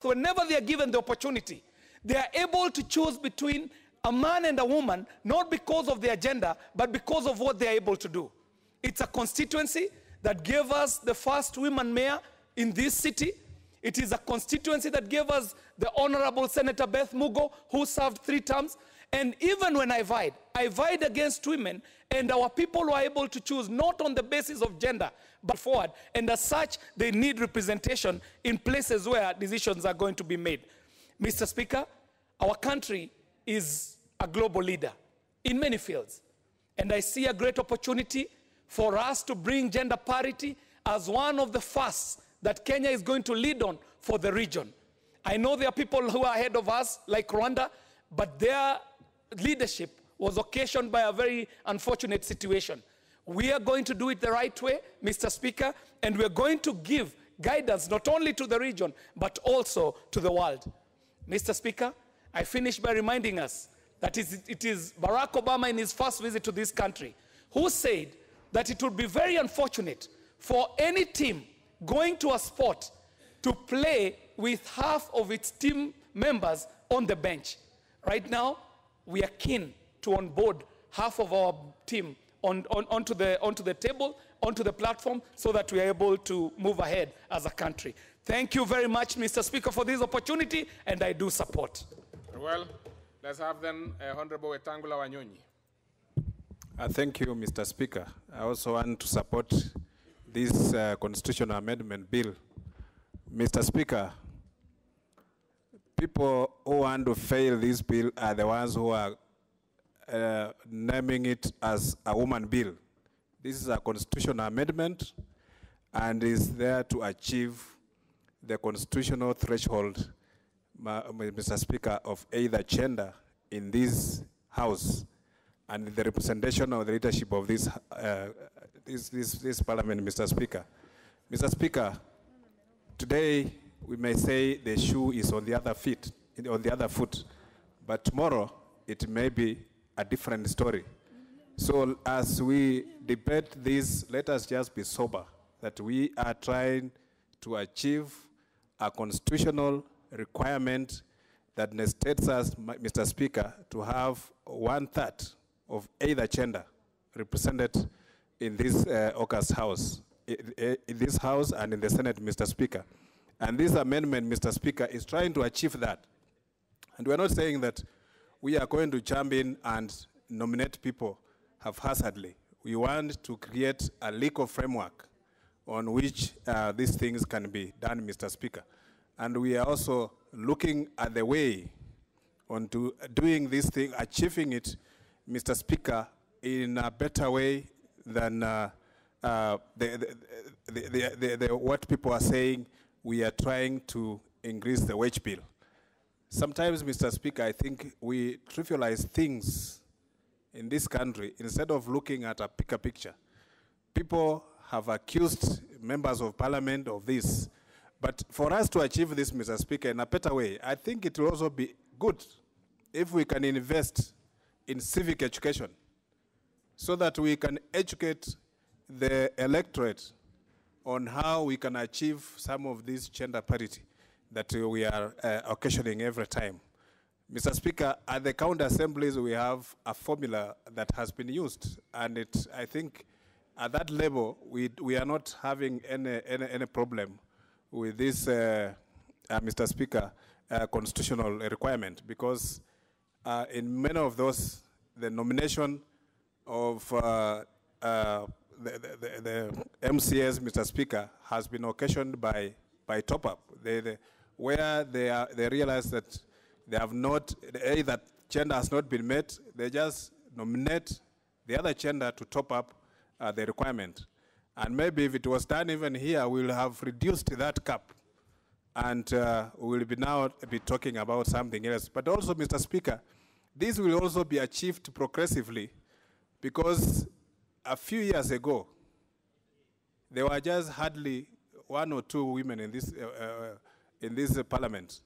whenever they are given the opportunity, they are able to choose between a man and a woman, not because of their gender, but because of what they are able to do. It's a constituency that gave us the first women mayor in this city. It is a constituency that gave us the Honorable Senator Beth Mugo, who served 3 terms. And even when I vied against women, and our people were able to choose not on the basis of gender, but forward. And as such, they need representation in places where decisions are going to be made. Mr. Speaker, our country is a global leader in many fields. And I see a great opportunity for us to bring gender parity as one of the firsts that Kenya is going to lead on for the region. I know there are people who are ahead of us, like Rwanda, but their leadership was occasioned by a very unfortunate situation. We are going to do it the right way, Mr. Speaker, and we're going to give guidance not only to the region, but also to the world. Mr. Speaker, I finish by reminding us that it is Barack Obama in his first visit to this country who said that it would be very unfortunate for any team going to a sport to play with half of its team members on the bench. Right now, we are keen to onboard half of our team onto the table, onto the platform, so that we are able to move ahead as a country. Thank you very much, Mr. Speaker, for this opportunity, and I do support. Well, let's have then Honorable Wetangula Wanyonyi. Thank you, Mr. Speaker. I also want to support this constitutional amendment bill. Mr. Speaker, people who want to fail this bill are the ones who are naming it as a woman bill. This is a constitutional amendment and is there to achieve the constitutional threshold, Mr. Speaker, of either gender in this House and the representation of the leadership of this Parliament, Mr. Speaker. Mr. Speaker, today we may say the shoe is on the other foot, but tomorrow it may be a different story. So as we debate this, let us just be sober that we are trying to achieve a constitutional requirement that necessitates us, Mr. Speaker, to have 1/3 of either gender represented in this August House, in this House and in the Senate, Mr. Speaker. And this amendment, Mr. Speaker, is trying to achieve that. And we're not saying that we are going to jump in and nominate people haphazardly. We want to create a legal framework on which these things can be done, Mr. Speaker. And we are also looking at the way onto doing this thing, achieving it, Mr. Speaker, in a better way than what people are saying. We are trying to increase the wage bill. Sometimes, Mr. Speaker, I think we trivialize things in this country instead of looking at a bigger picture. People have accused members of parliament of this. But for us to achieve this, Mr. Speaker, in a better way, I think it will also be good if we can invest in civic education so that we can educate the electorate on how we can achieve some of this gender parity that we are occasioning every time. Mr. Speaker, at the county assemblies, we have a formula that has been used, and I think at that level, we are not having any problem with this, Mr. Speaker, constitutional requirement, because in many of those, the nomination of the MCS, Mr. Speaker, has been occasioned by top-up, where they realize that they have not, that gender has not been met, they just nominate the other gender to top up the requirement. And maybe if it was done even here, we'll have reduced that cap. And we'll be now be talking about something else. But also, Mr. Speaker, this will also be achieved progressively, because a few years ago, there were just hardly 1 or 2 women in this parliament.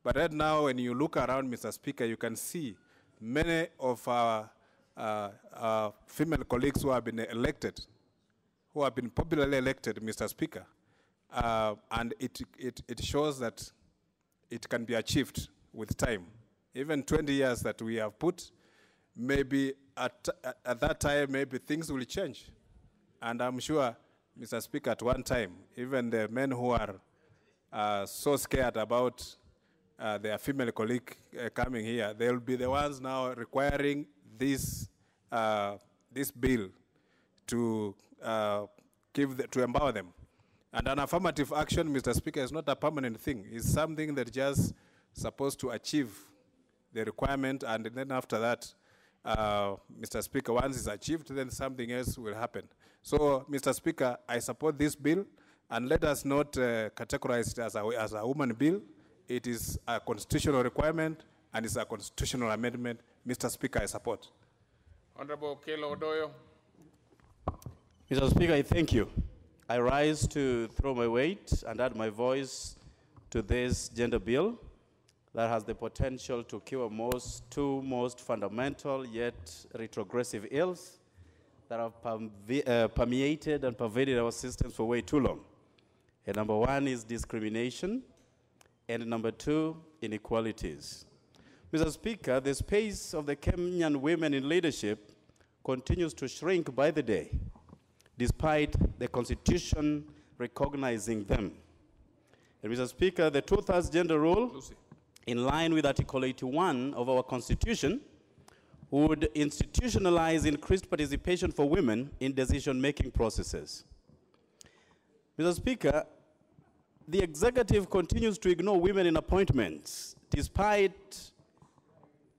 But right now, when you look around, Mr. Speaker, you can see many of our female colleagues who have been elected, who have been popularly elected, Mr. Speaker. And it shows that it can be achieved with time. Even 20 years that we have put, maybe at that time, maybe things will change. And I'm sure, Mr. Speaker, at one time, even the men who are so scared about their female colleague coming here, they'll be the ones now requiring this bill to to empower them. And an affirmative action, Mr. Speaker, is not a permanent thing. It's something that just supposed to achieve the requirement, and then after that, Mr. Speaker, once it's achieved, then something else will happen. So, Mr. Speaker, I support this bill, and let us not categorize it as a woman bill. It is a constitutional requirement, and it's a constitutional amendment. Mr. Speaker, I support. Honorable Kelo Odoyo. Mr. Speaker, I thank you. I rise to throw my weight and add my voice to this gender bill that has the potential to cure two most fundamental yet retrogressive ills that have permeated and pervaded our systems for way too long. And number one is discrimination, and number two, inequalities. Mr. Speaker, the space of the Kenyan women in leadership continues to shrink by the day, despite the Constitution recognizing them. And Mr. Speaker, the two-thirds gender rule, in line with Article 81 of our Constitution, would institutionalize increased participation for women in decision-making processes. Mr. Speaker, the executive continues to ignore women in appointments, despite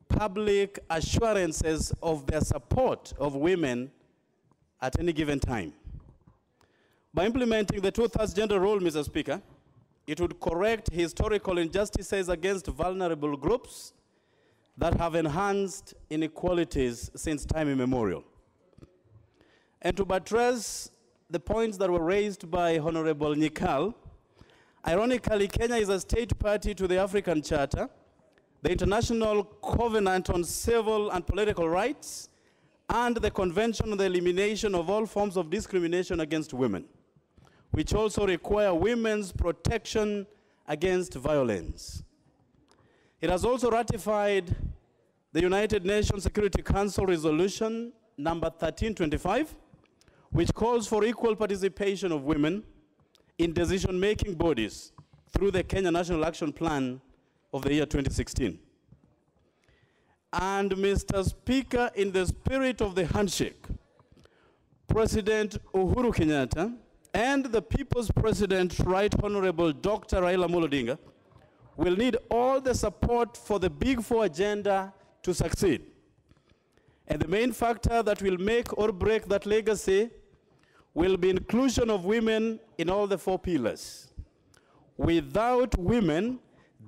public assurances of their support of women at any given time. By implementing the two-thirds gender rule, Mr. Speaker, it would correct historical injustices against vulnerable groups that have enhanced inequalities since time immemorial. And to buttress the points that were raised by Honorable Nyikal, ironically, Kenya is a state party to the African Charter, the International Covenant on Civil and Political Rights, and the Convention on the Elimination of All Forms of Discrimination against Women, which also require women's protection against violence. It has also ratified the United Nations Security Council Resolution number 1325, which calls for equal participation of women in decision-making bodies through the Kenya National Action Plan of the year 2016. And Mr. Speaker, in the spirit of the handshake, President Uhuru Kenyatta and the People's President, Right Honorable Dr. Raila Amolo Odinga, will need all the support for the Big Four agenda to succeed. And the main factor that will make or break that legacy will be inclusion of women in all the four pillars. Without women,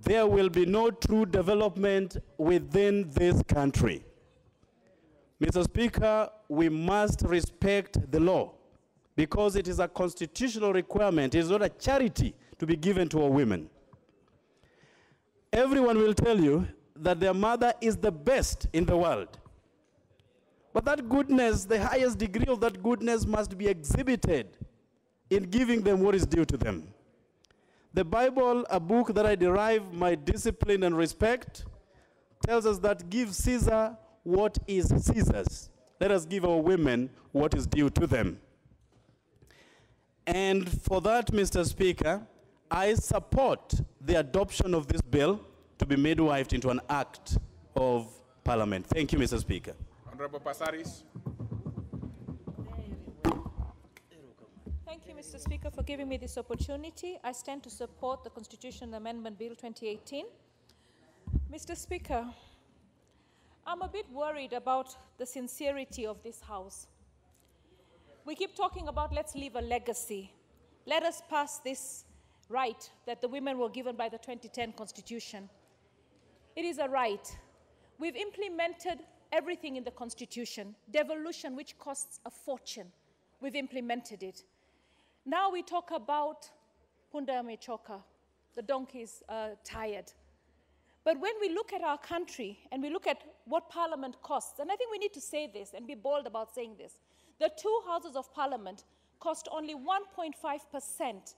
there will be no true development within this country. Mr. Speaker, we must respect the law because it is a constitutional requirement. It is not a charity to be given to our women. Everyone will tell you that their mother is the best in the world. But that goodness, the highest degree of that goodness must be exhibited in giving them what is due to them. The Bible, a book that I derive my discipline and respect, tells us that give Caesar what is Caesar's. Let us give our women what is due to them. And for that, Mr. Speaker, I support the adoption of this bill to be midwifed into an act of Parliament. Thank you, Mr. Speaker. Honorable Passaris. Thank you, Mr. Speaker, for giving me this opportunity. I stand to support the Constitutional Amendment Bill 2018. Mr. Speaker, I'm a bit worried about the sincerity of this House. We keep talking about let's leave a legacy. Let us pass this right that the women were given by the 2010 Constitution. It is a right. We've implemented everything in the Constitution. Devolution, which costs a fortune, we've implemented it. Now we talk about punda amechoka, the donkey is tired. But when we look at our country and we look at what Parliament costs, and I think we need to say this and be bold about saying this, the two houses of Parliament cost only 1.5%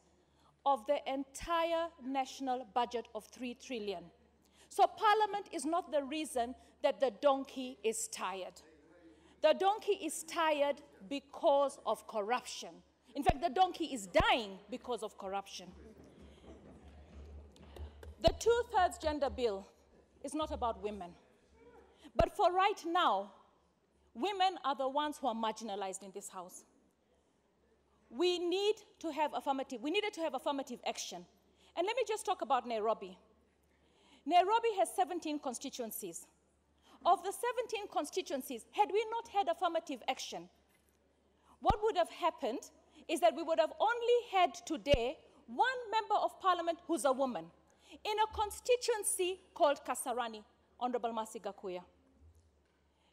of the entire national budget of 3 trillion. So Parliament is not the reason that the donkey is tired. The donkey is tired because of corruption. In fact, the donkey is dying because of corruption. The 2/3 gender bill is not about women. But for right now, women are the ones who are marginalized in this house. We needed to have affirmative action. And let me just talk about Nairobi. Nairobi has 17 constituencies. Of the 17 constituencies, had we not had affirmative action, what would have happened is that we would have only had today one member of parliament who's a woman in a constituency called Kasarani, Honorable Mercy Gakuya.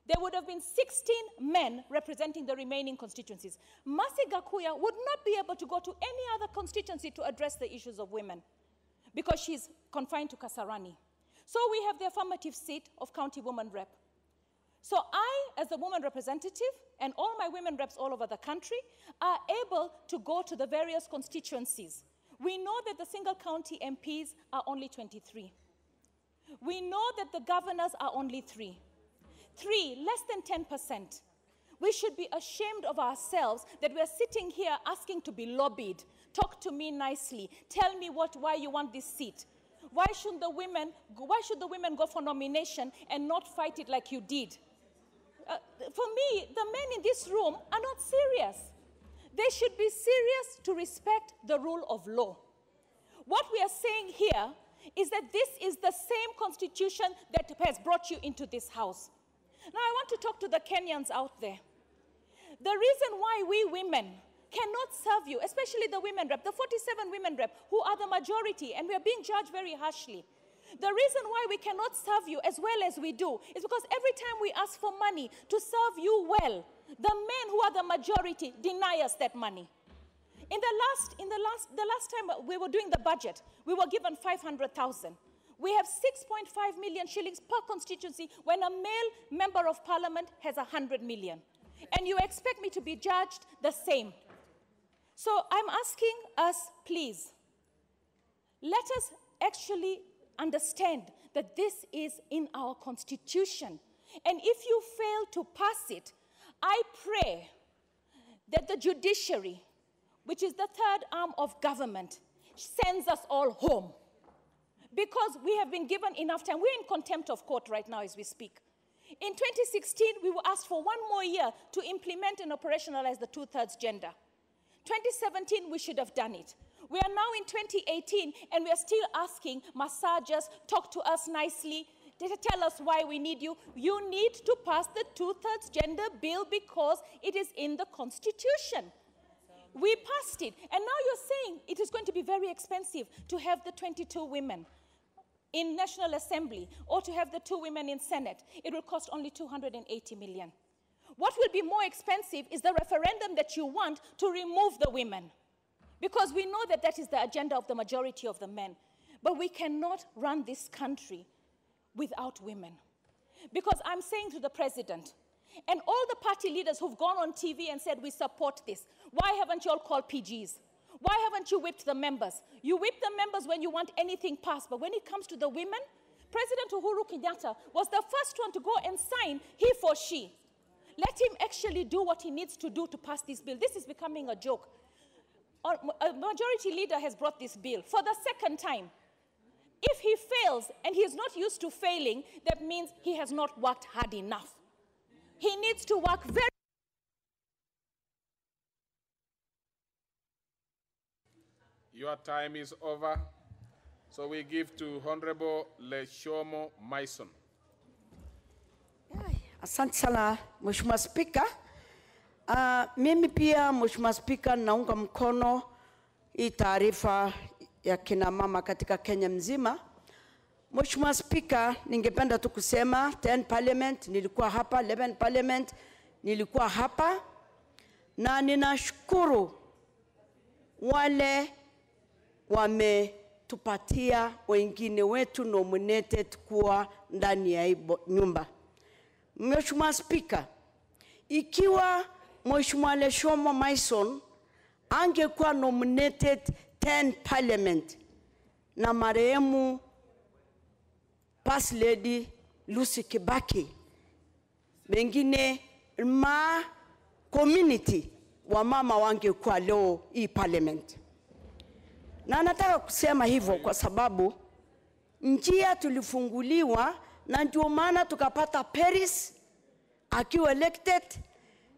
There would have been 16 men representing the remaining constituencies. Mercy Gakuya would not be able to go to any other constituency to address the issues of women because she's confined to Kasarani. So we have the affirmative seat of county woman rep. So I, as a woman representative, and all my women reps all over the country, are able to go to the various constituencies. We know that the single county MPs are only 23. We know that the governors are only 3. 3, less than 10%. We should be ashamed of ourselves that we're sitting here asking to be lobbied. Talk to me nicely. Tell me why you want this seat. Why should the women go for nomination and not fight it like you did? For me, the men in this room are not serious. They should be serious to respect the rule of law. What we are saying here is that this is the same constitution that has brought you into this house. Now, I want to talk to the Kenyans out there. The reason why we women cannot serve you, especially the women rep, the 47 women rep, who are the majority, and we are being judged very harshly. The reason why we cannot serve you as well as we do is because every time we ask for money to serve you well, the men who are the majority deny us that money. The last time we were doing the budget, we were given 500,000. We have 6.5 million shillings per constituency when a male member of parliament has 100 million. And you expect me to be judged the same. So I'm asking us, please, let us actually understand that this is in our constitution. And if you fail to pass it, I pray that the judiciary, which is the third arm of government, sends us all home. Because we have been given enough time. We're in contempt of court right now as we speak. In 2016, we were asked for 1 more year to implement and operationalize the 2/3 gender. 2017, we should have done it. We are now in 2018, and we are still asking massagers, talk to us nicely, tell us why we need you. You need to pass the 2/3 gender bill because it is in the Constitution. We passed it, and now you're saying it is going to be very expensive to have the 22 women in National Assembly or to have the 2 women in Senate. It will cost only 280 million. What will be more expensive is the referendum that you want to remove the women, because we know that that is the agenda of the majority of the men. But we cannot run this country without women. Because I'm saying to the president and all the party leaders who've gone on TV and said we support this, why haven't you all called PGs? Why haven't you whipped the members? You whip the members when you want anything passed, but when it comes to the women, President Uhuru Kenyatta was the first one to go and sign he for she. Let him actually do what he needs to do to pass this bill. This is becoming a joke. A majority leader has brought this bill for the second time. If he fails, and he is not used to failing, that means he has not worked hard enough. He needs to work very. Your time is over. So we give to Honorable Leshomo Mason. Asante sana Mheshimiwa Spika. Mimi pia Mheshimiwa Spika naunga mkono hii taarifa ya kina mama katika Kenya mzima. Mheshimiwa Spika, ningependa tu kusema 10 parliament nilikuwa hapa, 11 parliament nilikuwa hapa, na ninashukuru wale wametupatia wengine wetu nominated kuwa ndani ya hii nyumba. Mheshimiwa Spika, ikiwa Mheshimiwa Leshomo Mason angekuwa nominated 10 Parliament na marehemu First Lady Lucy Kibaki, wengine ma community wa mama wange kwa leo hii Parliament. Na nataka kusema hivyo kwa sababu njia tulifunguliwa, na ndio maana tukapata Paris akiwa elected,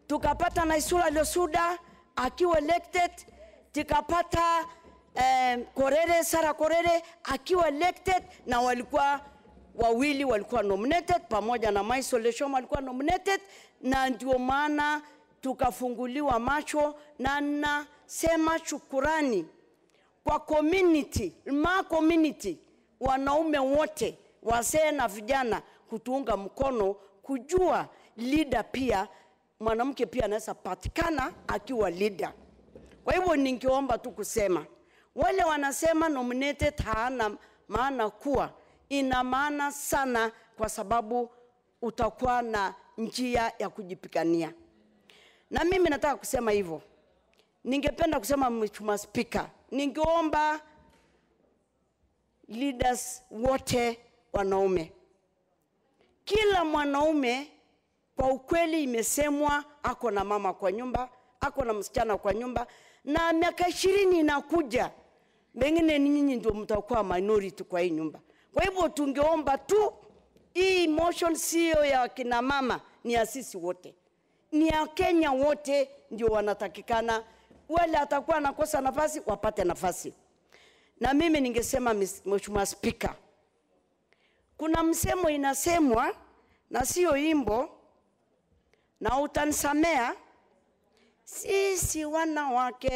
tukapata Naisula Losuda akiwa elected, tukapata Sara Korere akiwa elected, na walikuwa wawili walikuwa nominated pamoja na Maisole Shoma walikuwa nominated, na ndio maana tukafunguliwa macho. Na nasema shukurani kwa community, community, wanaume wote, wazee na vijana kutuunga mkono, kujua leader pia, mwanamke pia anaweza patikana akiwa leader. Kwa hivyo ningeomba tu kusema, wale wanasema nominated haana maana, kuwa ina maana sana, kwa sababu utakuwa na njia ya kujipigania. Na mimi nataka kusema hivyo. Ningependa kusema Mheshimiwa Speaker, ningeomba leaders wote wanaume, kila mwanaume kwa ukweli imesemwa ako na mama kwa nyumba, ako na msichana kwa nyumba, na miaka 20 inakuja, wengine nyinyi ndio mtakuwa minority kwa hii nyumba. Kwa hivyo tungeomba tu hii motion sio ya kina mama, ni ya sisi wote, ni ya Kenya wote ndio wanatakikana. Wale atakuwa nakosa nafasi wapate nafasi. Na mimi ningesema Mheshimiwa Speaker, kuna msemo inasemwa na sio imbo, na utanisamea, sisi wanawake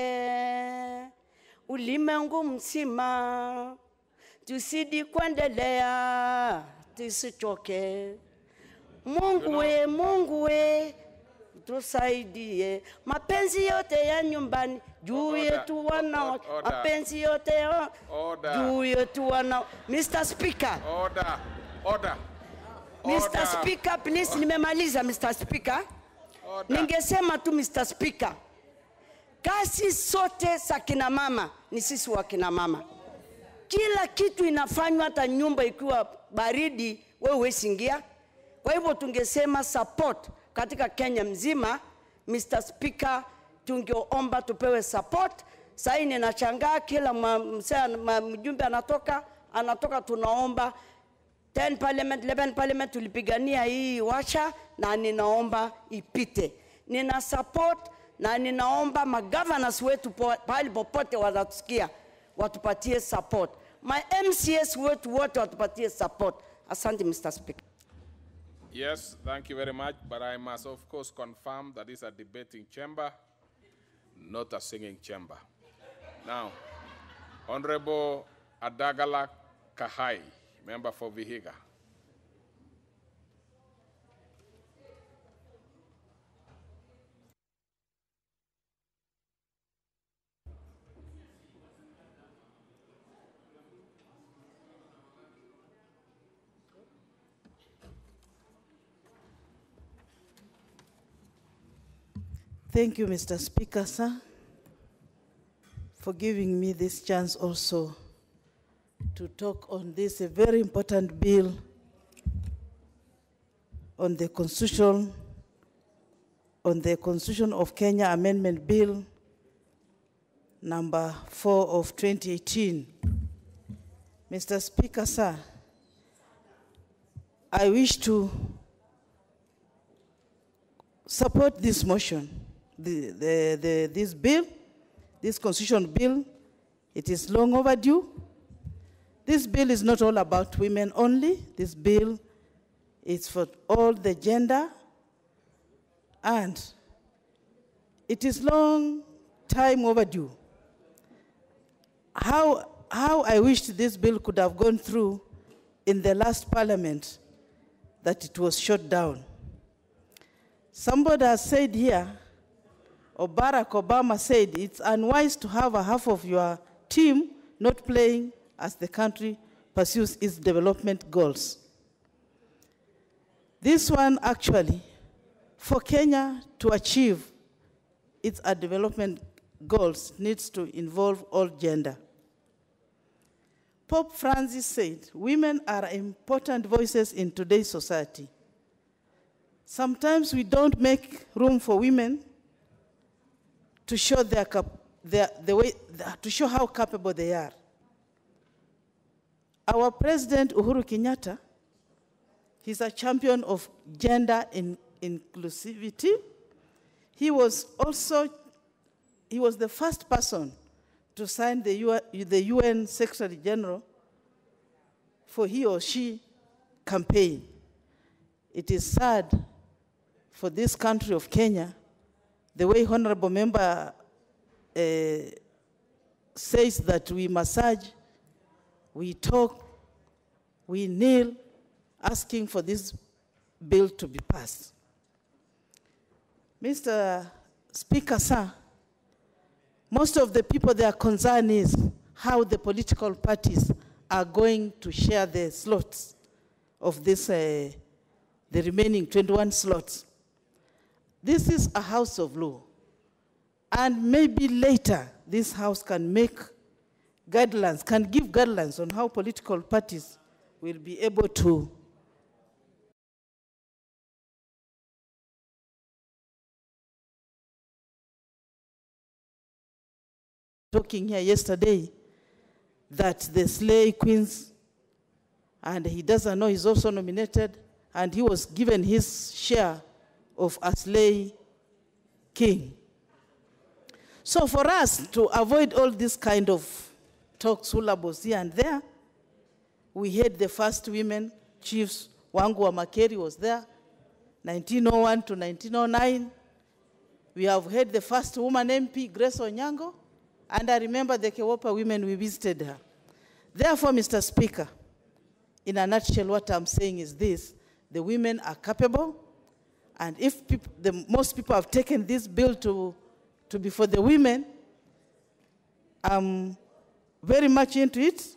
ulimwengu mzima tusidi kuendelea, tusichoke. Mungu we tusaidie, mapenzi yote ya nyumbani juu yetu wanawake, mapenzi yote juu yetu wanawake. Mr. Speaker, Mr. Speaker, please, nimemaliza Mr. Speaker. Ningesema tu Mr. Speaker, kazi sote za kina mama ni sisi wa kina mama. Kila kitu inafanywa, hata nyumba ikiwa baridi wewe usingia. Kwa hivyo tungesema support katika Kenya mzima. Mr. Speaker, tungeomba tupewe support. Sasa ninashangaa kila mjumbe anatoka tunaomba 10 Parliament, 11 Parliament tulipigania hii washa, na ninaomba ipite. Nina support na ninaomba magovernors wetu pale popote wanatusikia watupatie support. My MCS wetu wote watupatie support. Asante Mr. Speaker. Yes, thank you very much, but I must of course confirm that it's a debating chamber, not a singing chamber. Now, Honorable Adagala Kahai, member for Vihiga. Thank you, Mr. Speaker, sir, for giving me this chance also to talk on this very important bill on the Constitution of Kenya Amendment Bill number 4 of 2018. Mr. Speaker, sir, I wish to support this motion. This bill, this constitution bill, it is long overdue. This bill is not all about women only. This bill is for all the gender, and it is long time overdue. How I wished this bill could have gone through in the last parliament, that it was shut down. Somebody has said here, or Barack Obama said, it's unwise to have a half of your team not playing as the country pursues its development goals. This one actually, for Kenya to achieve its development goals needs to involve all gender. Pope Francis said, "Women are important voices in today's society. Sometimes we don't make room for women to show to show how capable they are." Our President Uhuru Kenyatta, he's a champion of gender inclusivity. He was the first person to sign the UN Secretary General for he or she campaign. It is sad for this country of Kenya, the way honorable member says that we massage, we talk, we kneel, asking for this bill to be passed. Mr. Speaker, sir, most of the people, their concern is how the political parties are going to share the slots of this, the remaining 21 slots. This is a house of law. And maybe later, this house can make guidelines, can give guidelines on how political parties will be able to talking here yesterday that the slay queens, and he doesn't know he's also nominated, and he was given his share of a slay king. So for us to avoid all this kind of talk, syllables here and there, we had the first women chiefs. Wangu wa Makeri was there, 1901 to 1909. We have had the first woman MP, Grace Onyango, and I remember the Kewopa women, we visited her. Therefore, Mr. Speaker, in a nutshell, what I'm saying is this: the women are capable, and if most people have taken this bill to be for the women, I'm very much into it.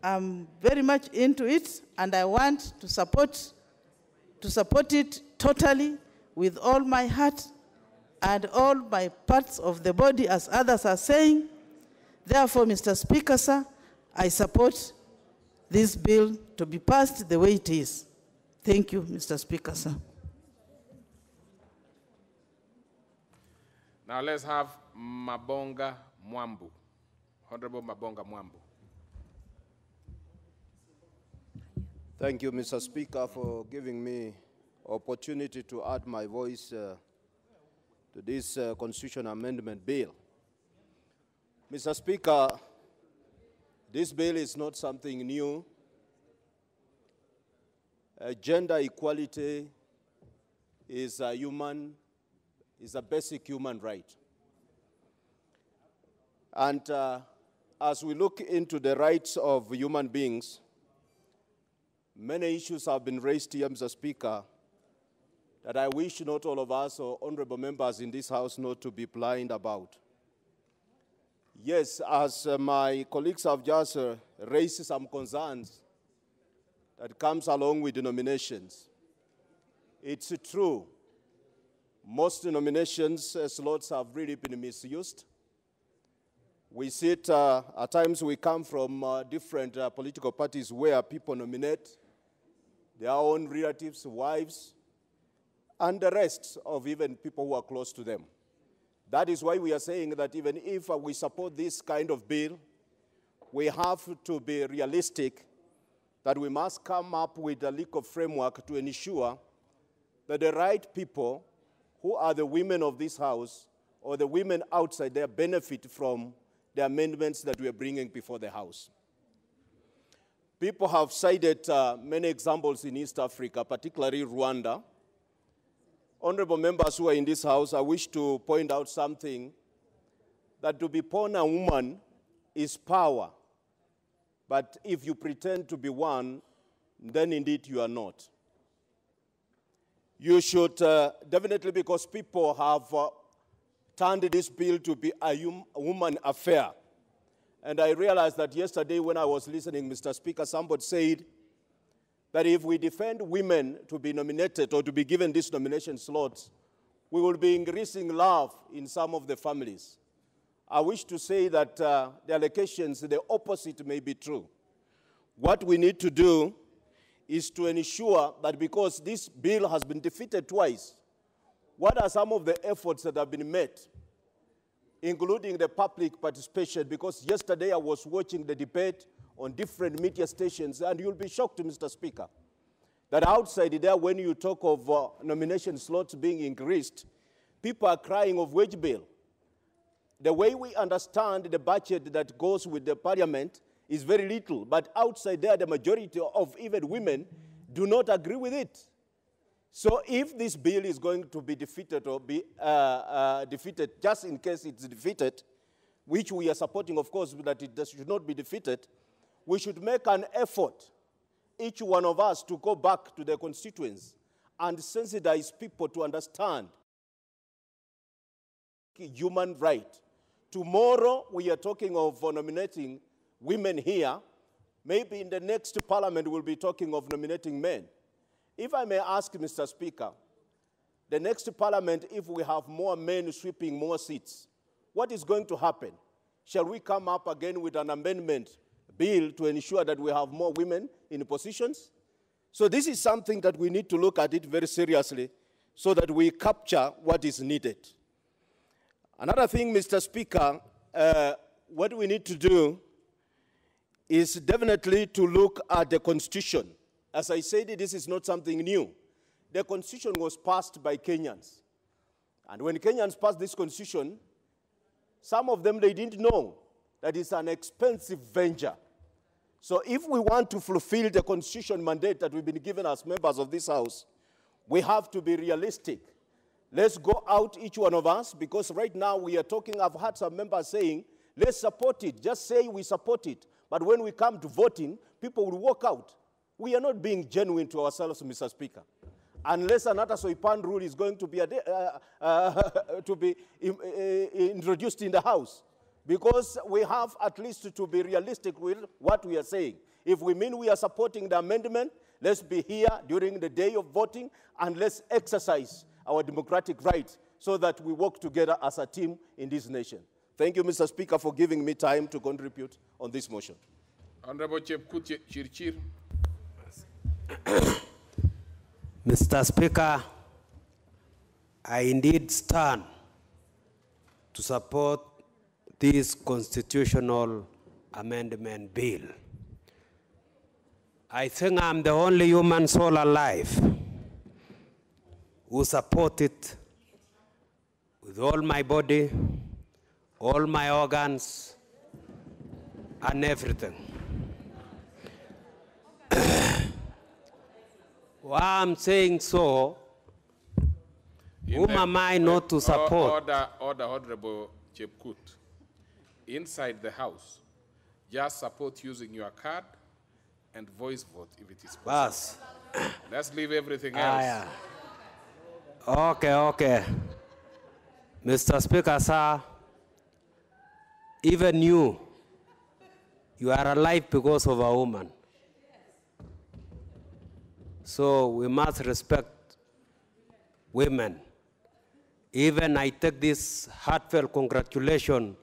I'm very much into it, and I want to support it totally with all my heart and all my parts of the body, as others are saying. Therefore, Mr. Speaker, sir, I support this bill to be passed the way it is. Thank you, Mr. Speaker, sir. Now let's have Mabonga Mwambu. Honorable Mabonga Mwambu. Thank you, Mr. Speaker, for giving me opportunity to add my voice to this Constitution Amendment Bill. Mr. Speaker, this bill is not something new. Gender equality is a basic human right. And as we look into the rights of human beings, many issues have been raised here, Mr. Speaker, that I wish not all of us or honorable members in this House not to be blind about. Yes, as my colleagues have just raised some concerns that comes along with the nominations. It's true. Most nominations slots have really been misused. We see it, at times we come from different political parties where people nominate their own relatives, wives, and the rest of even people who are close to them. That is why we are saying that even if we support this kind of bill, we have to be realistic that we must come up with a legal framework to ensure that the right people, who are the women of this House, or the women outside there, benefit from the amendments that we are bringing before the House. People have cited many examples in East Africa, particularly Rwanda. Honorable members who are in this House, I wish to point out something, that to be born a woman is power. But if you pretend to be one, then indeed you are not. You should definitely, because people have turned this bill to be a woman affair. And I realized that yesterday when I was listening, Mr. Speaker, somebody said that if we defend women to be nominated or to be given these nomination slots, we will be increasing love in some of the families. I wish to say that the allegations, the opposite may be true. What we need to do is to ensure that because this bill has been defeated twice, what are some of the efforts that have been made, including the public participation? Because yesterday I was watching the debate on different media stations, and you'll be shocked, Mr. Speaker, that outside there, when you talk of nomination slots being increased, people are crying of wage bill. The way we understand the budget that goes with the parliament is very little, but outside there, the majority of even women do not agree with it. So if this bill is going to be defeated or be defeated, just in case it's defeated, which we are supporting, of course, that it should not be defeated, we should make an effort, each one of us, to go back to their constituents and sensitize people to understand human right. Tomorrow, we are talking of nominating women here. Maybe in the next parliament, we'll be talking of nominating men. If I may ask, Mr. Speaker, the next parliament, if we have more men sweeping more seats, what is going to happen? Shall we come up again with an amendment bill to ensure that we have more women in positions? So this is something that we need to look at it very seriously so that we capture what is needed. Another thing, Mr. Speaker, what we need to do is definitely to look at the Constitution. As I said, this is not something new. The Constitution was passed by Kenyans. And when Kenyans passed this Constitution, some of them, they didn't know that it's an expensive venture. So if we want to fulfill the Constitution mandate that we've been given as members of this House, we have to be realistic. Let's go out, each one of us, because right now we are talking, I've had some members saying, let's support it. Just say we support it. But when we come to voting, people will walk out. We are not being genuine to ourselves, Mr. Speaker. Unless another Soipan rule is going to be, introduced in the House. Because we have at least to be realistic with what we are saying. If we mean we are supporting the amendment, let's be here during the day of voting and let's exercise our democratic rights so that we work together as a team in this nation. Thank you, Mr. Speaker, for giving me time to contribute on this motion. Honorable Chepkut Chirchir. Mr. Speaker, I indeed stand to support this constitutional amendment bill. I think I'm the only human soul alive who support it with all my body, all my organs, and everything. Why I'm saying so, whom am I not to support? Order, Honorable Chepkut. Inside the House, just support using your card and voice vote if it is possible. Let's leave everything else. Yeah. Okay. Mr. Speaker, sir, even you are alive because of a woman. So we must respect women. Even I take this heartfelt congratulations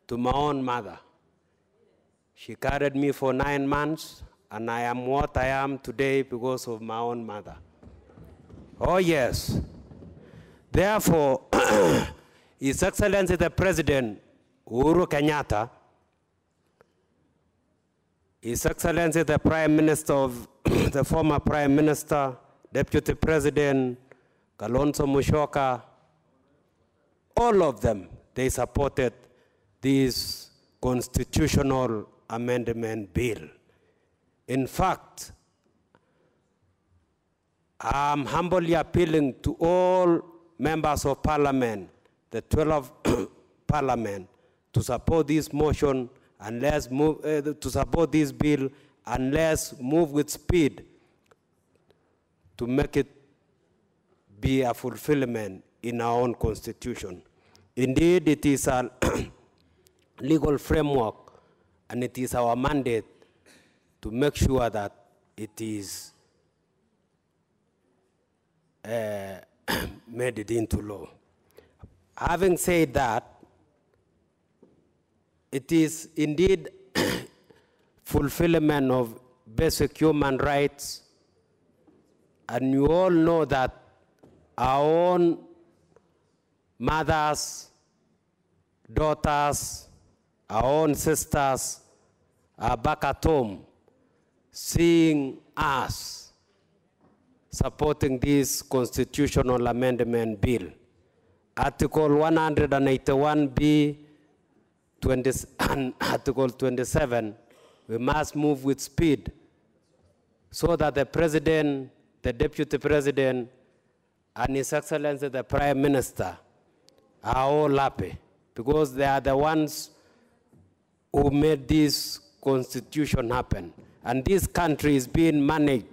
to my own mother. She carried me for 9 months, and I am what I am today because of my own mother. Oh, yes. Therefore, His Excellency the President, Uhuru Kenyatta, His Excellency the Prime Minister the former Prime Minister, Deputy President, Kalonzo Musyoka, all of them, they supported this constitutional amendment bill. In fact, I'm humbly appealing to all members of Parliament, the 12th Parliament, to support this motion and let's move to support this bill and let's move with speed to make it be a fulfillment in our own constitution. Indeed, it is a legal framework and it is our mandate to make sure that it is made it into law. Having said that, it is indeed fulfillment of basic human rights. And you all know that our own mothers, daughters, our own sisters are back at home seeing us supporting this constitutional amendment bill. Article 181B and Article 27, we must move with speed so that the President, the Deputy President, and His Excellency the Prime Minister are all happy, because they are the ones who made this constitution happen. And this country is being managed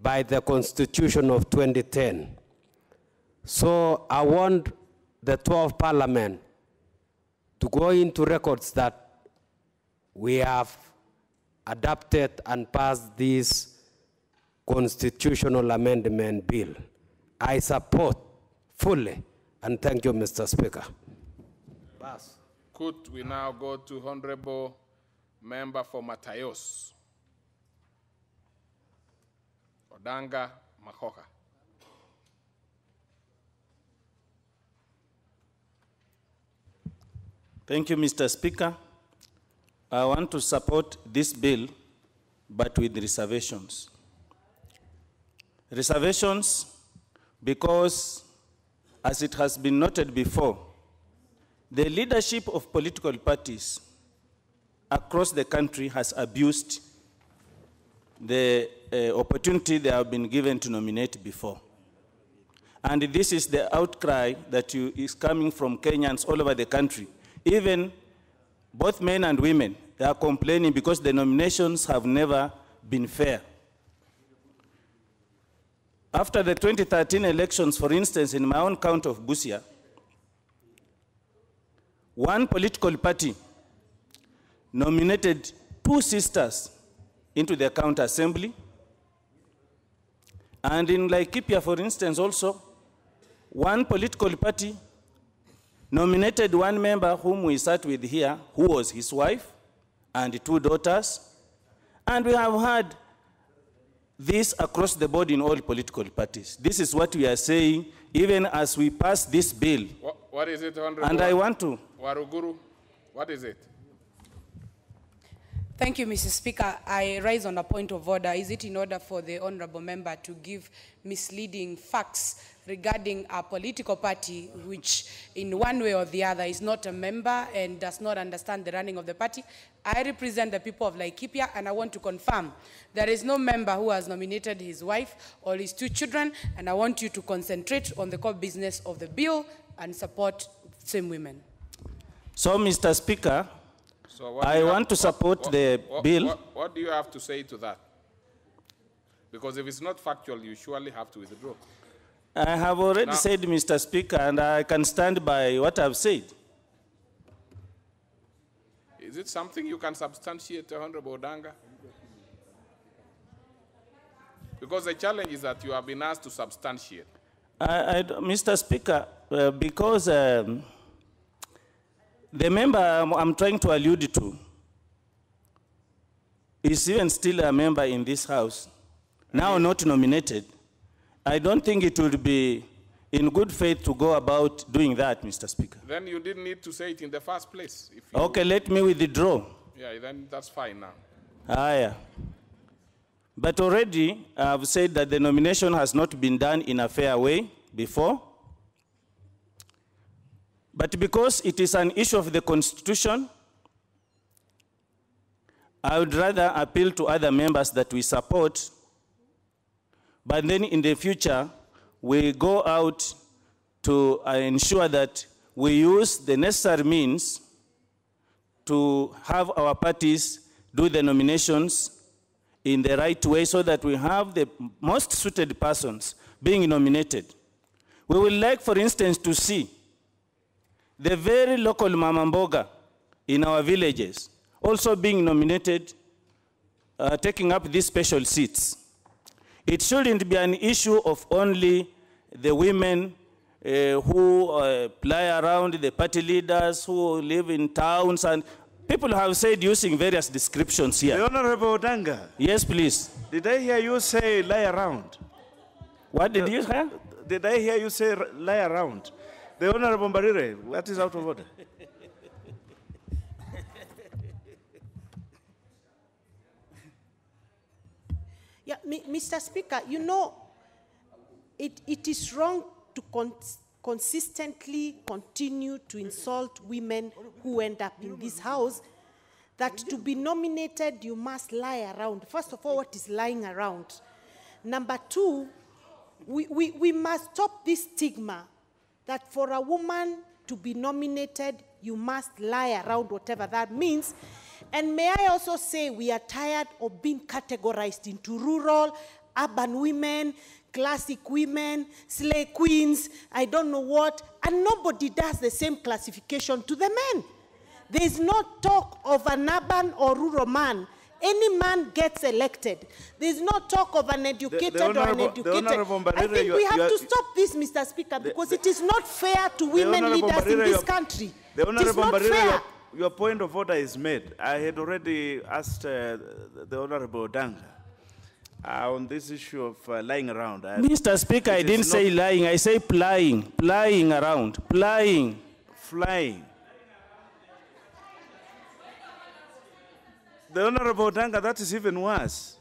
by the Constitution of 2010. So I want the 12th Parliament to go into records that we have adopted and passed this constitutional amendment bill. I support fully, and thank you, Mr. Speaker. Could we now go to Honorable Member for Matayos, Odanga Makoka. Thank you, Mr. Speaker. I want to support this bill, but with reservations. Reservations because, as it has been noted before, the leadership of political parties across the country has abused the opportunity they have been given to nominate before. And this is the outcry that is coming from Kenyans all over the country. Even both men and women, they are complaining because the nominations have never been fair. After the 2013 elections, for instance, in my own county of Busia, one political party nominated 2 sisters into the county assembly. And in Laikipia, for instance, also, one political party nominated 1 member whom we sat with here, who was his wife, and 2 daughters. And we have had this across the board in all political parties. This is what we are saying, even as we pass this bill. What is it, Honorable? And I want to... Waruguru, what is it? Thank you, Mr. Speaker. I rise on a point of order. Is it in order for the honorable member to give misleading facts regarding a political party which in one way or the other is not a member and does not understand the running of the party? I represent the people of Laikipia, and I want to confirm there is no member who has nominated his wife or his 2 children, and I want you to concentrate on the core business of the bill and support same women. So, Mr. Speaker, I want to support the bill. What do you have to say to that? Because if it's not factual, you surely have to withdraw. I have already said, Mr. Speaker, and I can stand by what I've said. Is it something you can substantiate, Honorable Odanga? Because the challenge is that you have been asked to substantiate. Mr. Speaker, because the member I'm trying to allude to is even still a member in this House, now not nominated. I don't think it would be in good faith to go about doing that, Mr. Speaker. Then you didn't need to say it in the first place. If Okay, let me withdraw. Yeah, then that's fine now. Yeah. But already I've said that the nomination has not been done in a fair way before. But because it is an issue of the Constitution, I would rather appeal to other members that we support, but then in the future, we go out to ensure that we use the necessary means to have our parties do the nominations in the right way so that we have the most suited persons being nominated. We would like, for instance, to see the very local Mama Mboga in our villages also being nominated, taking up these special seats. It shouldn't be an issue of only the women who play around, the party leaders who live in towns, and People have said using various descriptions here. The Honorable Odanga. Yes, please. Did I hear you say lie around? What did you hear? Did I hear you say lie around? The Honorable Mbarire, what is out of order? Yeah, Mr. Speaker, you know, it is wrong to consistently continue to insult women who end up in this house, that to be nominated, you must lie around. First of all, what is lying around? Number two, we must stop this stigma that for a woman to be nominated, you must lie around, whatever that means. And may I also say we are tired of being categorized into rural, urban women, classic women, slay queens, I don't know what, and nobody does the same classification to the men. There is no talk of an urban or rural man. Any man gets elected. There is no talk of an educated or an educated. I think we have to stop this, Mr. Speaker, because it is not fair to women leaders in this country. The Honorable It is not fair. Your point of order is made. I had already asked the Honorable Odanga on this issue of lying around. Mr. Speaker, I didn't say lying. I say plying. Plying around. Plying. Flying. The Honorable Odanga, that is even worse.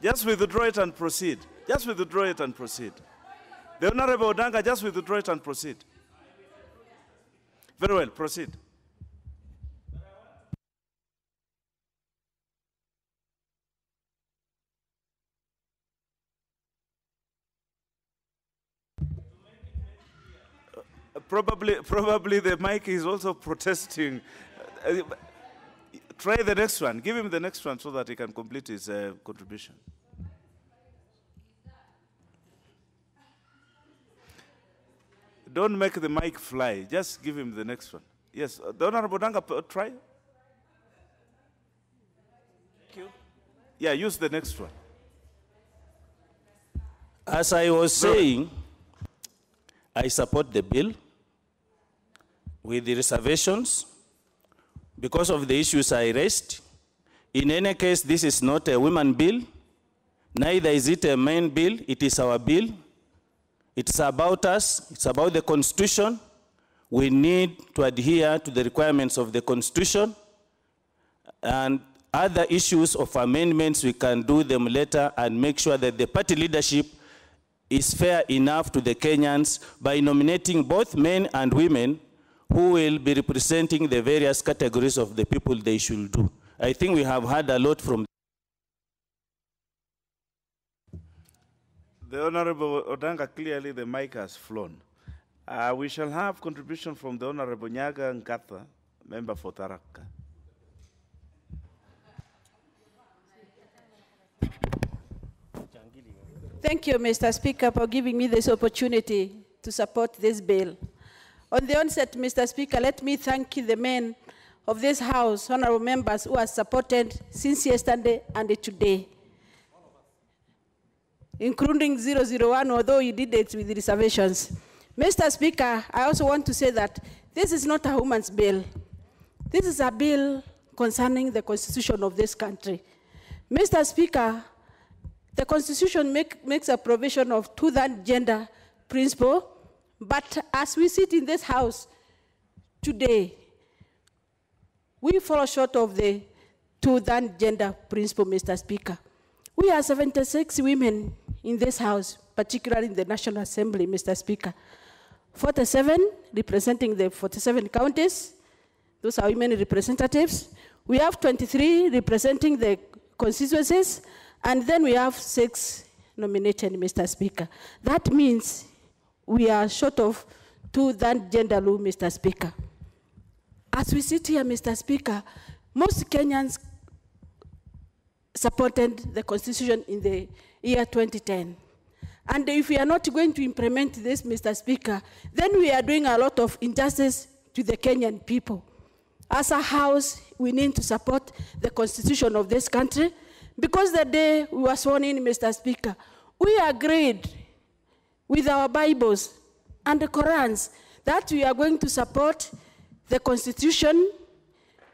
Just withdraw it and proceed. Just withdraw it and proceed. The Honorable Odanga, just withdraw it and proceed. Very well, proceed. Probably the mic is also protesting. Try the next one. Give him the next one so that he can complete his contribution. Don't make the mic fly. Just give him the next one. Yes, the Honorable Danga, try. Thank you. Yeah, use the next one. As I was saying, I support the bill with the reservations because of the issues I raised. In any case, this is not a women bill, neither is it a men bill, it is our bill. It's about us, it's about the Constitution. We need to adhere to the requirements of the Constitution, and other issues of amendments, we can do them later and make sure that the party leadership is fair enough to the Kenyans by nominating both men and women who will be representing the various categories of the people they should do. I think we have heard a lot from the Honorable Odanga. Clearly the mic has flown. We shall have contribution from the Honorable Nyaga Nkatha, member for Tharaka. Thank you, Mr. Speaker, for giving me this opportunity to support this bill. On the onset, Mr. Speaker, let me thank the men of this House, honorable members who have supported since yesterday and today, including 001, although you did it with reservations. Mr. Speaker, I also want to say that this is not a woman's bill. This is a bill concerning the constitution of this country. Mr. Speaker, the Constitution makes a provision of two-thirds gender principle, but as we sit in this House today, we fall short of the two-thirds gender principle, Mr. Speaker. We are 76 women in this House, particularly in the National Assembly, Mr. Speaker. 47 representing the 47 counties. Those are women representatives. We have 23 representing the constituencies, and then we have 6 nominated, Mr. Speaker. That means we are short of two-thirds gender rule, Mr. Speaker. As we sit here, Mr. Speaker, most Kenyans supported the Constitution in the year 2010. And if we are not going to implement this, Mr. Speaker, then we are doing a lot of injustice to the Kenyan people. As a House, we need to support the Constitution of this country, because the day we were sworn in, Mr. Speaker, we agreed with our Bibles and the Qurans that we are going to support the Constitution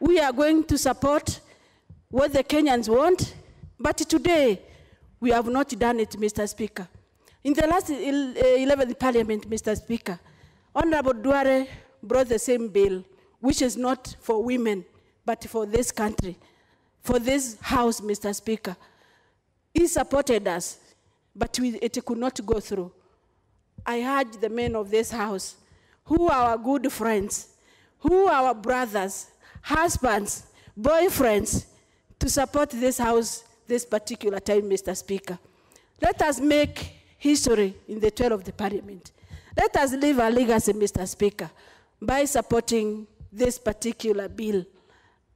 we are going to support what the Kenyans want, but today we have not done it, Mr. Speaker. In the last 11th Parliament, Mr. Speaker, Honorable Duare brought the same bill, which is not for women, but for this country, for this House, Mr. Speaker. He supported us, but it could not go through. I urge the men of this House, who are our good friends, who are our brothers, husbands, boyfriends, to support this House this particular time, Mr. Speaker. Let us make history in the 12th Parliament. Let us leave a legacy, Mr. Speaker, by supporting this particular bill.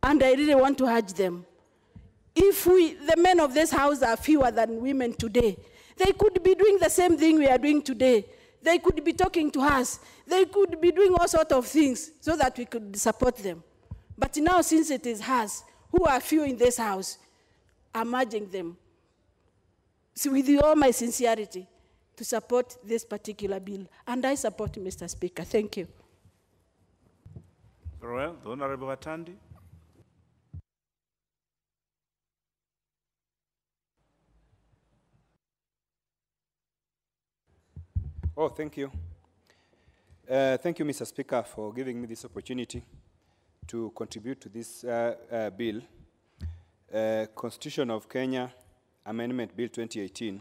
And I really want to urge them, if the men of this House are fewer than women today, they could be doing the same thing we are doing today. They could be talking to us. They could be doing all sorts of things so that we could support them. But now, since it is us, who are few in this House, I'm urging them, so with all my sincerity, to support this particular bill. And I support Mr. Speaker. Thank you. Very well. The Honorable Atandi. Oh, thank you. Thank you, Mr. Speaker, for giving me this opportunity to contribute to this bill, Constitution of Kenya Amendment Bill 2018.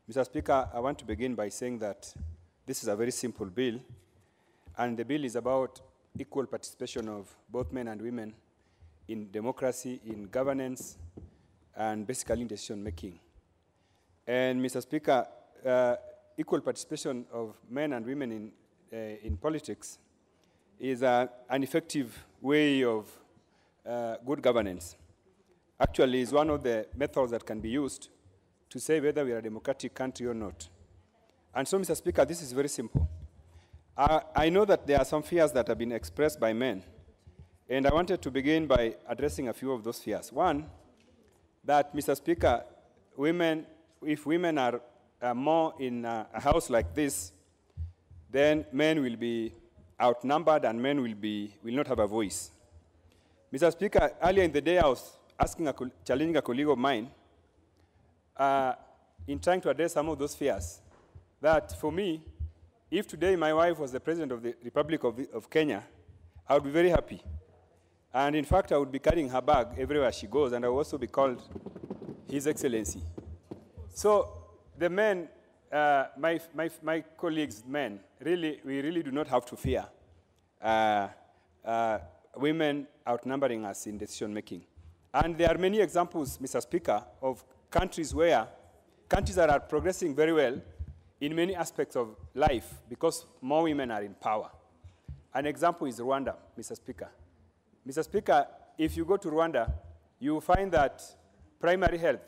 Mr. Speaker, I want to begin by saying that this is a very simple bill, and the bill is about equal participation of both men and women in democracy, in governance, and basically in decision-making. And, Mr. Speaker, equal participation of men and women in politics is an effective way of good governance. Actually, it's one of the methods that can be used to say whether we are a democratic country or not. And so, Mr. Speaker, this is very simple. I know that there are some fears that have been expressed by men, and I wanted to begin by addressing a few of those fears. One, that, Mr. Speaker, if women are more in a house like this, then men will be outnumbered and men will not have a voice. Mr. Speaker, earlier in the day I was challenging a colleague of mine in trying to address some of those fears, that for me, if today my wife was the President of the Republic of Kenya, I would be very happy. And in fact, I would be carrying her bag everywhere she goes, and I would also be called His Excellency. So the men, my colleagues, men, we really do not have to fear women outnumbering us in decision-making. And there are many examples, Mr. Speaker, of countries that are progressing very well in many aspects of life because more women are in power. An example is Rwanda, Mr. Speaker. Mr. Speaker, if you go to Rwanda, you will find that primary health,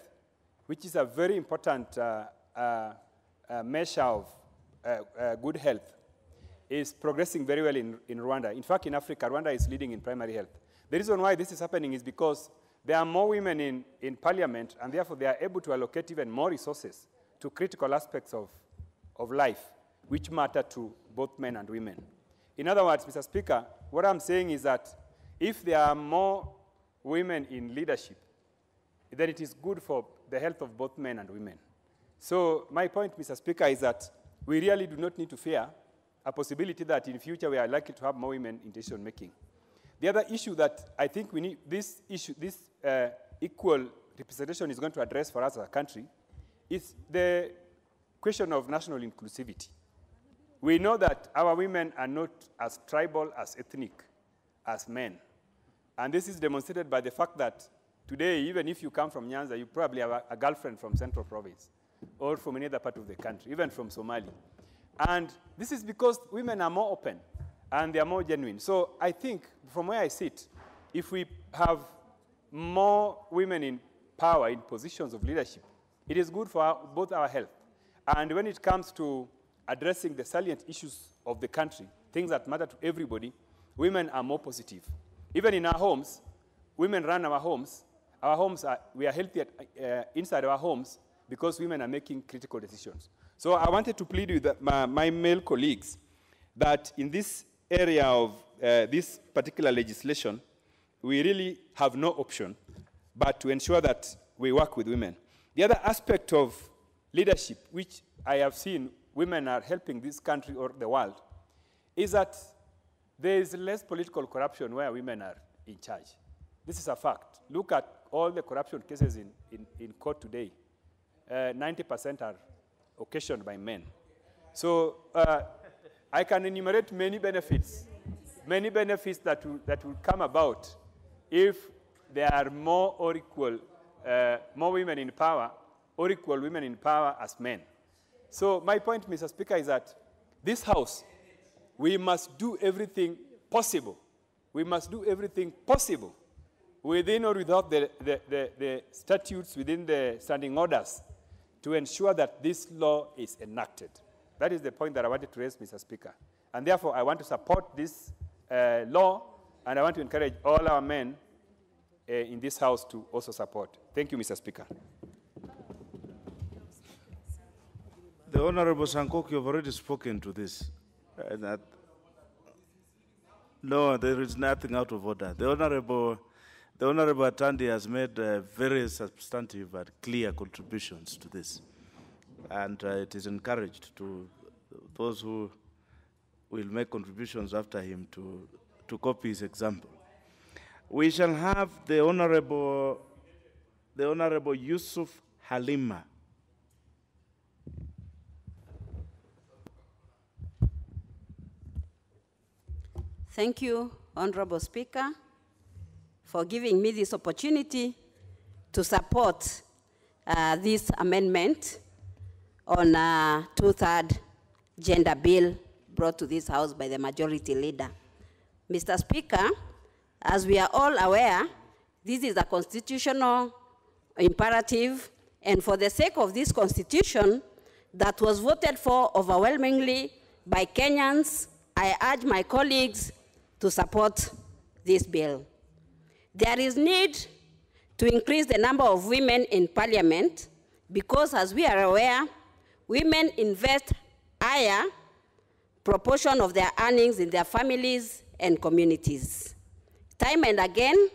which is a very important measure of good health, is progressing very well in Rwanda. In fact, in Africa, Rwanda is leading in primary health. The reason why this is happening is because there are more women in parliament, and therefore they are able to allocate even more resources to critical aspects of life, which matter to both men and women. In other words, Mr. Speaker, what I'm saying is that if there are more women in leadership, then it is good for the health of both men and women. So my point, Mr. Speaker, is that we really do not need to fear a possibility that in future we are likely to have more women in decision-making. The other issue that I think we need, this equal representation is going to address for us as a country is the question of national inclusivity. We know that our women are not as tribal, as ethnic, as men. And this is demonstrated by the fact that today, even if you come from Nyanza, you probably have a girlfriend from Central Province or from any other part of the country, even from Somalia. And this is because women are more open and they are more genuine. So I think, from where I sit, if we have more women in power, in positions of leadership, it is good for both our health. And when it comes to addressing the salient issues of the country, things that matter to everybody, women are more positive. Even in our homes, women run our homes. We are healthy inside our homes because women are making critical decisions. So I wanted to plead with my male colleagues that in this area of this particular legislation, we really have no option but to ensure that we work with women. The other aspect of leadership, which I have seen women are helping this country or the world, is that there is less political corruption where women are in charge. This is a fact. Look at all the corruption cases in court today. 90% are occasioned by men. So I can enumerate many benefits that will come about if there are more or equal, more women in power, or equal women in power as men. So my point, Mr. Speaker, is that this House, we must do everything possible. We must do everything possible within or without the statutes, within the standing orders, to ensure that this law is enacted. That is the point that I wanted to raise, Mr. Speaker. And therefore, I want to support this law, and I want to encourage all our men in this House to also support. Thank you, Mr. Speaker. The Honorable Sankok, you've already spoken to this. No, there is nothing out of order. The Honorable Atandi has made very substantive and clear contributions to this. And it is encouraged to those who will make contributions after him to copy his example. We shall have the Honorable Yusuf Halima. Thank you, Honorable Speaker, for giving me this opportunity to support this amendment on a two-third gender bill brought to this House by the Majority Leader. Mr. Speaker, as we are all aware, this is a constitutional imperative, and for the sake of this Constitution that was voted for overwhelmingly by Kenyans, I urge my colleagues to support this bill. There is need to increase the number of women in Parliament because, as we are aware, women invest higher proportion of their earnings in their families and communities. Time and again,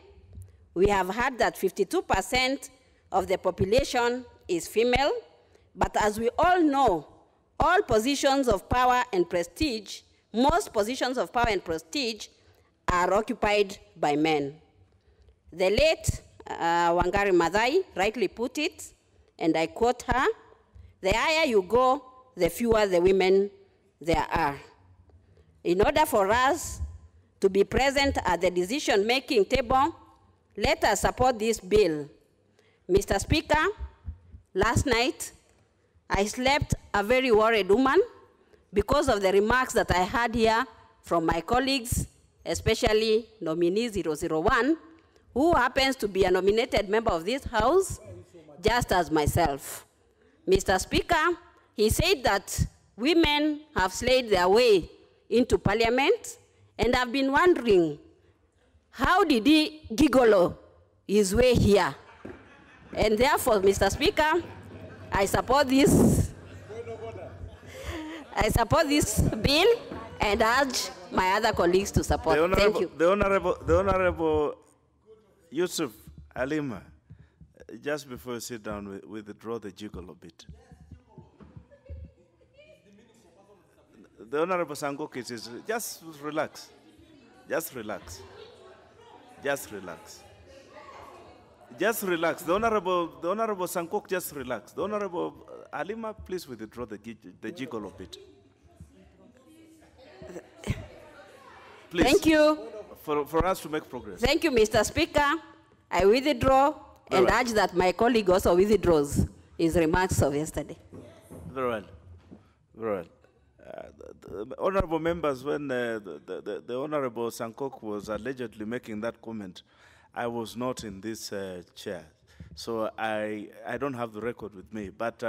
we have heard that 52% of the population is female, but as we all know, all positions of power and prestige, most positions of power and prestige are occupied by men. The late Wangari Maathai rightly put it, and I quote her, "The higher you go, the fewer the women there are." In order for us to be present at the decision-making table, let us support this bill. Mr. Speaker, last night, I slept a very worried woman because of the remarks that I heard here from my colleagues, especially nominee 001, who happens to be a nominated member of this House, just as myself. Mr. Speaker, he said that women have slayed their way into Parliament, and I've been wondering, how did he gigolo his way here? And therefore, Mr. Speaker, I support this bill and urge my other colleagues to support. Thank you. The Honorable Yusuf Halima, just before you sit down, withdraw the jiggle a bit. The Honorable Sankok is just relax. Just relax. Just relax. Just relax. The Honorable Sankok, just relax. The Honorable Halima, please withdraw the jiggle a bit. Please. Thank you. For us to make progress. Thank you, Mr. Speaker. I withdraw and urge that my colleague also withdraws his remarks of yesterday. Very well. Very well. Honorable members, when the Honorable Sankok was allegedly making that comment, I was not in this chair. So I don't have the record with me. But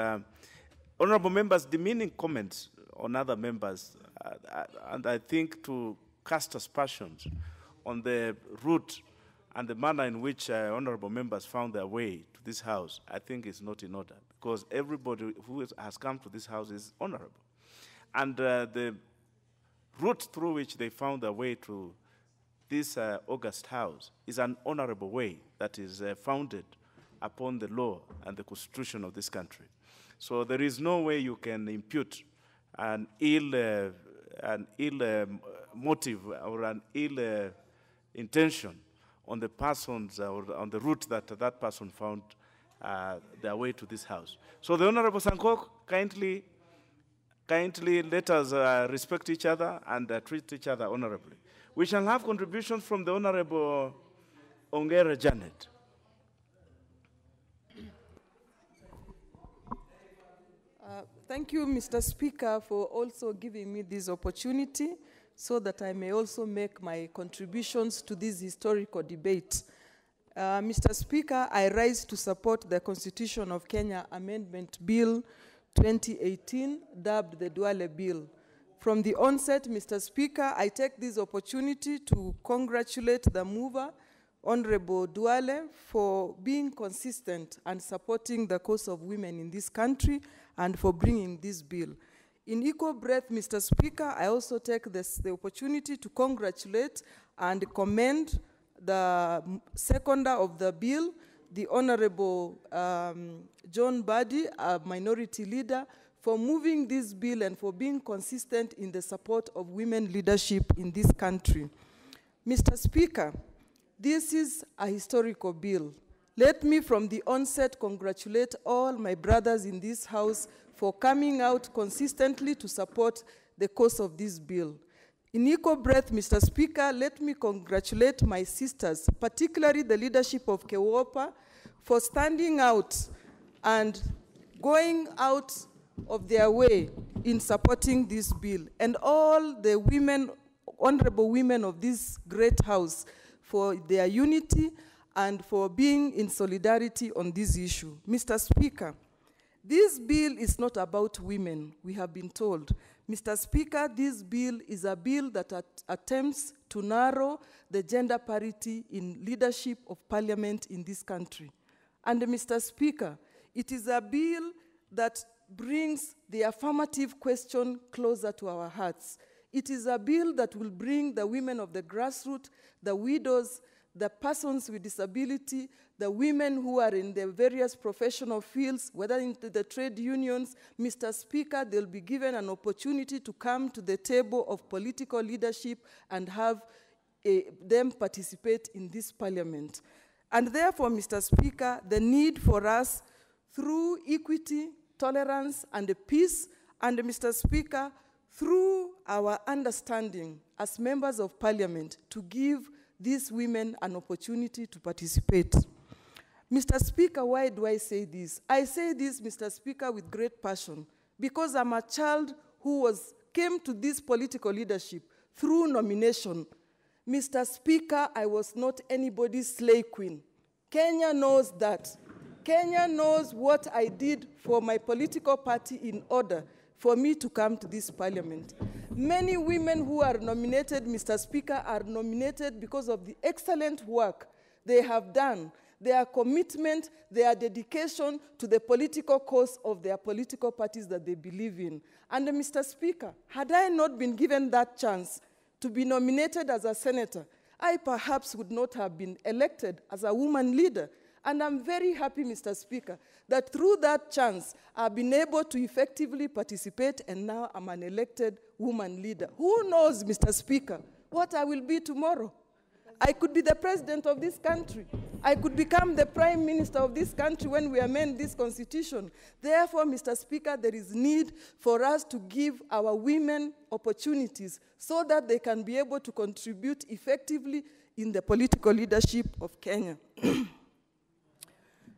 honorable members, demeaning comments on other members, and I think to cast aspersions on the route and the manner in which honorable members found their way to this House, I think is not in order, because everybody who has come to this House is honorable. And the route through which they found their way to this August House is an honorable way that is founded upon the law and the constitution of this country. So there is no way you can impute an ill motive or an ill intention on the persons or on the route that that person found their way to this house. So the Honorable Sankok, kindly let us respect each other and treat each other honorably. We shall have contributions from the Honorable Ongera Janet. Thank you, Mr. Speaker, for also giving me this opportunity so that I may also make my contributions to this historical debate. Mr. Speaker, I rise to support the Constitution of Kenya Amendment Bill 2018, dubbed the Duale Bill. From the onset, Mr. Speaker, I take this opportunity to congratulate the mover, Honorable Duale, for being consistent and supporting the cause of women in this country and for bringing this bill. In equal breath, Mr. Speaker, I also take the opportunity to congratulate and commend the seconder of the bill, the Honorable John Buddy, a minority leader, for moving this bill and for being consistent in the support of women leadership in this country. Mr. Speaker, this is a historical bill. Let me from the onset congratulate all my brothers in this House for coming out consistently to support the cause of this bill. In equal breath, Mr. Speaker, let me congratulate my sisters, particularly the leadership of Kewopa, for standing out and going out of their way in supporting this bill, and all the women, honorable women of this great House, for their unity and for being in solidarity on this issue. Mr. Speaker, this bill is not about women, we have been told. Mr. Speaker, this bill is a bill that attempts to narrow the gender parity in leadership of parliament in this country. And Mr. Speaker, it is a bill that brings the affirmative question closer to our hearts. It is a bill that will bring the women of the grassroots, the widows, the persons with disability, the women who are in the various professional fields, whether into the trade unions. Mr. Speaker, they'll be given an opportunity to come to the table of political leadership and have them participate in this parliament. And therefore, Mr. Speaker, the need for us through equity, tolerance, and peace, and Mr. Speaker, through our understanding as members of parliament to give these women an opportunity to participate. Mr. Speaker, why do I say this? I say this, Mr. Speaker, with great passion, because I'm a child who came to this political leadership through nomination. Mr. Speaker, I was not anybody's slave queen. Kenya knows that. Kenya knows what I did for my political party in order for me to come to this parliament. Many women who are nominated, Mr. Speaker, are nominated because of the excellent work they have done, their commitment, their dedication to the political cause of their political parties that they believe in. And Mr. Speaker, had I not been given that chance to be nominated as a senator, I perhaps would not have been elected as a woman leader. And I'm very happy, Mr. Speaker, that through that chance, I've been able to effectively participate, and now I'm an elected woman leader. Who knows, Mr. Speaker, what I will be tomorrow? I could be the president of this country. I could become the prime minister of this country when we amend this constitution. Therefore, Mr. Speaker, there is need for us to give our women opportunities so that they can be able to contribute effectively in the political leadership of Kenya.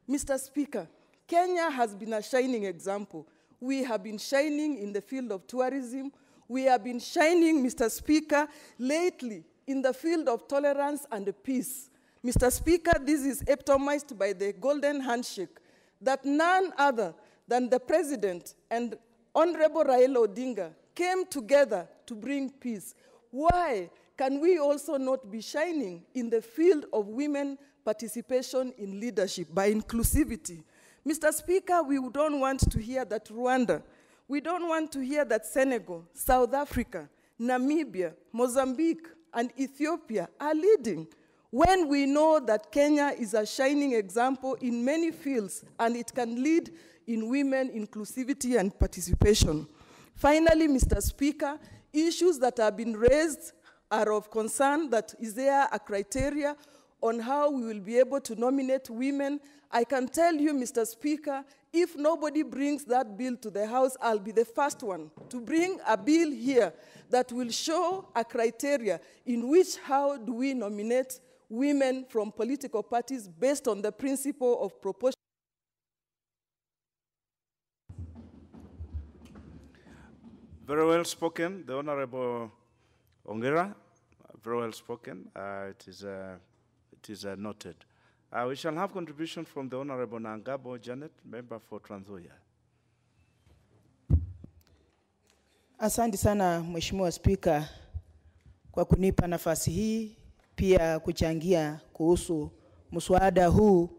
Mr. Speaker, Kenya has been a shining example. We have been shining in the field of tourism. We have been shining, Mr. Speaker, lately in the field of tolerance and peace. Mr. Speaker, this is epitomized by the golden handshake that none other than the President and Honorable Raila Odinga came together to bring peace. Why can we also not be shining in the field of women participation in leadership by inclusivity? Mr. Speaker, we don't want to hear that Rwanda, we don't want to hear that Senegal, South Africa, Namibia, Mozambique, and Ethiopia are leading, when we know that Kenya is a shining example in many fields and it can lead in women inclusivity and participation. Finally, Mr. Speaker, issues that have been raised are of concern. That is there a criteria on how we will be able to nominate women? I can tell you, Mr. Speaker, if nobody brings that bill to the House, I'll be the first one to bring a bill here that will show a criteria in which how do we nominate women from political parties based on the principle of proportion. Very well spoken, the Honorable Ongera. Very well spoken. It is noted. We shall have contribution from the Honorable Nangabo Janet, member for Trans Nzoia. Asante sana Mheshimiwa Spika kwa kunipa nafasi hii, pia kuchangia kuhusu mswada huu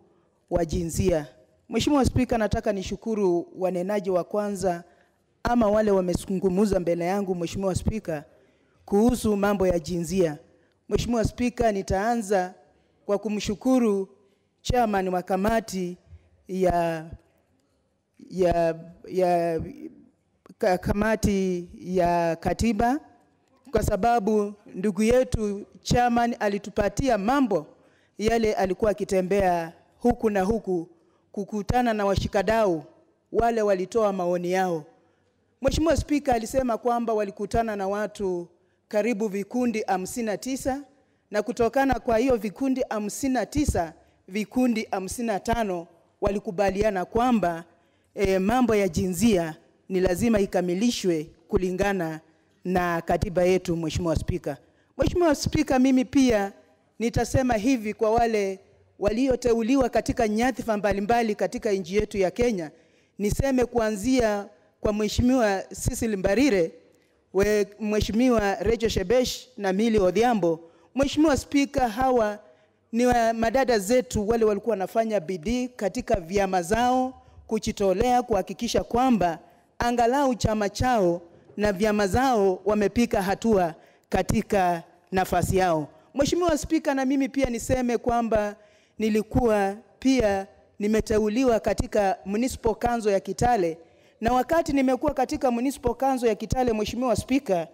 wa jinsia. Mheshimiwa Spika, nataka nishukuru wanenaji wa kwanza ama wale wamezungumza mbele yangu, Mheshimiwa Spika, kuhusu mambo ya jinsia. Mheshimiwa Spika, nitaanza kwa kumshukuru chairman wa kamati kamati ya katiba, kwa sababu ndugu yetu chairman alitupatia mambo yale, alikuwa akitembea huku na huku kukutana na washikadau wale walitoa maoni yao. Mheshimiwa Spika alisema kwamba walikutana na watu karibu vikundi 59, na kutokana kwa hiyo vikundi 59, vikundi 55 walikubaliana kwamba mambo ya jinsia ni lazima ikamilishwe kulingana na katiba yetu. Mheshimiwa Spika, Mheshimiwa Spika, mimi pia nitasema hivi kwa wale walioteuliwa katika nyadhifa mbalimbali katika nchi yetu ya Kenya. Niseme kuanzia kwa Mheshimiwa Cecil Mbarire, Mheshimiwa Rachel Shebesh na Milly Odhiambo. Mheshimiwa Spika, hawa ni madada zetu wale walikuwa wanafanya bidii katika vyama zao kujitolea kuhakikisha kwamba angalau chama chao na vyama zao wamepika hatua katika nafasi yao. Mheshimiwa Spika, na mimi pia niseme kwamba nilikuwa pia nimeteuliwa katika Municipal Council ya Kitale, na wakati nimekuwa katika Municipal Council ya Kitale, Mheshimiwa Spika,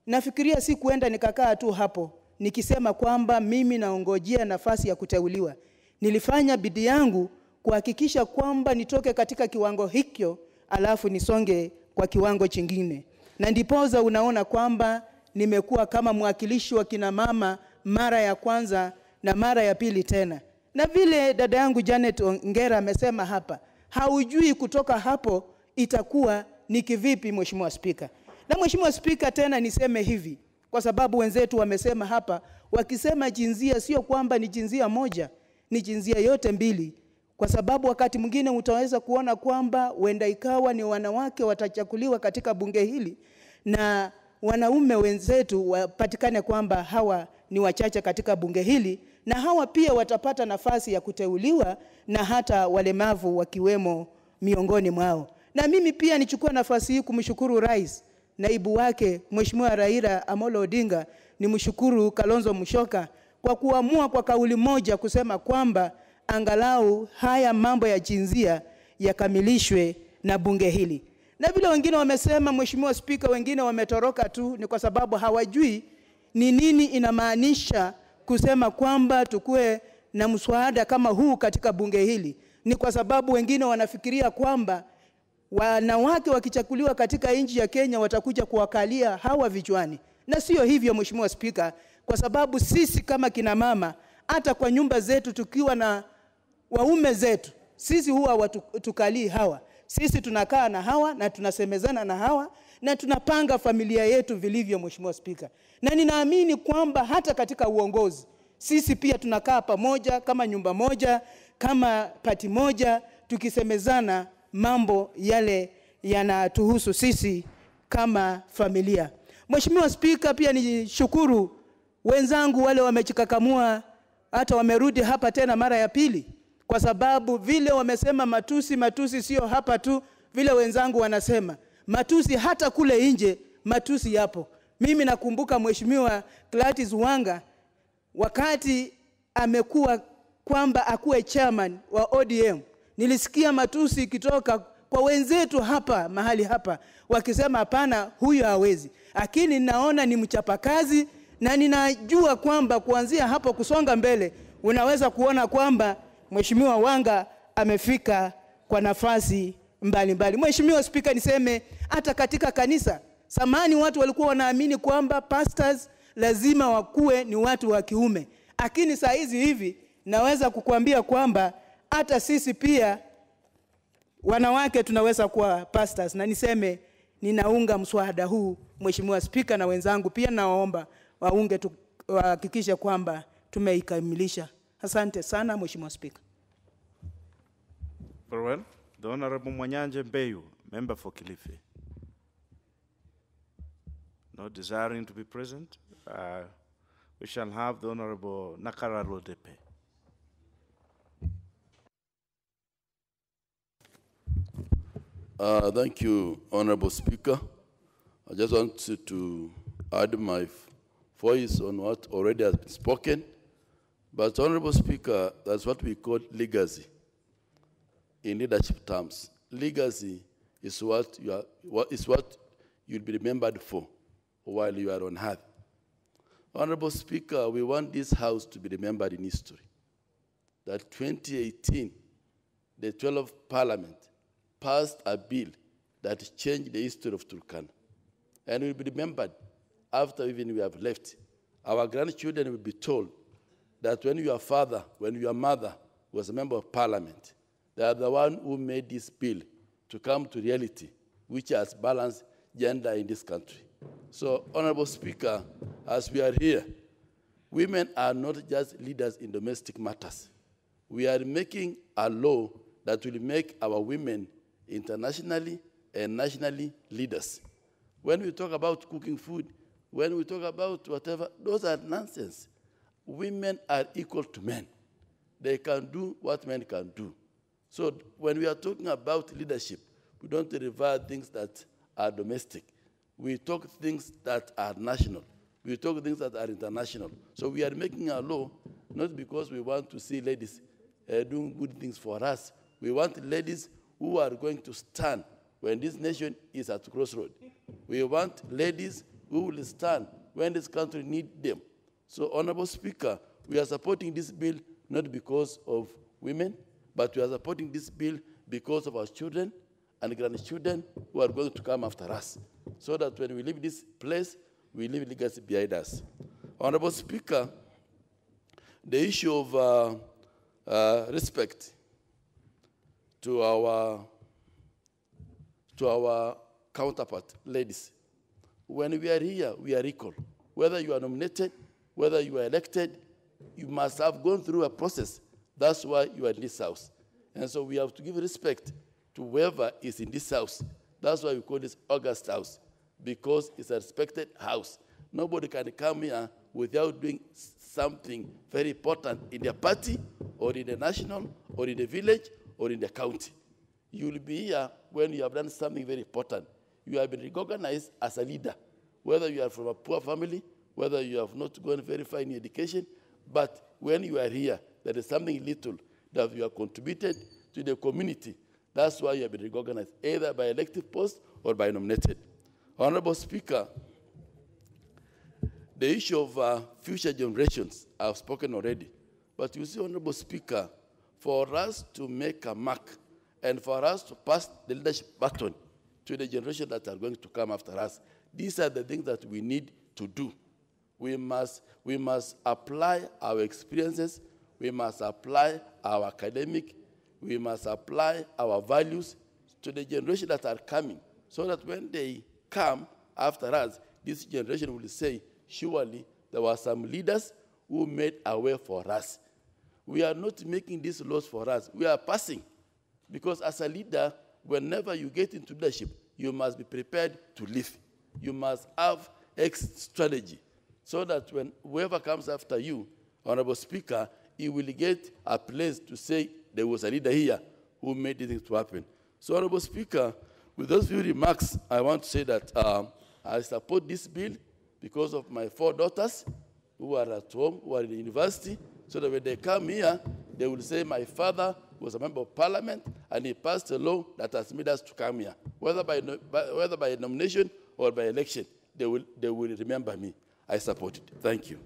nafikiria si kuenda nikakaa tu hapo nikisema kwamba mimi naongojea nafasi ya kuteuliwa. Nilifanya bidii yangu kuhakikisha kwamba nitoke katika kiwango hikyo alafu nisonge kwa kiwango chingine, na ndipoza unaona kwamba nimekuwa kama mwakilishi wa kina mama mara ya kwanza na mara ya pili tena. Na vile dada yangu Janet Ongera amesema hapa, haujui kutoka hapo itakuwa ni kivipi. Mheshimiwa Spika, na Mheshimiwa Spika, tena niseme hivi kwa sababu wenzetu wamesema hapa, wakisema jinsia sio kwamba ni jinsia moja, ni jinsia yote mbili, kwa sababu wakati mwingine utaweza kuona kwamba huenda ikawa ni wanawake watachakuliwa katika bunge hili na wanaume wenzetu wapatikane kwamba hawa ni wachache katika bunge hili, na hawa pia watapata nafasi ya kuteuliwa na hata walemavu wakiwemo miongoni mwao. Na mimi pia nichukua nafasi hii kumshukuru Rais, naibu wake Mheshimiwa Raila Amolo Odinga, nimshukuru Kalonzo Musyoka kwa kuamua kwa kauli moja kusema kwamba angalau haya mambo ya jinsia yakamilishwe na bunge hili. Na vile wengine wamesema, Mheshimiwa Spika, wengine wametoroka tu, ni kwa sababu hawajui ni nini inamaanisha kusema kwamba tukue na mswada kama huu katika bunge hili. Ni kwa sababu wengine wanafikiria kwamba wanawake wakichakuliwa katika nchi ya Kenya watakuja kuwakalia hawa vichwani, na sio hivyo Mheshimiwa Spika, kwa sababu sisi kama kina mama hata kwa nyumba zetu tukiwa na waume zetu, sisi huwa tukalii hawa. Sisi tunakaa na hawa na tunasemezana na hawa na tunapanga familia yetu vilivyo. Mheshimiwa Spika, na ninaamini kwamba hata katika uongozi sisi pia tunakaa pamoja kama nyumba moja, kama pati moja, tukisemezana mambo yale yanatuhusu sisi kama familia. Mheshimiwa Spika, pia nishukuru wenzangu wale wamechikakamua hata wamerudi hapa tena mara ya pili, kwa sababu vile wamesema matusi sio hapa tu, vile wenzangu wanasema matusi hata kule nje matusi yapo. Mimi nakumbuka Mheshimiwa Gladys Wanga wakati amekuwa kwamba akuwe chairman wa ODM, nilisikia matusi kitoka kwa wenzetu hapa mahali hapa wakisema hapana, huyu hawezi. Lakini naona ni mchapakazi na ninajua kwamba kuanzia hapo kusonga mbele unaweza kuona kwamba Mheshimiwa Wanga amefika kwa nafasi mbalimbali. Mheshimiwa Spika, niseme hata katika kanisa zamani watu walikuwa wanaamini kwamba pastors lazima wakuwe ni watu wa kiume. Lakini saa hizi hivi naweza kukuambia kwamba hata sisi pia wanawake tunaweza kuwa pastors, na niseme ninaunga mswada huu Mheshimiwa Spika, na wenzangu pia naomba waunge wahakikishe kwamba tumeikamilisha. Asante sana Mheshimiwa Spika. Very well. The Honorable Mwanyanje Mbeyu, member for Kilifi. Not desiring to be present, we shall have the Honorable Nakara Rodepe. Thank you, Honorable Speaker. I just want to add my voice on what already has been spoken. But, Honorable Speaker, that's what we call legacy in leadership terms. Legacy is what you'll be remembered for while you are on earth. Honorable Speaker, we want this House to be remembered in history. That 2018, the 12th Parliament passed a bill that changed the history of Turkana. And will be remembered after even we have left. Our grandchildren will be told that when your father, when your mother was a member of Parliament, they are the one who made this bill to come to reality, which has balanced gender in this country. So, Honorable Speaker, as we are here, women are not just leaders in domestic matters. We are making a law that will make our women internationally and nationally leaders. When we talk about cooking food, when we talk about whatever, those are nonsense. Women are equal to men. They can do what men can do. So when we are talking about leadership, we don't refer things that are domestic. We talk things that are national. We talk things that are international. So we are making a law not because we want to see ladies doing good things for us. We want ladies who are going to stand when this nation is at crossroad. We want ladies who will stand when this country needs them. So, Honorable Speaker, we are supporting this bill not because of women, but we are supporting this bill because of our children and grandchildren who are going to come after us, so that when we leave this place, we leave legacy behind us. Honorable Speaker, the issue of respect to our counterpart, ladies. When we are here, we are equal. Whether you are nominated, whether you are elected, you must have gone through a process. That's why you are in this house. And so we have to give respect to whoever is in this house. That's why we call this August House, because it's a respected house. Nobody can come here without doing something very important in their party, or in the national, or in the village, or in the county. You will be here when you have done something very important. You have been recognized as a leader, whether you are from a poor family, whether you have not gone very far in education, but when you are here, there is something little that you have contributed to the community. That's why you have been recognized, either by elective post or by nominated. Honorable Speaker, the issue of future generations, I've spoken already. But you see, Honorable Speaker, for us to make a mark and for us to pass the leadership baton to the generation that are going to come after us, these are the things that we need to do. We must apply our experiences, we must apply our academic, we must apply our values to the generation that are coming, so that when they come after us, this generation will say, surely there were some leaders who made a way for us. We are not making these laws for us, we are passing. Because as a leader, whenever you get into leadership, you must be prepared to live. You must have exit strategy, so that when whoever comes after you, Honorable Speaker, he will get a place to say there was a leader here who made this to happen. So, Honorable Speaker, with those few remarks, I want to say that I support this bill. because of my 4 daughters who are at home, who are in university, so that when they come here, they will say my father was a member of parliament and he passed a law that has made us to come here. Whether by nomination or by election, they will remember me. I support it. Thank you.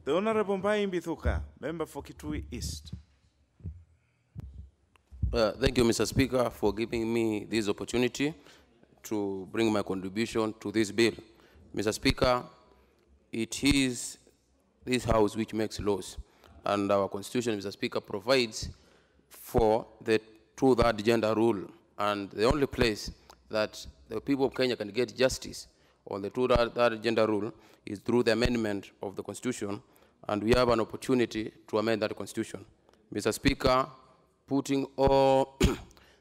The Honorable Mbai Mbithuka, member for Kitui East. Thank you, Mr. Speaker, for giving me this opportunity to bring my contribution to this bill. Mr. Speaker, it is this House which makes laws, and our Constitution, Mr. Speaker, provides for the 2/3 gender rule, and the only place that the people of Kenya can get justice on the 2/3 gender rule is through the amendment of the Constitution, and we have an opportunity to amend that Constitution. Mr. Speaker, putting all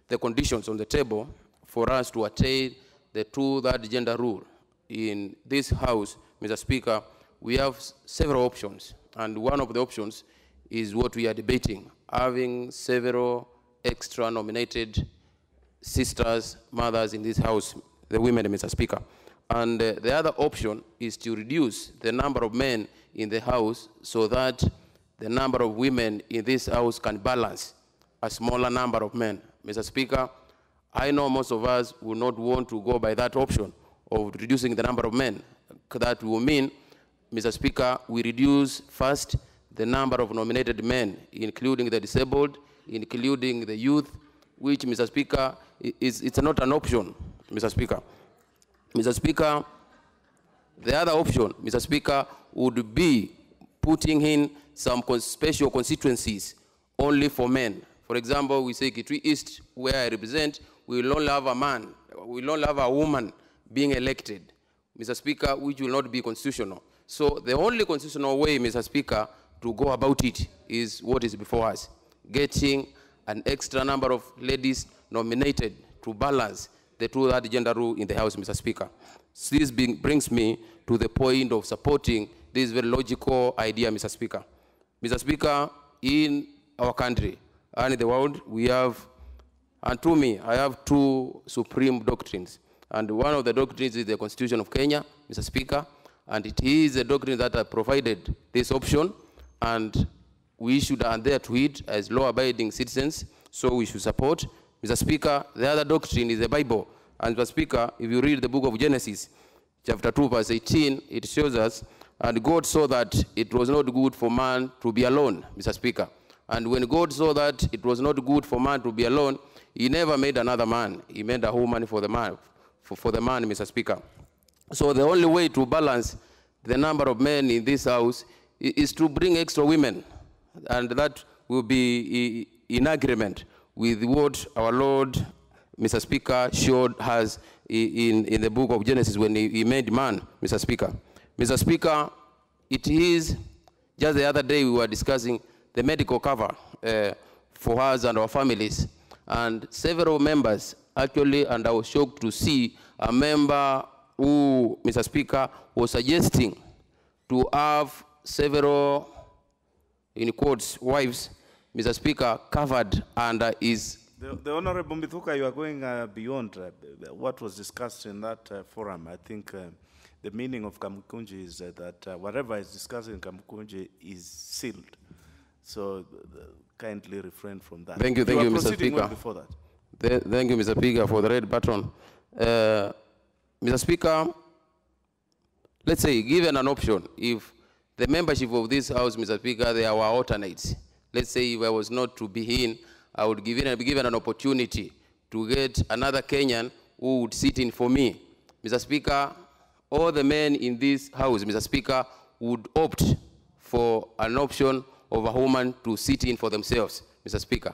the conditions on the table for us to attain the 2/3 gender rule in this House, Mr. Speaker, we have several options, and one of the options is what we are debating, having several extra nominated sisters, mothers in this House, the women, Mr. Speaker. And the other option is to reduce the number of men in the House so that the number of women in this House can balance a smaller number of men. Mr. Speaker, I know most of us will not want to go by that option of reducing the number of men. That will mean, Mr. Speaker, we reduce first the number of nominated men, including the disabled, including the youth, which, Mr. Speaker, it's not an option, Mr. Speaker. Mr. Speaker, the other option, Mr. Speaker, would be putting in some special constituencies only for men. For example, we say Kitui East, where I represent, we will only have a man, we will only have a woman being elected, Mr. Speaker, which will not be constitutional. So the only constitutional way, Mr. Speaker, to go about it is what is before us, getting an extra number of ladies nominated to balance the 2/3 gender rule in the House, Mr. Speaker. So this brings me to the point of supporting this very logical idea, Mr. Speaker. Mr. Speaker, in our country and in the world, we have, and to me, I have 2 supreme doctrines. And one of the doctrines is the Constitution of Kenya, Mr. Speaker, and it is a doctrine that has provided this option, and we should adhere to it as law-abiding citizens, so we should support. Mr. Speaker, the other doctrine is the Bible. And Mr. Speaker, if you read the book of Genesis, chapter 2, verse 18, it shows us, and God saw that it was not good for man to be alone, Mr. Speaker. And when God saw that it was not good for man to be alone, he never made another man. He made a woman for the man, for the man, Mr. Speaker. So the only way to balance the number of men in this House is to bring extra women, and that will be in agreement with what our Lord, Mr. Speaker, showed us in the book of Genesis when he made man, Mr. Speaker. Mr. Speaker, it is, just the other day we were discussing the medical cover for us and our families, and several members actually, and I was shocked to see a member who, Mr. Speaker, was suggesting to have several, in quotes, wives, Mr. Speaker, covered under his... The Honorable Mbithuka, you are going beyond what was discussed in that forum. I think the meaning of Kamukunji is that whatever is discussed in Kamukunji is sealed. So kindly refrain from that. Thank you, Mr. Speaker. Well before that. Thank you, Mr. Speaker, for the red button. Mr. Speaker, let's say, given an option, if the membership of this House, Mr. Speaker, they are alternates. Let's say if I was not to be in, I would be given an opportunity to get another Kenyan who would sit in for me. Mr. Speaker, all the men in this House, Mr. Speaker, would opt for an option of a woman to sit in for themselves, Mr. Speaker.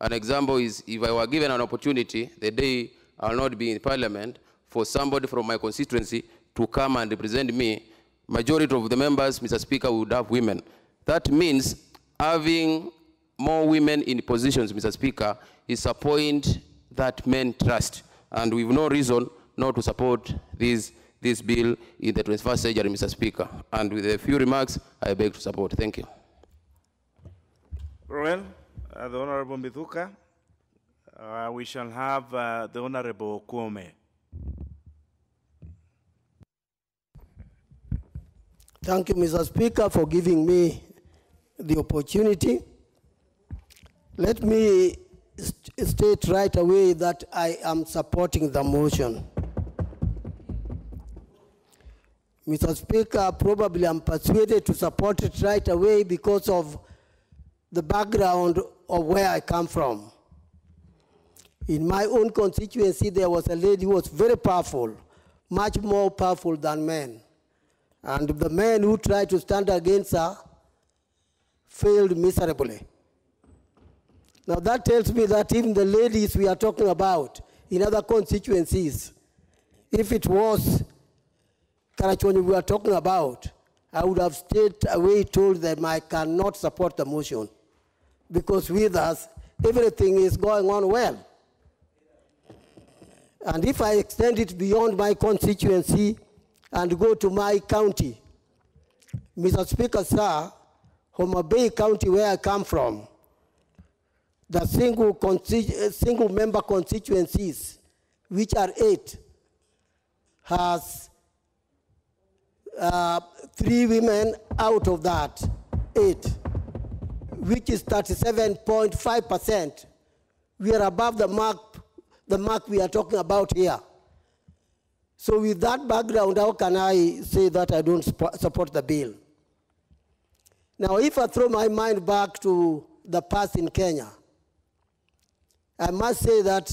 An example is if I were given an opportunity, the day I will not be in Parliament, for somebody from my constituency to come and represent me, majority of the members, Mr. Speaker, would have women. That means having more women in positions, Mr. Speaker, is a point that men trust. And we have no reason not to support this bill in the 21st century, Mr. Speaker. And with a few remarks, I beg to support. Thank you. Well, the Honorable Mbithuka, we shall have the Honorable Kwome. Thank you, Mr. Speaker, for giving me the opportunity. Let me state right away that I am supporting the motion. Mr. Speaker, probably I'm persuaded to support it right away because of the background of where I come from. In my own constituency, there was a lady who was very powerful, much more powerful than men. And the men who tried to stand against her failed miserably. Now that tells me that even the ladies we are talking about in other constituencies, if it was Karachoni we are talking about, I would have straight away told them I cannot support the motion because with us, everything is going on well. And if I extend it beyond my constituency and go to my county, Mr. Speaker, sir, Homa Bay County, where I come from, the single member constituencies, which are 8, has 3 women out of that 8, which is 37.5%. We are above the mark we are talking about here. So with that background, how can I say that I don't support the bill? Now, if I throw my mind back to the past in Kenya, I must say that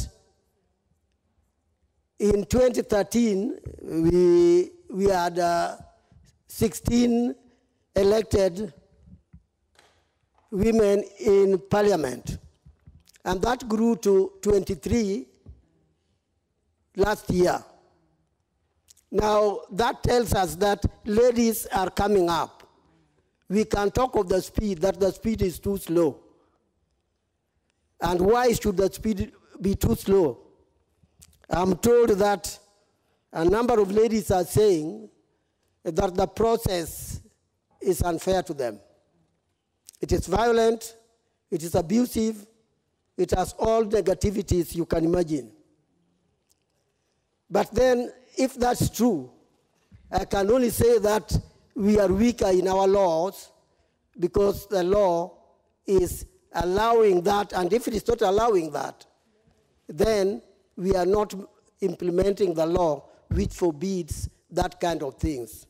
in 2013, we had 16 elected women in parliament, and that grew to 23 last year. Now, that tells us that ladies are coming up. We can talk of the speed, that the speed is too slow. And why should the speed be too slow? I'm told that a number of ladies are saying that the process is unfair to them. It is violent, it is abusive, it has all negativities you can imagine. But then, if that's true, I can only say that we are weaker in our laws because the law is allowing that, and if it is not allowing that, then we are not implementing the law which forbids that kind of things.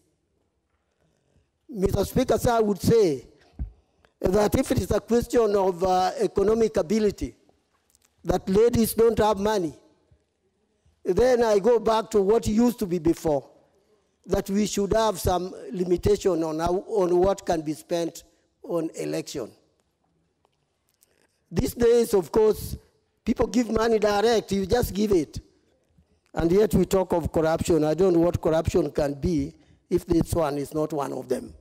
Mr. Speaker, sir, I would say that if it is a question of economic ability, that ladies don't have money, then I go back to what used to be before, that we should have some limitation on what can be spent on election. These days, of course, people give money direct, you just give it. And yet we talk of corruption. I don't know what corruption can be if this one is not one of them.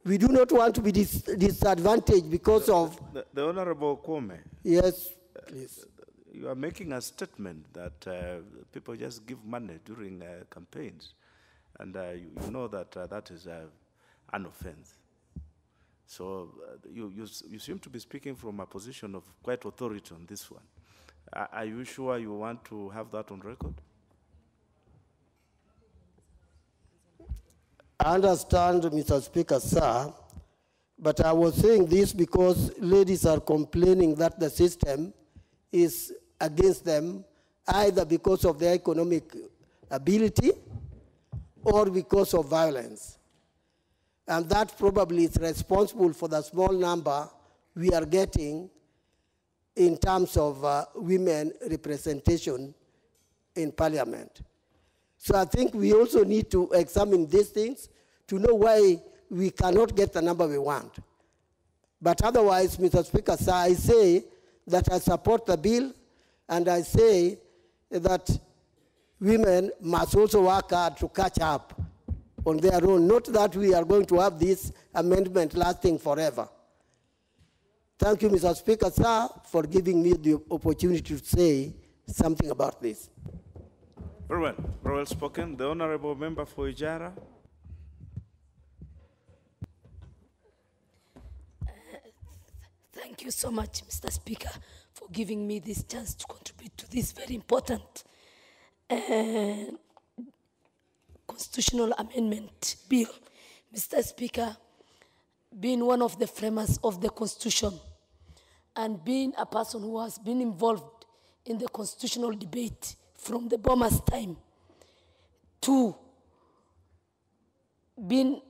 We do not want to be disadvantaged because of... The Honorable Kwame. Yes, please. You are making a statement that people just give money during campaigns. And you know that that is an offense. So you seem to be speaking from a position of quite authority on this one. Are you sure you want to have that on record? I understand, Mr. Speaker, sir, but I was saying this because ladies are complaining that the system is against them, either because of their economic ability or because of violence. And that probably is responsible for the small number we are getting in terms of women representation in parliament. So I think we also need to examine these things to know why we cannot get the number we want. But otherwise, Mr. Speaker, sir, I say that I support the bill, and I say that women must also work hard to catch up on their own, not that we are going to have this amendment lasting forever. Thank you, Mr. Speaker, sir, for giving me the opportunity to say something about this. Very well spoken. The Honorable Member for Ijara. Thank you so much, Mr. Speaker, for giving me this chance to contribute to this very important constitutional amendment bill Mr. Speaker, being one of the framers of the Constitution and being a person who has been involved in the constitutional debate from the Bombers' time to being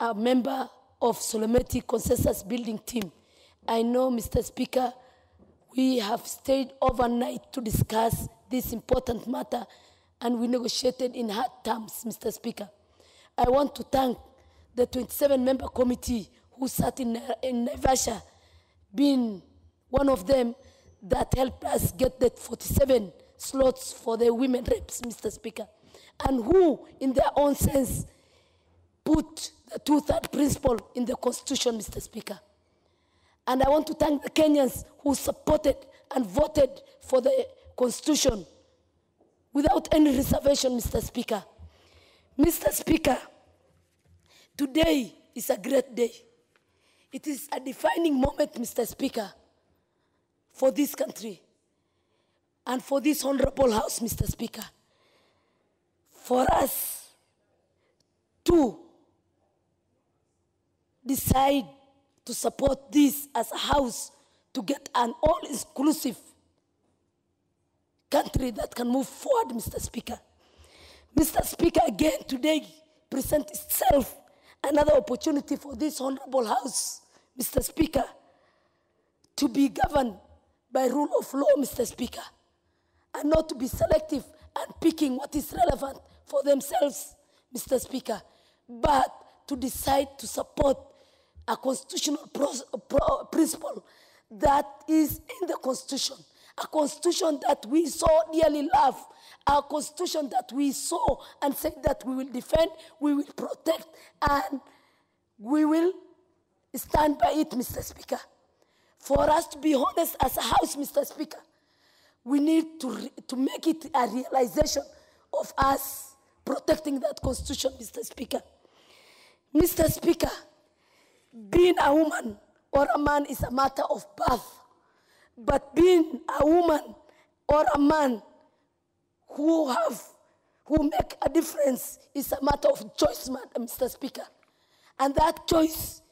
a member of Solemnity Consensus Building Team, I know, Mr. Speaker, we have stayed overnight to discuss this important matter, and we negotiated in hard terms, Mr. Speaker. I want to thank the 27-member committee who sat in Naivasha, being one of them that helped us get the 47 slots for the women reps, Mr. Speaker, and who, in their own sense, put the two-thirds principle in the Constitution, Mr. Speaker. And I want to thank the Kenyans who supported and voted for the Constitution without any reservation, Mr. Speaker. Mr. Speaker, today is a great day. It is a defining moment, Mr. Speaker, for this country and for this honorable House, Mr. Speaker. For us to decide to support this as a House to get an all-inclusive country that can move forward, Mr. Speaker. Mr. Speaker, again today presents itself another opportunity for this honorable House, Mr. Speaker, to be governed by rule of law, Mr. Speaker, and not to be selective and picking what is relevant for themselves, Mr. Speaker, but to decide to support a constitutional principle that is in the Constitution, a Constitution that we so dearly love, a Constitution that we saw and said that we will defend, we will protect, and we will stand by it, Mr. Speaker. For us to be honest as a House, Mr. Speaker, we need to make it a realization of us protecting that Constitution, Mr. Speaker. Mr. Speaker, being a woman or a man is a matter of birth, but being a woman or a man who make a difference is a matter of choice, Mr. Speaker. And that choice,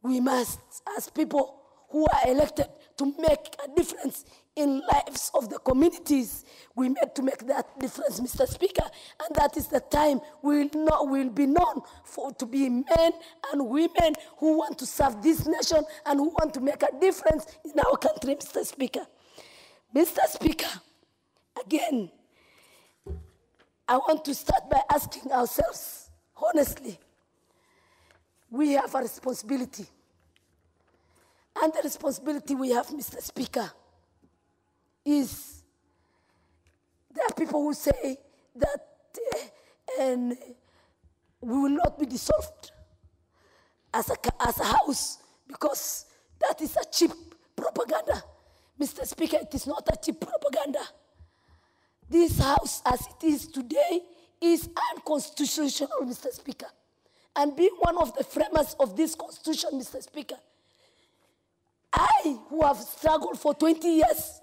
we must, as people who are elected to make a difference in lives of the communities, we made to make that difference, Mr. Speaker. And that is the time we'll be known to be men and women who want to serve this nation and who want to make a difference in our country, Mr. Speaker. Mr. Speaker, again, I want to start by asking ourselves, honestly, we have a responsibility. And the responsibility we have, Mr. Speaker, is there are people who say that and we will not be dissolved as a House because that is a cheap propaganda. Mr. Speaker, it is not a cheap propaganda. This House, as it is today, is unconstitutional, Mr. Speaker. And being one of the framers of this Constitution, Mr. Speaker, I, who have struggled for 20 years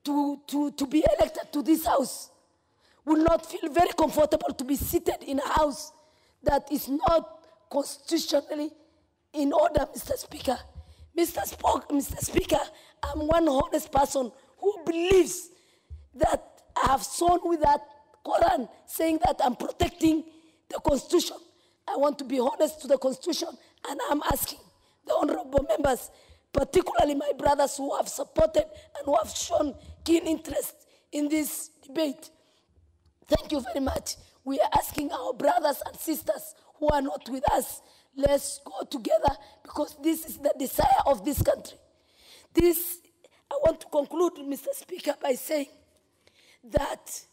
to be elected to this House, will not feel very comfortable to be seated in a House that is not constitutionally in order, Mr. Speaker. Mr. Speaker, I'm one honest person who believes that I have sworn with that Quran saying that I'm protecting the Constitution. I want to be honest to the Constitution, and I'm asking the honorable members, particularly my brothers who have supported and who have shown keen interest in this debate. Thank you very much. We are asking our brothers and sisters who are not with us, let's go together because this is the desire of this country. I want to conclude, Mr. Speaker, by saying that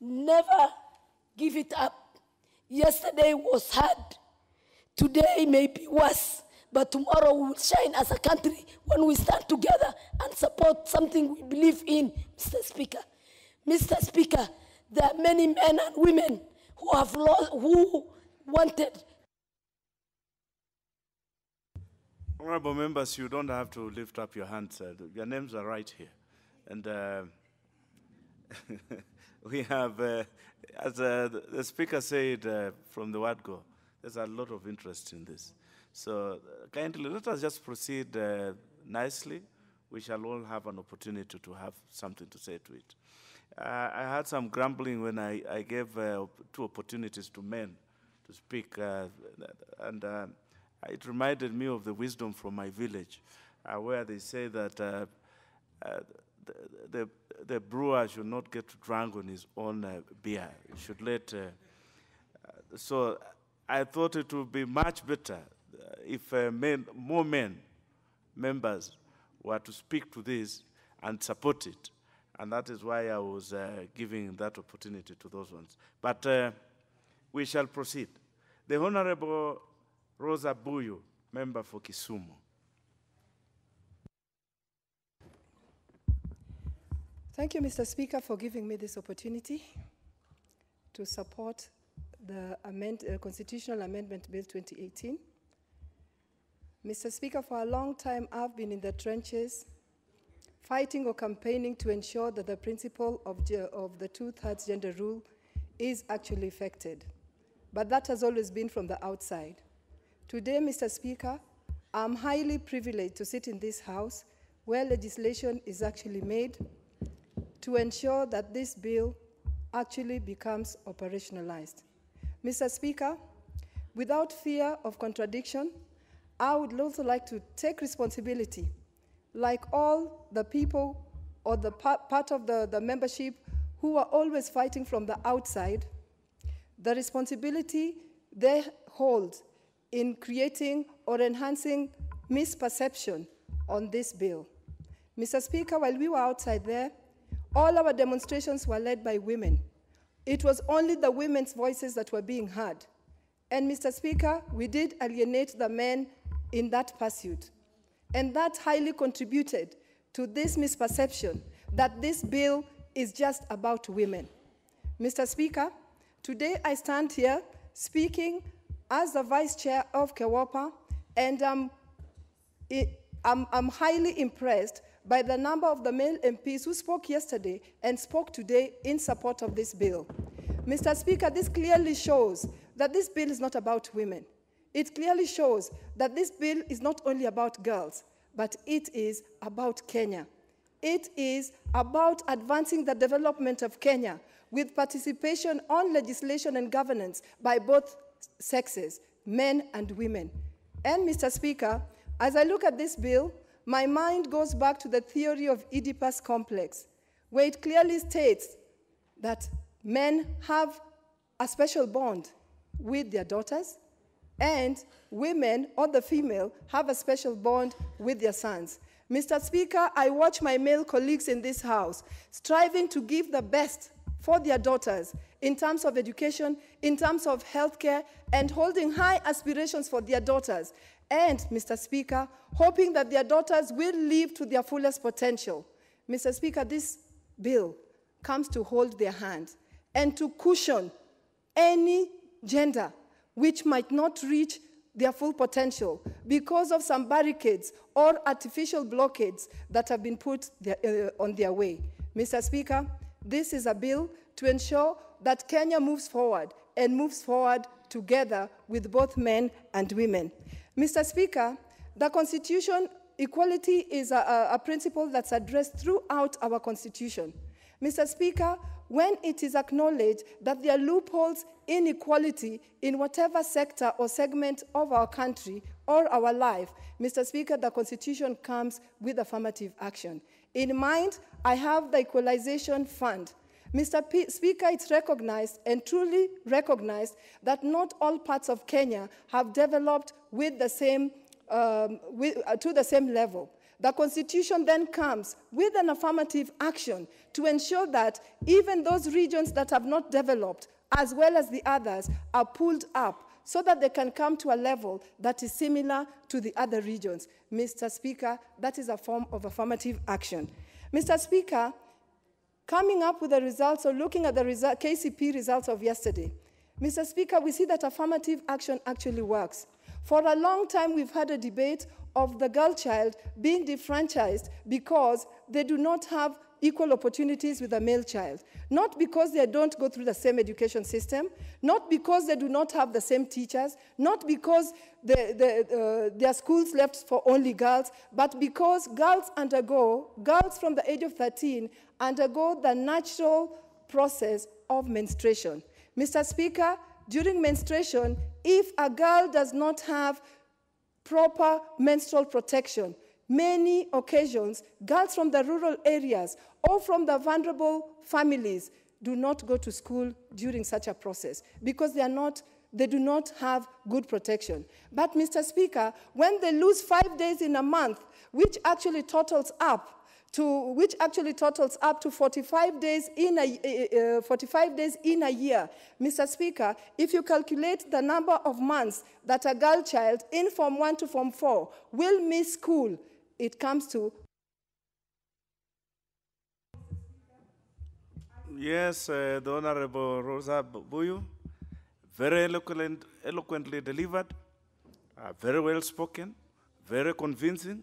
never give it up. Yesterday was hard. Today may be worse. But tomorrow we will shine as a country when we stand together and support something we believe in, Mr. Speaker. Mr. Speaker, there are many men and women who wanted. Honorable members, you don't have to lift up your hands. Your names are right here. And we have, as the Speaker said from the word go, There's a lot of interest in this. So kindly, let us just proceed nicely. We shall all have an opportunity to have something to say to it. I had some grumbling when I gave 2 opportunities to men to speak, and it reminded me of the wisdom from my village, where they say that the brewer should not get drunk on his own beer. He should let. So I thought it would be much better if more members were to speak to this and support it. And that is why I was giving that opportunity to those ones. But we shall proceed. The Honorable Rosa Buyu, member for Kisumu. Thank you, Mr. Speaker, for giving me this opportunity to support the Constitutional Amendment Bill 2018. Mr. Speaker, for a long time, I've been in the trenches fighting or campaigning to ensure that the principle of the 2/3 gender rule is actually effected. But that has always been from the outside. Today, Mr. Speaker, I'm highly privileged to sit in this House where legislation is actually made to ensure that this bill actually becomes operationalized. Mr. Speaker, without fear of contradiction, I would also like to take responsibility, like all the people or the part of the membership who are always fighting from the outside, the responsibility they hold in creating or enhancing misperception on this bill. Mr. Speaker, while we were outside there, all our demonstrations were led by women. It was only the women's voices that were being heard. And Mr. Speaker, we did alienate the men in that pursuit. And that highly contributed to this misperception that this bill is just about women. Mr. Speaker, today I stand here speaking as the Vice Chair of KEWOPA, and I'm highly impressed by the number of the male MPs who spoke yesterday and spoke today in support of this bill. Mr. Speaker, this clearly shows that this bill is not about women. It clearly shows that this bill is not only about girls, but it is about Kenya. It is about advancing the development of Kenya with participation on legislation and governance by both sexes, men and women. And Mr. Speaker, as I look at this bill, my mind goes back to the theory of Oedipus complex, where it clearly states that men have a special bond with their daughters, and women, or the female, have a special bond with their sons. Mr. Speaker, I watch my male colleagues in this House striving to give the best for their daughters in terms of education, in terms of healthcare, and holding high aspirations for their daughters. And, Mr. Speaker, hoping that their daughters will live to their fullest potential. Mr. Speaker, this bill comes to hold their hand and to cushion any gender which might not reach their full potential because of some barricades or artificial blockades that have been put on their way. Mr. Speaker, this is a bill to ensure that Kenya moves forward and moves forward together with both men and women. Mr. Speaker, the Constitution, equality is a principle that's addressed throughout our Constitution. Mr. Speaker, when it is acknowledged that there are loopholes in equality in whatever sector or segment of our country or our life, Mr. Speaker, the Constitution comes with affirmative action. In mind, I have the Equalization Fund. Mr. Speaker, it's recognized and truly recognized that not all parts of Kenya have developed with the same, to the same level. The Constitution then comes with an affirmative action to ensure that even those regions that have not developed, as well as the others, are pulled up so that they can come to a level that is similar to the other regions. Mr. Speaker, that is a form of affirmative action. Mr. Speaker, coming up with the results or looking at the KCP results of yesterday, Mr. Speaker, we see that affirmative action actually works. For a long time, we've had a debate of the girl child being defranchised because they do not have equal opportunities with a male child. Not because they don't go through the same education system, not because they do not have the same teachers, not because their schools left for only girls, but because girls from the age of 13 undergo the natural process of menstruation. Mr. Speaker, during menstruation, if a girl does not have proper menstrual protection, many occasions, girls from the rural areas or from the vulnerable families do not go to school during such a process because they do not have good protection. But, Mr. Speaker, when they lose 5 days in a month, which actually totals up to 45 days in a year. Mr. Speaker, if you calculate the number of months that a girl child in Form 1 to Form 4 will miss school, it comes to... Yes, the Honorable Rosa Buyu, very eloquently delivered, very well spoken, very convincing.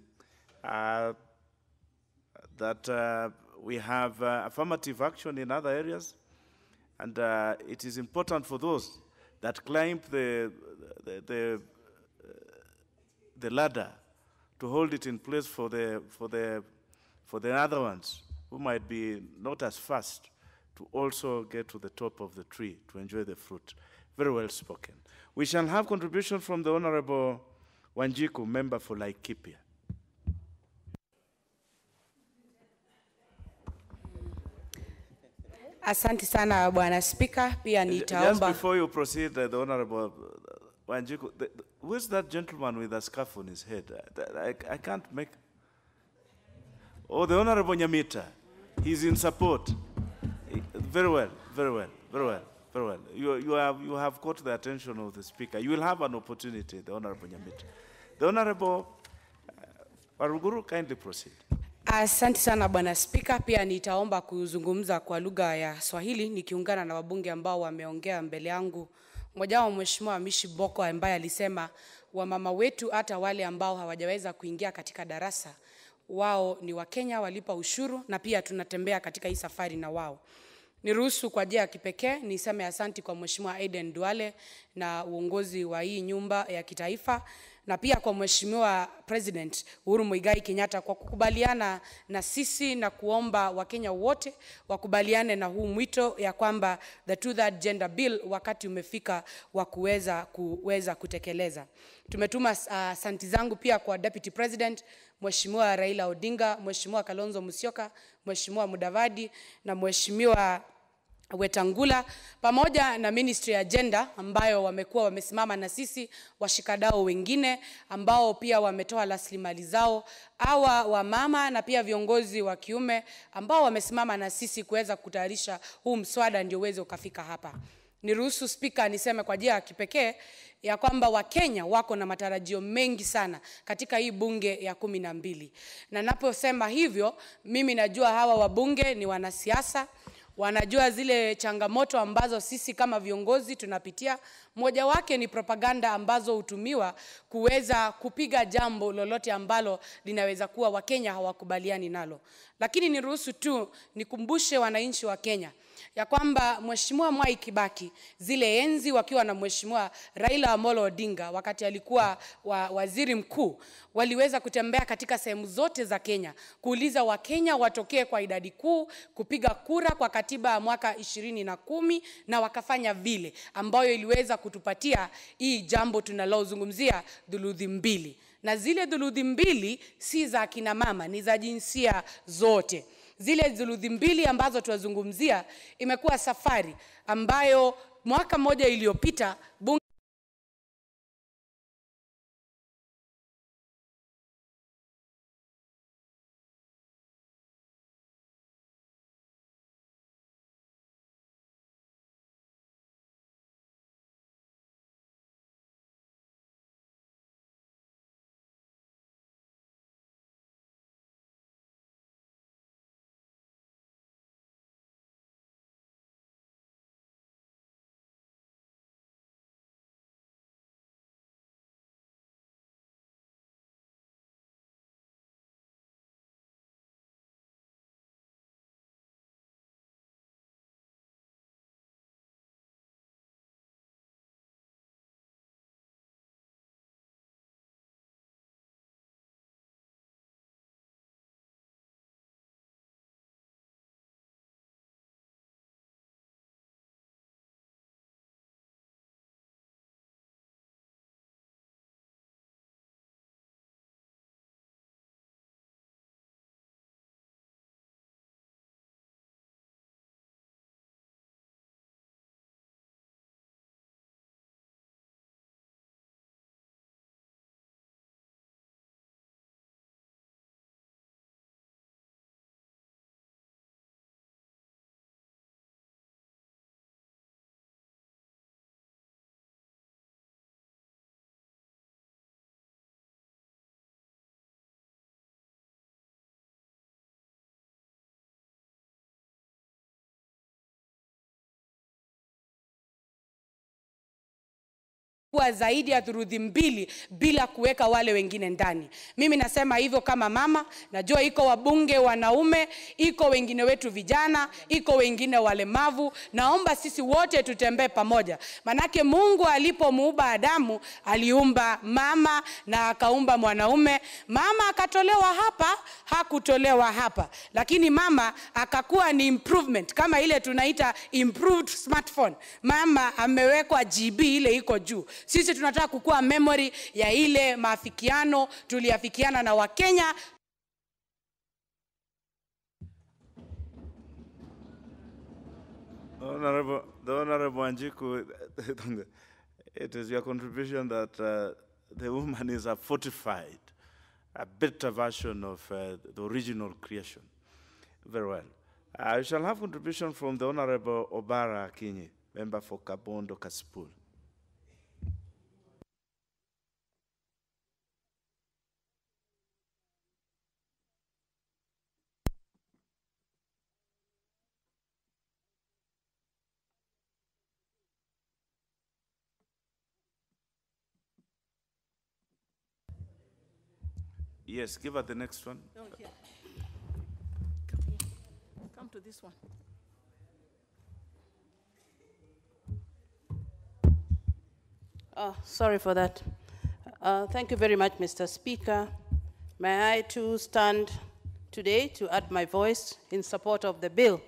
That we have affirmative action in other areas, and it is important for those that climb the ladder to hold it in place for the other ones who might be not as fast to also get to the top of the tree to enjoy the fruit. Very well spoken. We shall have contribution from the Honorable Wanjiku, member for Laikipia. Asante sana Bwana Speaker, pia nitaomba. Just before you proceed, the Honorable Wanjiku, who is that gentleman with a scarf on his head? I can't make... Oh, the Honorable Nyamita. He's in support. Very well, very well, very well, very well. You have caught the attention of the Speaker. You will have an opportunity, the Honorable Nyamita. The Honorable Waruguru, kindly proceed. Asante sana Bwana Speaker, pia nitaomba kuzungumza kwa lugha ya Swahili nikiungana na wabunge ambao wameongea mbele yangu. Mmoja wao Mheshimiwa Mishi Boko ambaye alisema wamama wetu hata wale ambao hawajaweza kuingia katika darasa, wao ni Wakenya walipa ushuru na pia tunatembea katika hii safari na wao. Niruhusu kwa njia ya kipekee niseme asante kwa Mheshimiwa Aiden Duale na uongozi wa hii nyumba ya kitaifa, na pia kwa Mheshimiwa President Uhuru Muigai Kenyatta kwa kukubaliana na sisi na kuomba Wakenya wote wakubaliane na huu mwito ya kwamba the 2/3 gender bill wakati umefika wa kuweza kutekeleza. Tumetuma asante zangu pia kwa Deputy President Mheshimiwa Raila Odinga, Mheshimiwa Kalonzo Musyoka, Mheshimiwa Mudavadi na Mheshimiwa Wetangula pamoja na Ministry ya Gender ambayo wamekuwa wamesimama na sisi, washikadau wengine ambao pia wametoa rasilimali zao, hawa wamama na pia viongozi wa kiume ambao wamesimama na sisi kuweza kutayarisha huu mswada ndio uweze ukafika hapa. Niruhusu Speaker niseme kwa njia ya kipekee ya kwamba Wakenya wako na matarajio mengi sana katika hii bunge ya 12. Na naposema hivyo, mimi najua hawa wabunge ni wanasiasa, wanajua zile changamoto ambazo sisi kama viongozi tunapitia. Moja wake ni propaganda ambazo hutumiwa kuweza kupiga jambo lolote ambalo linaweza kuwa Wakenya hawakubaliani nalo. Lakini niruhusu tu nikumbushe wananchi wa Kenya ya kwamba Mheshimiwa Mwai Kibaki zile enzi wakiwa na Mheshimiwa Raila Amolo Odinga wakati alikuwa waziri mkuu, waliweza kutembea katika sehemu zote za Kenya kuuliza Wakenya watokee kwa idadi kuu kupiga kura kwa katiba ya mwaka 2010, na wakafanya vile ambayo iliweza kutupatia hii jambo tunalozungumzia thuluthi mbili. Na zile thuluthi mbili si za kina mama, ni za jinsia zote. Zile thuluthi mbili ambazo tunazungumzia imekuwa safari ambayo mwaka mmoja iliyopita bunge kuwa zaidi ya thuruthi mbili bila kuweka wale wengine ndani. Mimi nasema hivyo kama mama, najua iko wabunge wanaume, iko wengine wetu vijana, iko wengine walemavu. Naomba sisi wote tutembee pamoja. Manake Mungu alipomuumba Adamu, aliumba mama na akaumba mwanaume. Mama akatolewa hapa, hakutolewa hapa. Lakini mama akakuwa ni improvement, kama ile tunaita improved smartphone. Mama amewekwa GB ile iko juu. Sisi tunataka kukua memory ya ile maafikiano tuliafikiana na Wakenya. The Honorable Wanjiku, it is your contribution that the woman is a fortified, a better version of the original creation. Very well. I shall have contribution from the Honorable Obara Akinyi, member for Kabondo Kasipul. Yes, give her the next one. Oh, yeah. Come to this one. Oh, sorry for that. Thank you very much, Mr. Speaker. May I too stand today to add my voice in support of the bill.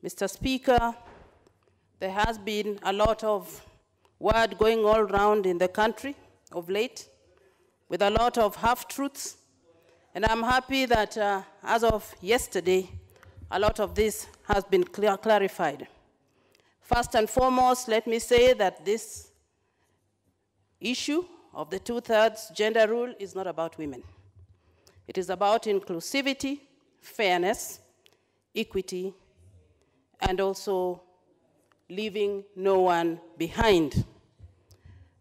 Mr. Speaker, there has been a lot of word going all around in the country of late, with a lot of half-truths. And I'm happy that as of yesterday, a lot of this has been clarified. First and foremost, let me say that this issue of the 2/3 gender rule is not about women. It is about inclusivity, fairness, equity, and also leaving no one behind.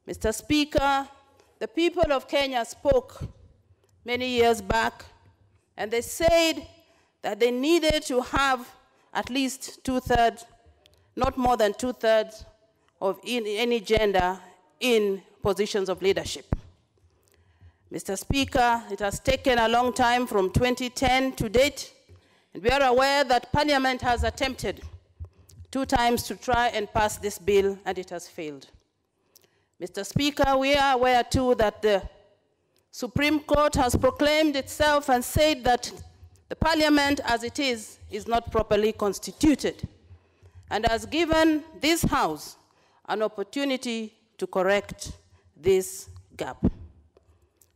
Mr. Speaker, the people of Kenya spoke many years back, and they said that they needed to have at least 2/3, not more than 2/3 of any gender in positions of leadership. Mr. Speaker, it has taken a long time from 2010 to date, and we are aware that Parliament has attempted 2 times to try and pass this bill, and it has failed. Mr. Speaker, we are aware too that the Supreme Court has proclaimed itself and said that the Parliament as it is not properly constituted, and has given this House an opportunity to correct this gap.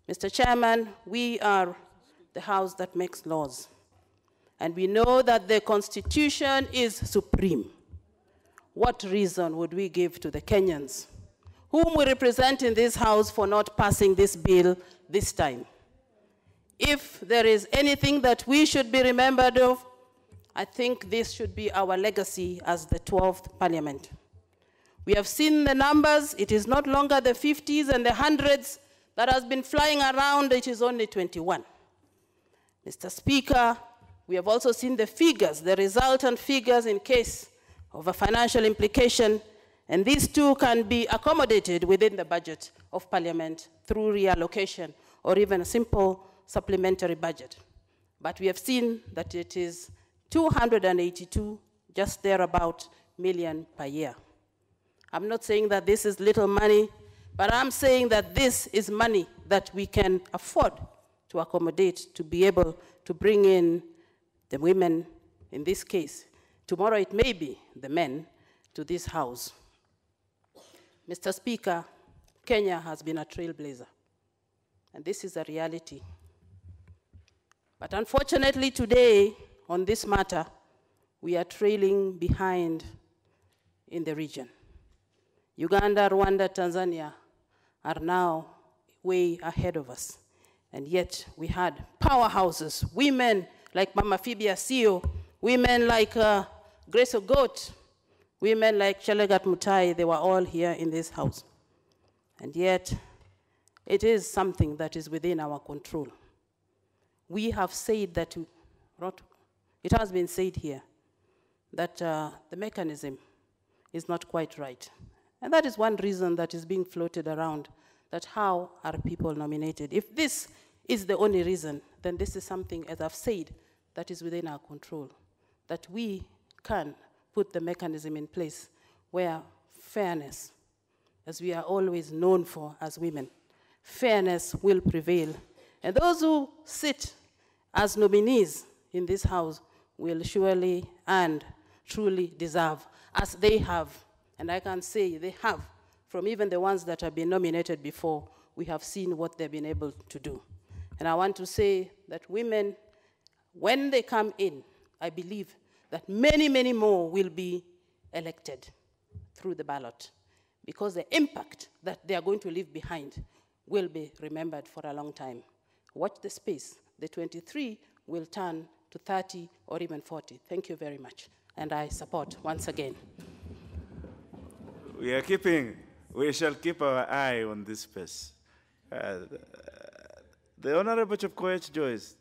Mr. Chairman, we are the House that makes laws, and we know that the Constitution is supreme. What reason would we give to the Kenyans, whom we represent in this House, for not passing this bill this time? If there is anything that we should be remembered of, I think this should be our legacy as the 12th Parliament. We have seen the numbers. It is not longer the 50s and the 100s that has been flying around. It is only 21. Mr. Speaker, we have also seen the figures, the resultant figures in case of a financial implication, and these too can be accommodated within the budget of Parliament through reallocation or even a simple supplementary budget. But we have seen that it is 282, just thereabout, million per year. I'm not saying that this is little money, but I'm saying that this is money that we can afford to accommodate, to be able to bring in the women, in this case. Tomorrow it may be the men, to this House. Mr. Speaker, Kenya has been a trailblazer, and this is a reality. But unfortunately today, on this matter, we are trailing behind in the region. Uganda, Rwanda, Tanzania are now way ahead of us. And yet we had powerhouses, women like Mama Phoebe Asio, women like Grace Ogot, women like Chelegat Mutai. They were all here in this House. And yet it is something that is within our control. We have said that, it has been said here, that the mechanism is not quite right. And that is one reason that is being floated around, that how are people nominated? If this is the only reason, then this is something, as I've said, that is within our control, that we can put the mechanism in place where fairness, as we are always known for as women, fairness will prevail. And those who sit as nominees in this House will surely and truly deserve, as they have, and I can say they have, from even the ones that have been nominated before, we have seen what they've been able to do. And I want to say that women, when they come in, I believe that many, many more will be elected through the ballot, because the impact that they are going to leave behind will be remembered for a long time. Watch the space. The 23 will turn to 30 or even 40. Thank you very much. And I support once again. We shall keep our eye on this space. The Honorable Chepkoech Joyce,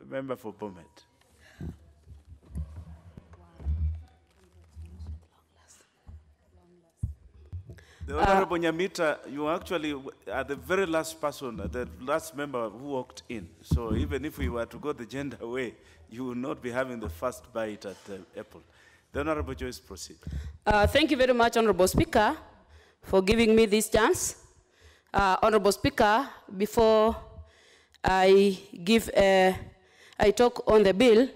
member for Bomet. The Honorable Nyamita, you actually are the very last person, the last member who walked in. So even if we were to go the gender way, you will not be having the first bite at the apple. The Honorable Joyce, proceed. Thank you very much, Honorable Speaker, for giving me this chance. Honorable Speaker, before I talk on the bill,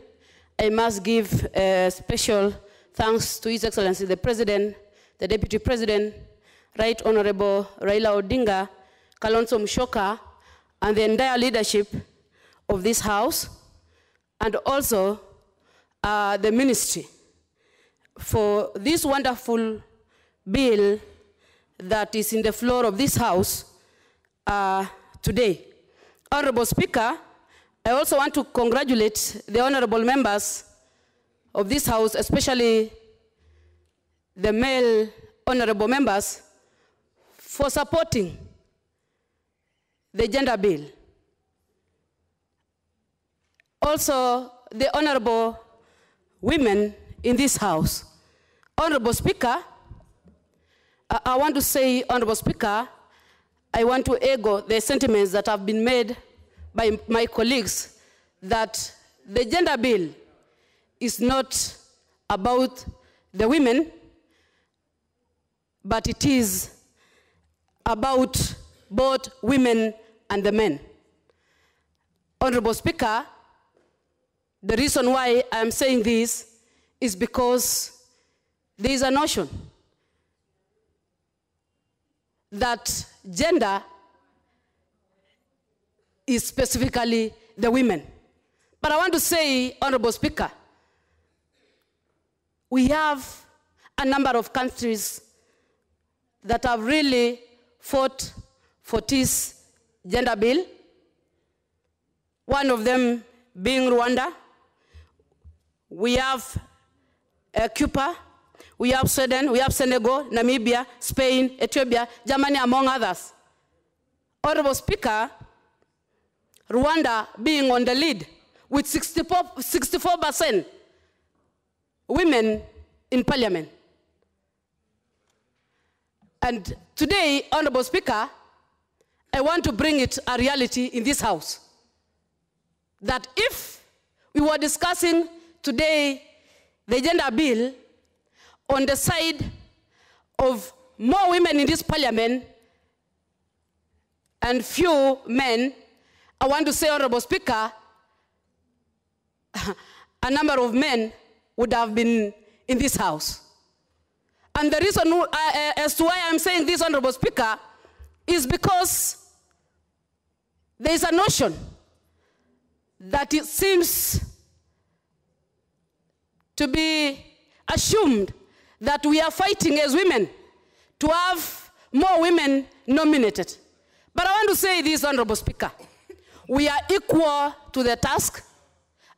I must give special thanks to His Excellency the President, the Deputy President, Right Honorable Raila Odinga, Kalonzo Musyoka, and the entire leadership of this House, and also the Ministry, for this wonderful bill that is in the floor of this House today. Honorable Speaker, I also want to congratulate the honorable members of this House, especially the male honorable members, for supporting the gender bill. Also, the honorable women in this House. Honorable Speaker, I want to say, Honorable Speaker, I want to echo the sentiments that have been made by my colleagues that the gender bill is not about the women, but it is about both women and the men. Honorable Speaker, the reason why I'm saying this is because there is a notion that gender is specifically the women. But I want to say, Honorable Speaker, we have a number of countries that have really fought for this gender bill. One of them being Rwanda. We have Cuba, we have Sweden, we have Senegal, Namibia, Spain, Ethiopia, Germany, among others. Honorable Speaker, Rwanda being on the lead with 64% women in parliament. And today, Honorable Speaker, I want to bring it a reality in this House, that if we were discussing today the gender bill on the side of more women in this parliament and few men, I want to say, Honorable Speaker, a number of men would have been in this House. And the reason as to why I'm saying this, Honorable Speaker, is because there is a notion that it seems to be assumed that we are fighting as women to have more women nominated. But I want to say this, Honorable Speaker, we are equal to the task,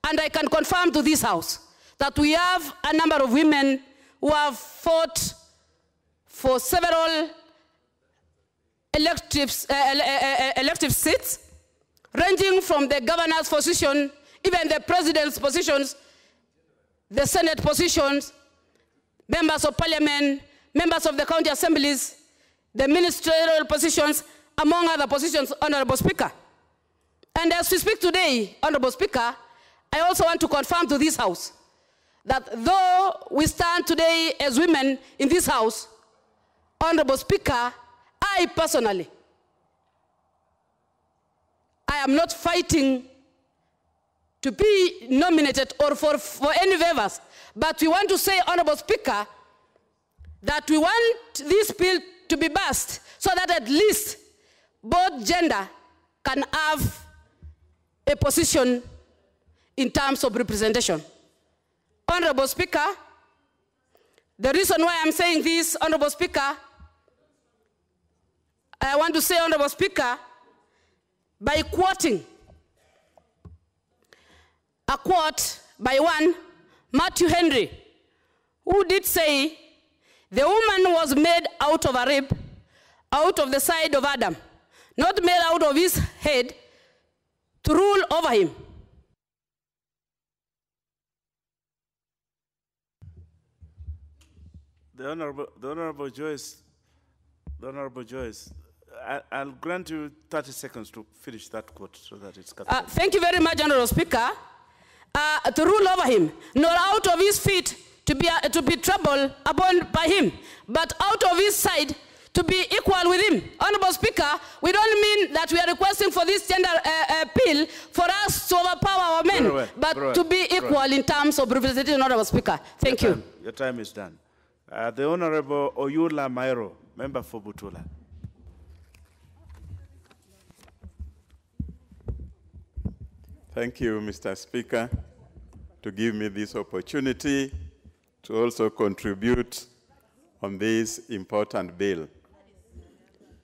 and I can confirm to this House that we have a number of women who have fought for several elective seats, ranging from the governor's position, even the president's positions, the Senate positions, members of parliament, members of the county assemblies, the ministerial positions, among other positions, Honorable Speaker. And as we speak today, Honorable Speaker, I also want to confirm to this House that though we stand today as women in this House, Honorable Speaker, I personally, I am not fighting to be nominated or for any favors, but we want to say, Honorable Speaker, that we want this bill to be passed so that at least both gender can have a position in terms of representation. Honorable Speaker, the reason why I'm saying this, Honorable Speaker, I want to say, Honorable Speaker, by quoting a quote by one, Matthew Henry, who did say, the woman was made out of a rib, out of the side of Adam, not made out of his head to rule over him. The Honorable Joyce, I'll grant you 30 seconds to finish that quote so that it's cut. Thank you very much, Honorable Speaker. To rule over him, nor out of his feet to be troubled upon by him, but out of his side to be equal with him. Honorable Speaker, we don't mean that we are requesting for this gender bill for us to overpower our men, but to be equal in terms of representation, Honorable Speaker. Thank you. Your time is done. The Honorable Oyula Mairo, member for Butula. Thank you, Mr. Speaker, to give me this opportunity to also contribute on this important bill.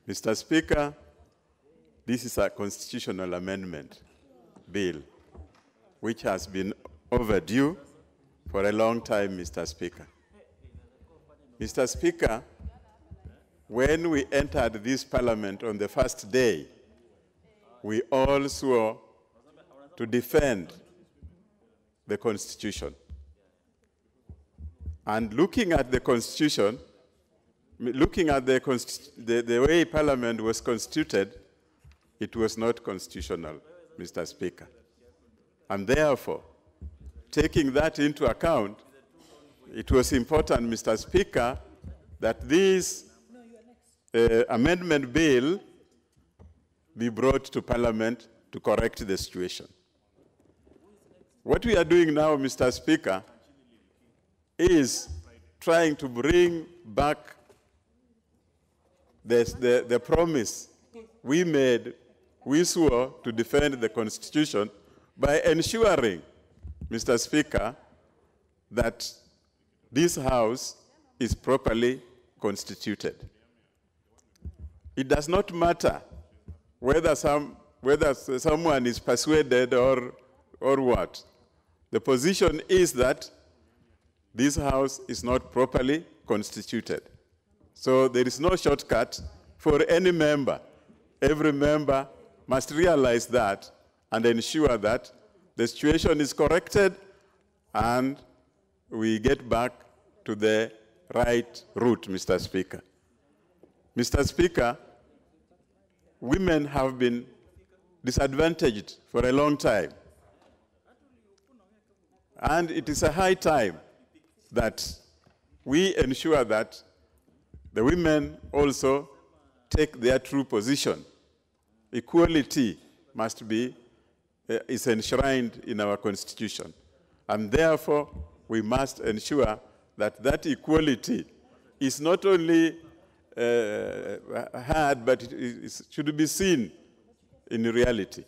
Mr. Speaker, this is a constitutional amendment bill, which has been overdue for a long time, Mr. Speaker. Mr. Speaker, when we entered this parliament on the first day, we all swore to defend the Constitution. And looking at the Constitution, looking at the way Parliament was constituted, it was not constitutional, Mr. Speaker. And therefore, taking that into account, it was important, Mr. Speaker, that this amendment bill be brought to Parliament to correct the situation. What we are doing now, Mr. Speaker, is trying to bring back the promise we made, we swore to defend the Constitution by ensuring, Mr. Speaker, that this House is properly constituted. It does not matter whether someone is persuaded or what. The position is that this House is not properly constituted. So there is no shortcut for any member. Every member must realize that and ensure that the situation is corrected and we get back to the right route, Mr. Speaker. Mr. Speaker, women have been disadvantaged for a long time. And it is a high time that we ensure that the women also take their true position. Equality must be is enshrined in our Constitution. And therefore, we must ensure that that equality is not only heard, but it should be seen in reality.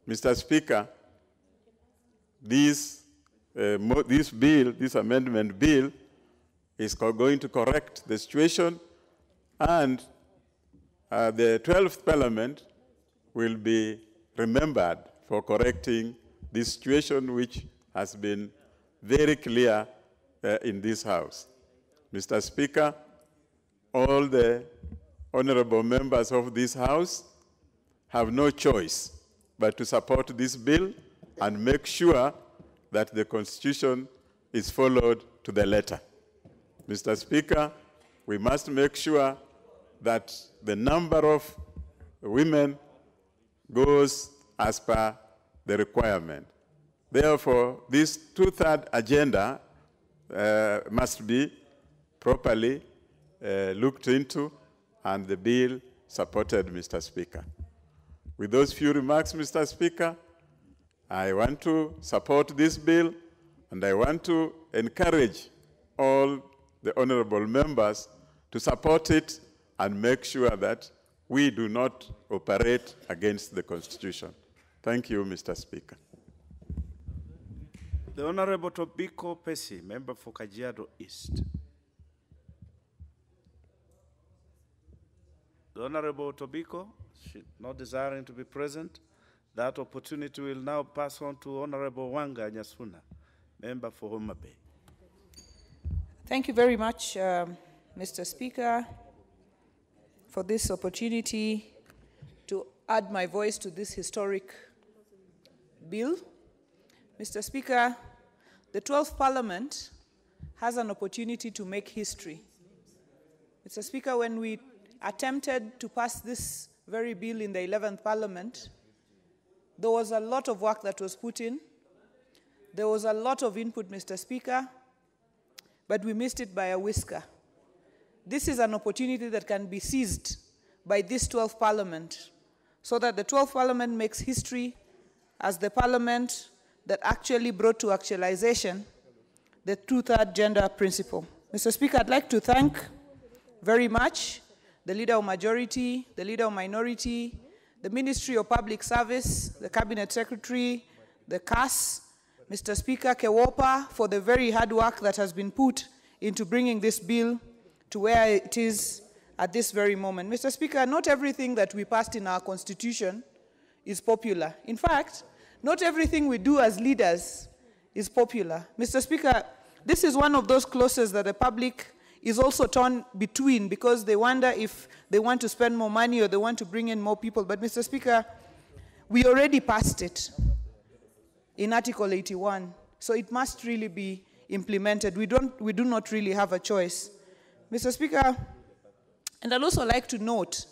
Mr. Speaker, this amendment bill is going to correct the situation, and the 12th Parliament will be remembered for correcting this situation, which has been very clear in this House. Mr. Speaker, all the honorable members of this House have no choice but to support this bill and make sure that the Constitution is followed to the letter. Mr. Speaker, we must make sure that the number of women goes as per the requirement. Therefore, this two-third agenda must be properly looked into and the bill supported, Mr. Speaker. With those few remarks, Mr. Speaker, I want to support this bill and I want to encourage all the honorable members to support it and make sure that we do not operate against the Constitution. Thank you, Mr. Speaker. The Honorable Tobiko Pesi, member for Kajiado East. The Honorable Tobiko, not desiring to be present, that opportunity will now pass on to Honorable Wanga Nyasuna, member for Homa Bay. Thank you very much, Mr. Speaker, for this opportunity to add my voice to this historic bill. Mr. Speaker, the 12th Parliament has an opportunity to make history. Mr. Speaker, when we attempted to pass this very bill in the 11th Parliament, there was a lot of work that was put in. There was a lot of input, Mr. Speaker, but we missed it by a whisker. This is an opportunity that can be seized by this 12th Parliament so that the 12th Parliament makes history as the Parliament that actually brought to actualization the two-third gender principle. Mr. Speaker, I'd like to thank very much the Leader of Majority, the Leader of Minority, the Ministry of Public Service, the Cabinet Secretary, the CAS, Mr. Speaker, Kewopa, for the very hard work that has been put into bringing this bill to where it is at this very moment. Mr. Speaker, not everything that we passed in our Constitution is popular. In fact, not everything we do as leaders is popular. Mr. Speaker, this is one of those clauses that the public is also torn between because they wonder if they want to spend more money or they want to bring in more people. But Mr. Speaker, we already passed it in Article 81, so it must really be implemented. We do not really have a choice. Mr. Speaker, and I'd also like to note,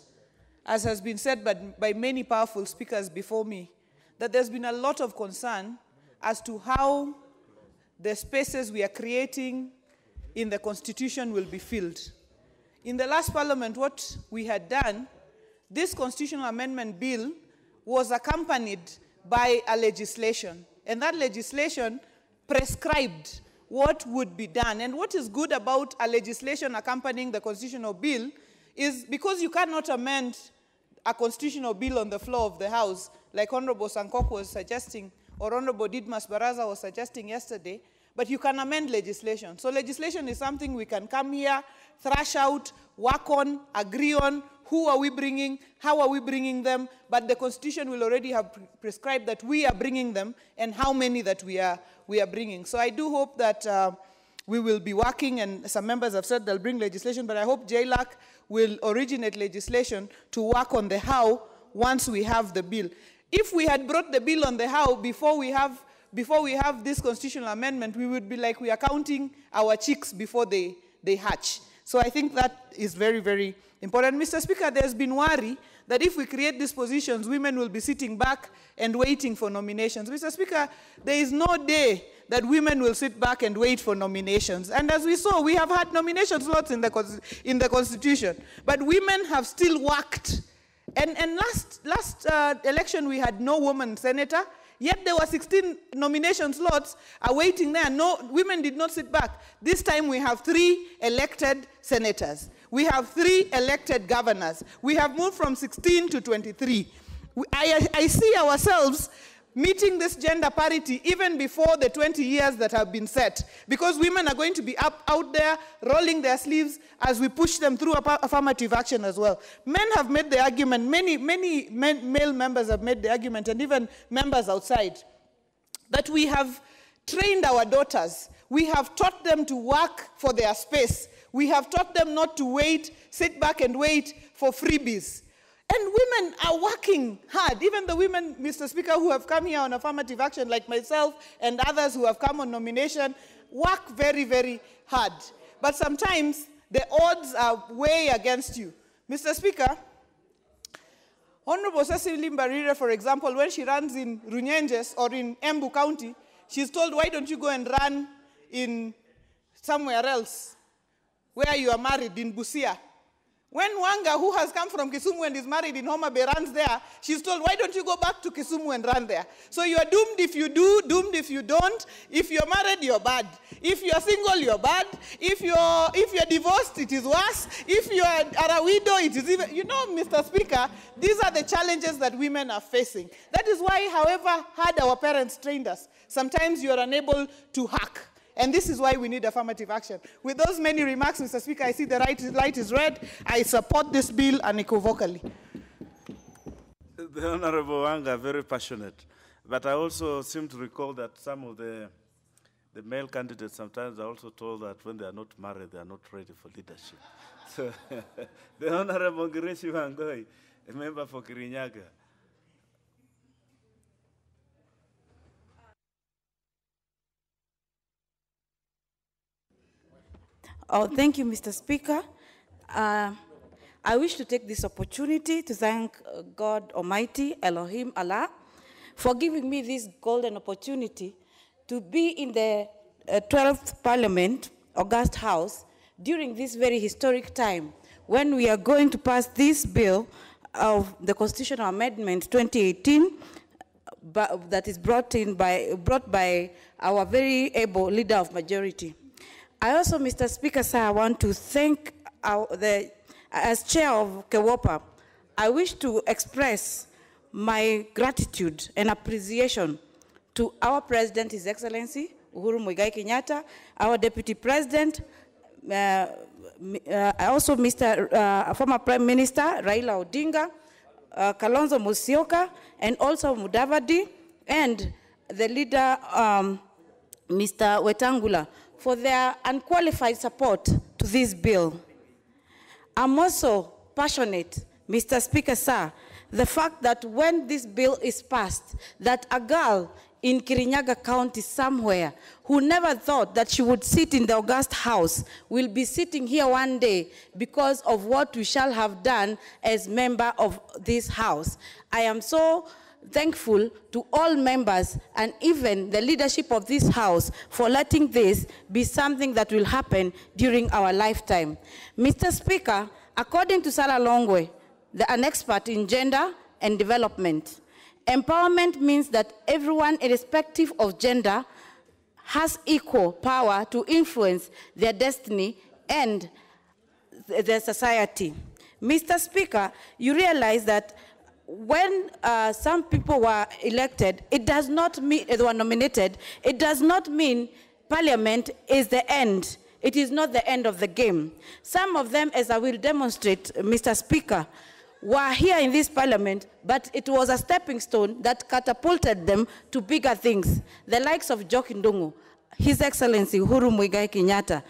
as has been said by many powerful speakers before me, that there's been a lot of concern as to how the spaces we are creating in the Constitution will be filled. In the last Parliament, what we had done, this constitutional amendment bill was accompanied by a legislation, and that legislation prescribed what would be done. And what is good about a legislation accompanying the constitutional bill is because you cannot amend a constitutional bill on the floor of the House, like Honorable Sankok was suggesting, or Honorable Didmas Baraza was suggesting yesterday, but you can amend legislation. So legislation is something we can come here, thrash out, work on, agree on, who are we bringing, how are we bringing them, but the Constitution will already have prescribed that we are bringing them and how many that we are bringing. So I do hope that we will be working, and some members have said they'll bring legislation, but I hope JLAC will originate legislation to work on the how once we have the bill. If we had brought the bill on the how before we have this constitutional amendment, we would be like we are counting our chicks before they hatch. So I think that is very, very important. Mr. Speaker, there's been worry that if we create these positions, women will be sitting back and waiting for nominations. Mr. Speaker, there is no day that women will sit back and wait for nominations. And as we saw, we have had nomination slots in the Constitution, but women have still worked. And last election, we had no woman senator, yet there were 16 nomination slots awaiting there. No, women did not sit back. This time we have 3 elected senators. We have 3 elected governors. We have moved from 16 to 23. I see ourselves meeting this gender parity even before the 20 years that have been set, because women are going to be out there rolling their sleeves as we push them through affirmative action as well. Men have made the argument, many male members have made the argument, and even members outside, that we have trained our daughters. We have taught them to work for their space. We have taught them not to wait, sit back and wait for freebies. And women are working hard. Even the women, Mr. Speaker, who have come here on affirmative action, like myself and others who have come on nomination, work very, very hard. But sometimes the odds are way against you. Mr. Speaker, Honorable Cecily Mbarire, for example, when she runs in Runyenjes or in Embu County, she's told, why don't you go and run in somewhere else where you are married, in Busia? When Wanga, who has come from Kisumu and is married in Homa Bay, runs there, she's told, why don't you go back to Kisumu and run there? So you are doomed if you do, doomed if you don't. If you're married, you're bad. If you're single, you're bad. If you're divorced, it is worse. If you are a widow, it is even, you know, Mr. Speaker, these are the challenges that women are facing. That is why, however hard our parents trained us, sometimes you are unable to hack. And this is why we need affirmative action. With those many remarks, Mr. Speaker, I see the light is red. I support this bill unequivocally. The Honorable Wanga, very passionate. But I also seem to recall that some of the male candidates sometimes are also told that when they are not married, they are not ready for leadership. So the Honorable Gireshi Wangoi, a member for Kirinyaga. Oh, thank you, Mr. Speaker. I wish to take this opportunity to thank God Almighty, Elohim, Allah, for giving me this golden opportunity to be in the 12th Parliament, August House, during this very historic time when we are going to pass this bill of the Constitutional Amendment 2018 that is brought by our very able leader of majority. I also, Mr. Speaker, sir, I want to thank as chair of KEWOPA, I wish to express my gratitude and appreciation to our President, His Excellency, Uhuru Muigai Kenyatta, our Deputy President, also former Prime Minister, Raila Odinga, Kalonzo Musyoka, and also Mudavadi, and the leader, Mr. Wetangula, for their unqualified support to this bill. I'm also passionate, Mr. Speaker, sir, the fact that when this bill is passed, that a girl in Kirinyaga County somewhere who never thought that she would sit in the August House will be sitting here one day because of what we shall have done as member of this House. I am so thankful to all members and even the leadership of this House for letting this be something that will happen during our lifetime. Mr. Speaker, according to Sarah Longwe, an expert in gender and development, empowerment means that everyone, irrespective of gender, has equal power to influence their destiny and their society. Mr. Speaker, you realize that when some people were elected, it does not mean they were nominated. It does not mean Parliament is the end. It is not the end of the game. Some of them, as I will demonstrate, Mr. Speaker, were here in this Parliament, but it was a stepping stone that catapulted them to bigger things. The likes of Jock Ndungu, His Excellency Uhuru Muigai Kenyatta,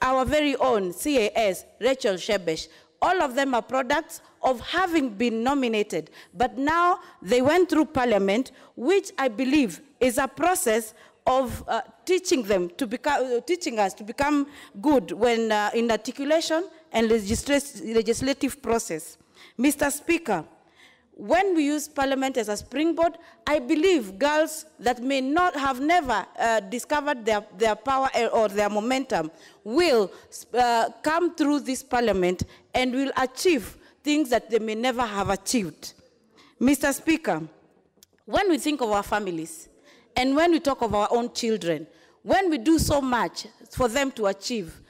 our very own CAS, Rachel Shebesh. All of them are products of having been nominated, but now they went through Parliament, which I believe is a process of teaching us to become good when in articulation and legislative process. Mr. Speaker, when we use Parliament as a springboard, I believe girls that may not have never discovered their power or their momentum will come through this Parliament and will achieve things that they may never have achieved. Mr. Speaker, when we think of our families and when we talk of our own children, when we do so much for them to achieve,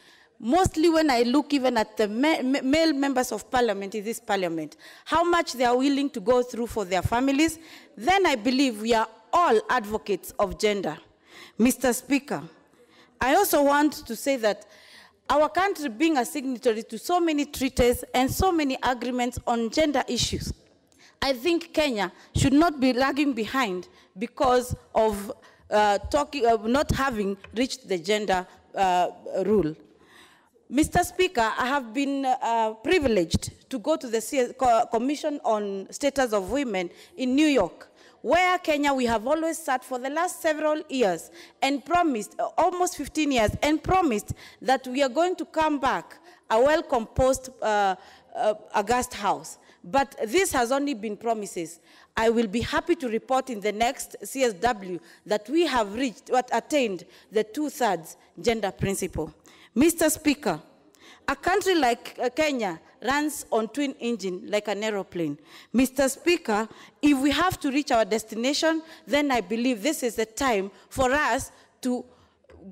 mostly when I look even at the male members of Parliament in this Parliament, how much they are willing to go through for their families, then I believe we are all advocates of gender. Mr. Speaker, I also want to say that our country being a signatory to so many treaties and so many agreements on gender issues, I think Kenya should not be lagging behind because of not having reached the gender rule. Mr. Speaker, I have been privileged to go to the Commission on Status of Women in New York, where Kenya, we have always sat for the last several years and promised, almost 15 years, and promised that we are going to come back a well-composed august house. But this has only been promises. I will be happy to report in the next CSW that we have attained the 2/3 gender principle. Mr. Speaker, a country like Kenya runs on twin engine like an aeroplane. Mr. Speaker, if we have to reach our destination, then I believe this is the time for us to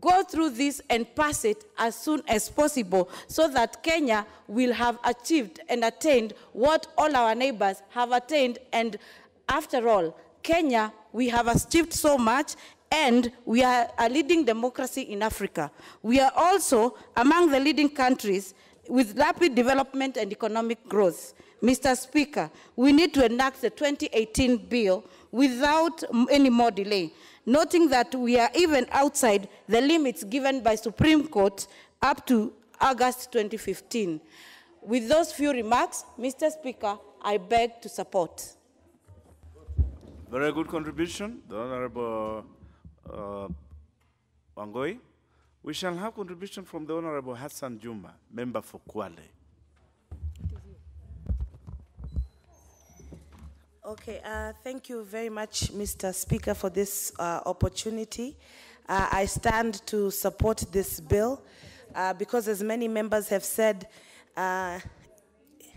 go through this and pass it as soon as possible so that Kenya will have achieved and attained what all our neighbors have attained. And after all, Kenya, we have achieved so much, and we are a leading democracy in Africa. We are also among the leading countries with rapid development and economic growth. Mr. Speaker, we need to enact the 2018 bill without any more delay, noting that we are even outside the limits given by Supreme Court up to August 2015. With those few remarks, Mr. Speaker, I beg to support. Very good contribution, the Honorable Wangoi. We shall have contribution from the Honorable Hassan Juma, member for Kwale. Okay, thank you very much, Mr. Speaker, for this opportunity. I stand to support this bill because, as many members have said,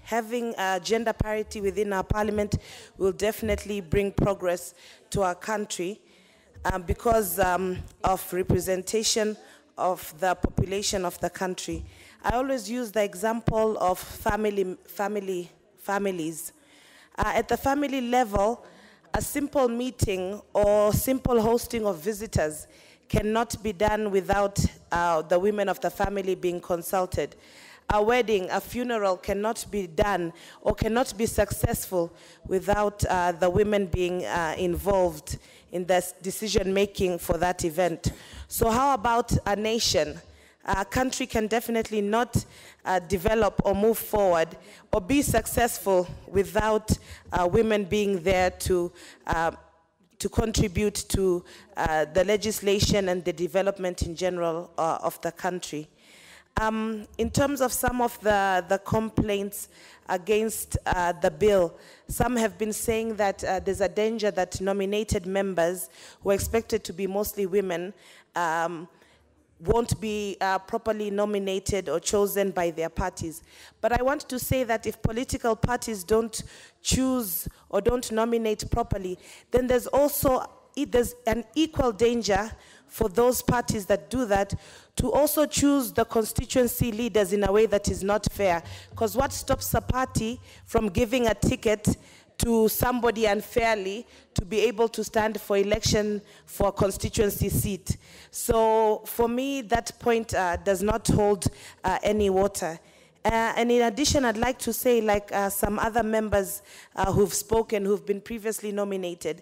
having gender parity within our parliament will definitely bring progress to our country because of representation of the population of the country. I always use the example of families. At the family level, a simple meeting or simple hosting of visitors cannot be done without the women of the family being consulted. A wedding, a funeral cannot be done or cannot be successful without the women being involved in the decision-making for that event. So how about a nation? A country can definitely not develop or move forward or be successful without women being there to contribute to the legislation and the development in general of the country. In terms of some of the complaints against the bill, some have been saying that there's a danger that nominated members, who are expected to be mostly women, won't be properly nominated or chosen by their parties. But I want to say that if political parties don't choose or don't nominate properly, then there's an equal danger for those parties that do that to also choose the constituency leaders in a way that is not fair. Because what stops a party from giving a ticket to somebody unfairly to be able to stand for election for a constituency seat? So for me, that point does not hold any water. And in addition, I'd like to say, like some other members who've spoken, who've been previously nominated,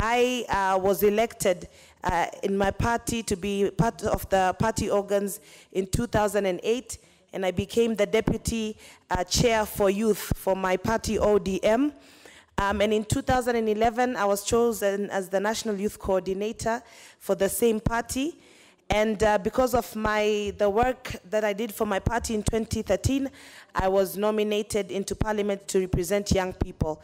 I was elected in my party to be part of the party organs in 2008, and I became the deputy chair for youth for my party ODM. And in 2011, I was chosen as the national youth coordinator for the same party. And because of the work that I did for my party in 2013, I was nominated into parliament to represent young people.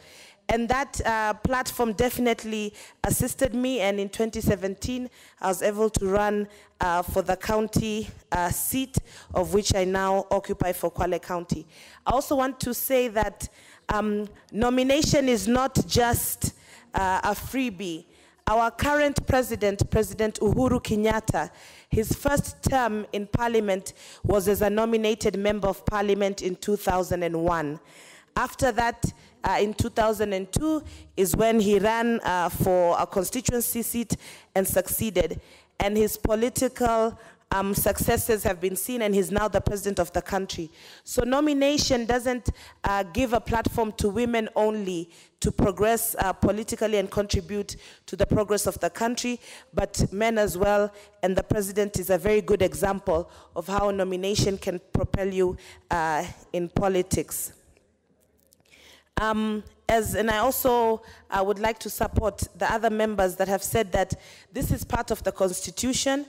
And that platform definitely assisted me, and in 2017, I was able to run for the county seat, of which I now occupy for Kwale County. I also want to say that nomination is not just a freebie. Our current president, President Uhuru Kenyatta, his first term in parliament was as a nominated member of parliament in 2001. After that, in 2002 is when he ran for a constituency seat and succeeded. And his political successes have been seen, and he's now the president of the country. So nomination doesn't give a platform to women only to progress politically and contribute to the progress of the country, but men as well. And the president is a very good example of how nomination can propel you in politics. And I also would like to support the other members that have said that this is part of the Constitution.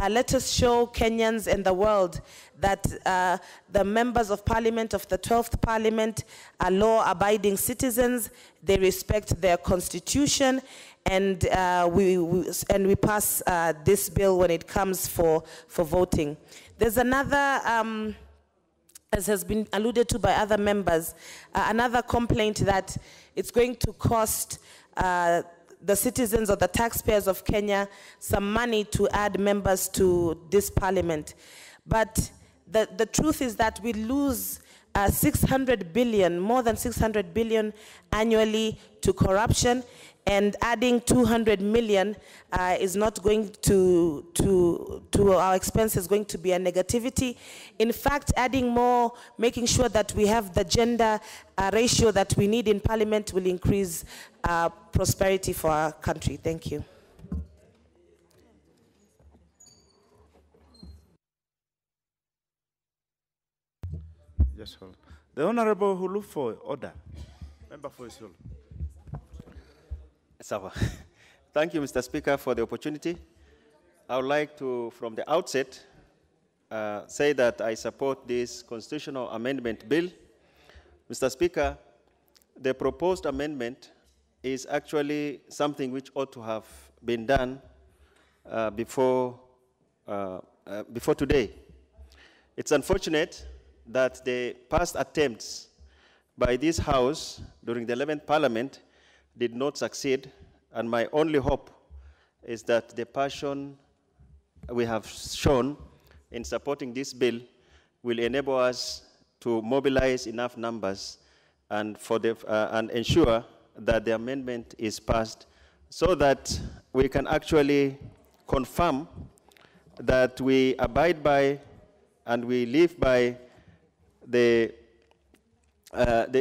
Let us show Kenyans and the world that the members of Parliament of the 12th Parliament are law-abiding citizens. They respect their Constitution, and we pass this bill when it comes for voting. There's another, as has been alluded to by other members, another complaint that it's going to cost the citizens or the taxpayers of Kenya some money to add members to this parliament. But the truth is that we lose 600 billion, more than 600 billion annually to corruption, and adding 200 million is not going to our expenses going to be a negativity. In fact, adding more, making sure that we have the gender ratio that we need in parliament will increase prosperity for our country. Thank you. Yes, sir. The Honorable who look for order. Member for Isiolo. Thank you, Mr. Speaker, for the opportunity. I would like to, from the outset, say that I support this constitutional amendment bill. Mr. Speaker, the proposed amendment is actually something which ought to have been done before today. It's unfortunate that the past attempts by this House during the 11th Parliament did not succeed, and my only hope is that the passion we have shown in supporting this bill will enable us to mobilize enough numbers and ensure that the amendment is passed so that we can actually confirm that we abide by and we live by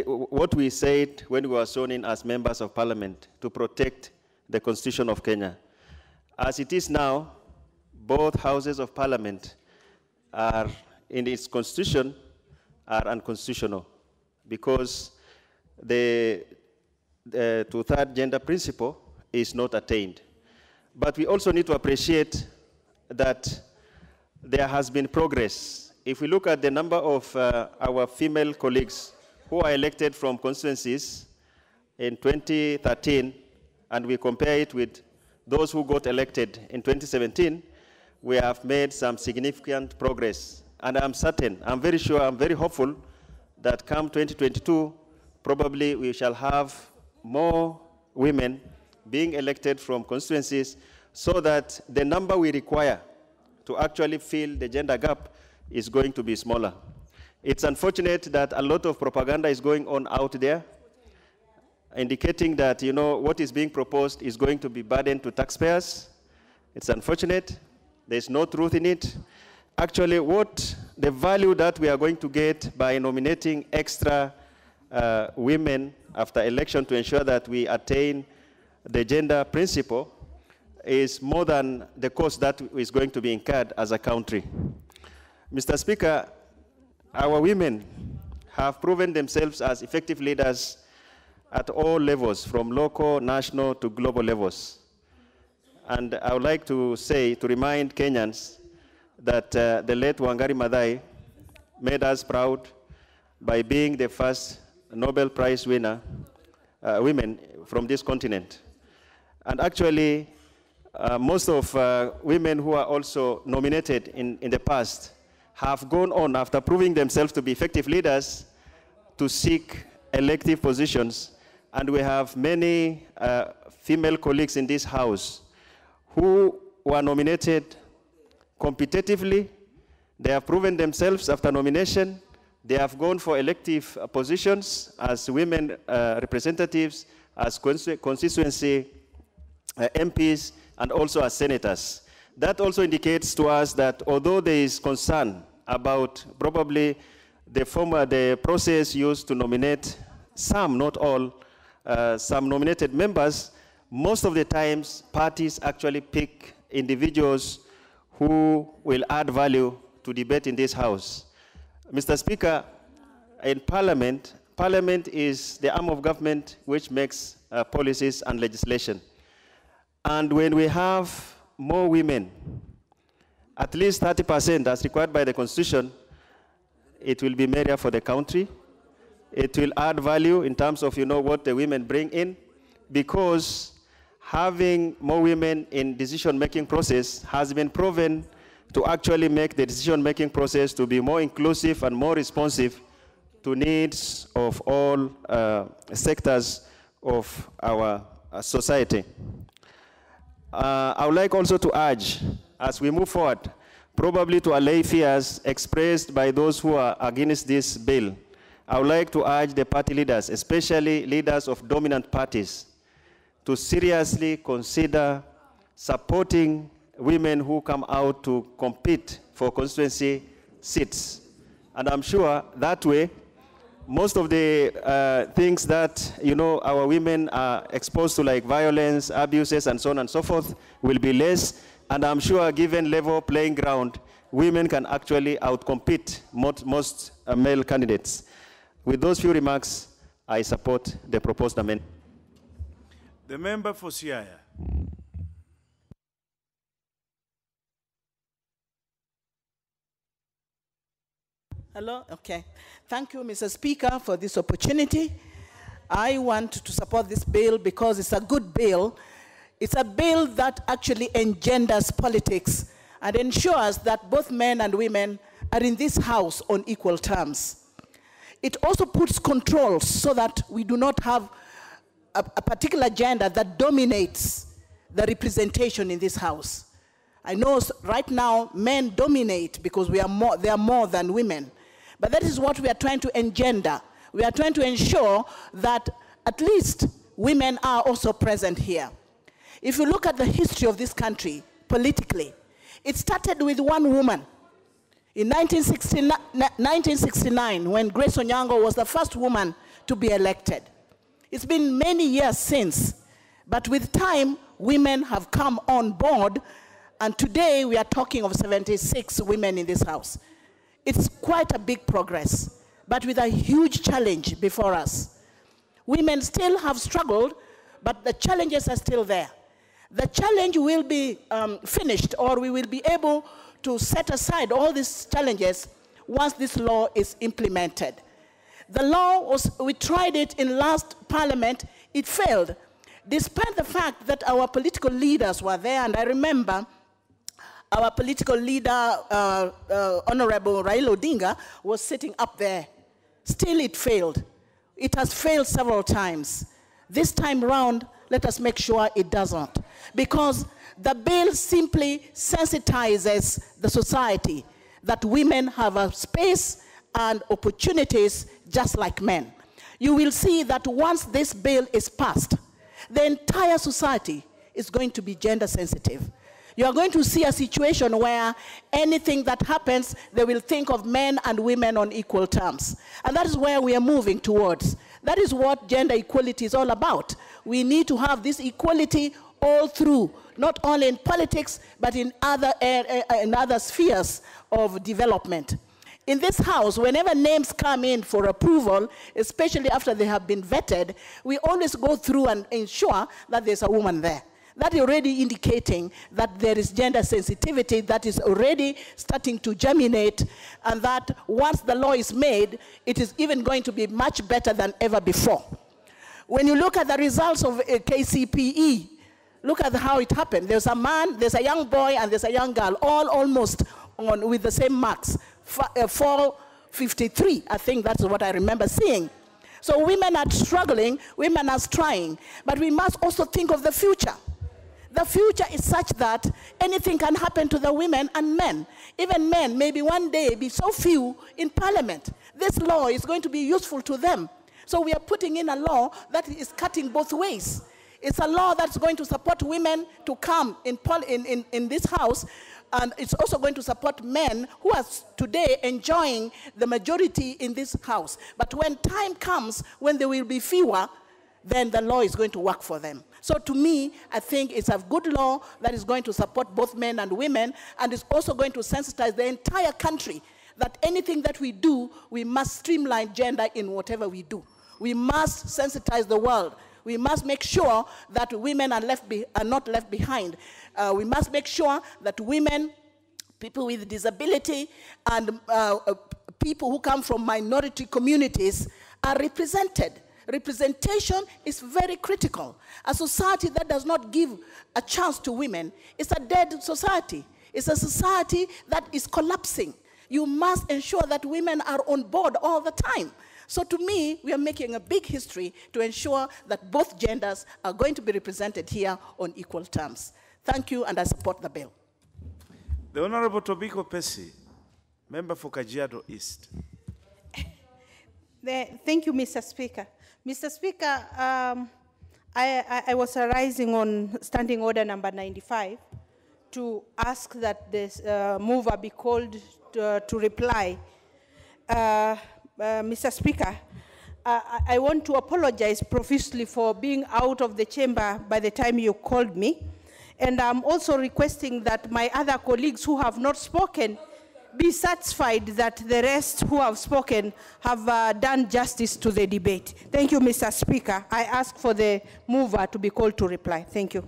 what we said when we were sworn in as members of parliament to protect the Constitution of Kenya. As it is now, both houses of parliament are, in its constitution, are unconstitutional because the two-thirds gender principle is not attained. But we also need to appreciate that there has been progress. If we look at the number of our female colleagues who are elected from constituencies in 2013, and we compare it with those who got elected in 2017, we have made some significant progress. And I'm certain, I'm very sure, I'm very hopeful that come 2022, probably we shall have more women being elected from constituencies so that the number we require to actually fill the gender gap is going to be smaller. It's unfortunate that a lot of propaganda is going on out there, indicating that, you know, what is being proposed is going to be burden to taxpayers. It's unfortunate. There's no truth in it. Actually, the value that we are going to get by nominating extra women after election to ensure that we attain the gender principle is more than the cost that is going to be incurred as a country. Mr. Speaker, our women have proven themselves as effective leaders at all levels, from local, national, to global levels. And I would like to remind Kenyans that the late Wangari Maathai made us proud by being the first Nobel Prize winner, women from this continent. And actually, most of women who are also nominated in the past have gone on, after proving themselves to be effective leaders, to seek elective positions. And we have many female colleagues in this House who were nominated competitively. They have proven themselves after nomination. They have gone for elective positions as women representatives, as constituency MPs, and also as senators. That also indicates to us that although there is concern about probably the process used to nominate some, not all, some nominated members, most of the times parties actually pick individuals who will add value to debate in this House. Mr. Speaker, in Parliament, Parliament is the arm of government which makes policies and legislation. And when we have more women, at least 30% as required by the Constitution, it will be merrier for the country. It will add value in terms of, what the women bring in, because having more women in decision-making process has been proven to actually make the decision-making process to be more inclusive and more responsive to needs of all sectors of our society. I would like also to urge, as we move forward, probably to allay fears expressed by those who are against this bill, I would like to urge the party leaders, especially leaders of dominant parties, to seriously consider supporting women who come out to compete for constituency seats. And I'm sure that way, most of the things that, our women are exposed to, like violence, abuses, and so on and so forth, will be less. And I'm sure, given level playing ground, women can actually outcompete most male candidates. With those few remarks, I support the proposed amendment. The member for Siaya. Hello, okay. Thank you, Mr. Speaker, for this opportunity. I want to support this bill because it's a good bill. It's a bill that actually engenders politics and ensures that both men and women are in this house on equal terms. It also puts controls so that we do not have a particular gender that dominates the representation in this house. I know right now men dominate because they are more than women. But that is what we are trying to engender. We are trying to ensure that at least women are also present here. If you look at the history of this country politically, it started with one woman. In 1969, when Grace Onyango was the first woman to be elected. It's been many years since, but with time, women have come on board, and today we are talking of 76 women in this house. It's quite a big progress, but with a huge challenge before us. Women still have struggled, but the challenges are still there. The challenge will be finished, or we will be able to set aside all these challenges once this law is implemented. The law we tried it in last parliament, it failed, despite the fact that our political leaders were there, and I remember our political leader, Honorable Raila Odinga, was sitting up there. Still it failed. It has failed several times. This time round, let us make sure it doesn't. Because the bill simply sensitizes the society that women have a space and opportunities just like men. You will see that once this bill is passed, the entire society is going to be gender sensitive. You are going to see a situation where anything that happens, they will think of men and women on equal terms. And that is where we are moving towards. That is what gender equality is all about. We need to have this equality all through, not only in politics, but in other spheres of development. In this house, whenever names come in for approval, especially after they have been vetted, we always go through and ensure that there's a woman there. That is already indicating that there is gender sensitivity that is already starting to germinate, and that once the law is made, it is even going to be much better than ever before. When you look at the results of KCPE, look at how it happened. There's a man, there's a young boy, and there's a young girl, all almost on with the same marks, 453. I think that's what I remember seeing. So women are struggling, women are trying, but we must also think of the future. The future is such that anything can happen to the women and men. Even men, maybe one day, be so few in parliament. This law is going to be useful to them. So we are putting in a law that is cutting both ways. It's a law that's going to support women to come in this house, and it's also going to support men who are today enjoying the majority in this house. But when time comes, when there will be fewer, then the law is going to work for them. So to me, I think it's a good law that is going to support both men and women, and is also going to sensitize the entire country that anything that we do, we must streamline gender in whatever we do. We must sensitize the world. We must make sure that women are not left behind. We must make sure that women, people with disability, and people who come from minority communities are represented. Representation is very critical. A society that does not give a chance to women is a dead society. It's a society that is collapsing. You must ensure that women are on board all the time. So to me, we are making a big history to ensure that both genders are going to be represented here on equal terms. Thank you, and I support the bill. The Honorable Tobiko Pesi, member for Kajiado East. Thank you, Mr. Speaker. Mr. Speaker, I was arising on Standing Order number 95 to ask that this mover be called to reply. Mr. Speaker, I want to apologize profusely for being out of the chamber by the time you called me. And I'm also requesting that my other colleagues who have not spoken be satisfied that the rest who have spoken have done justice to the debate. Thank you, Mr. Speaker. I ask for the mover to be called to reply. Thank you.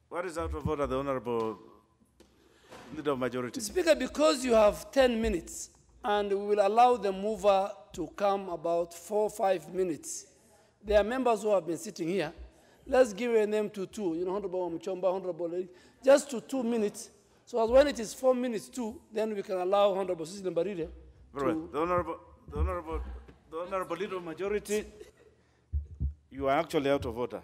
What is out of order, the Honorable Leader of Majority? Speaker, because you have 10 minutes, and we will allow the mover to come about 4 or 5 minutes. There are members who have been sitting here. Let's give a name to 2. You know, Honorable Mchomba, Honorable Lady, just to 2 minutes. So as when it is 4 minutes too, then we can allow Honorable Cecilia Mbarire. Right. The Honorable Leader of Majority, you are actually out of order.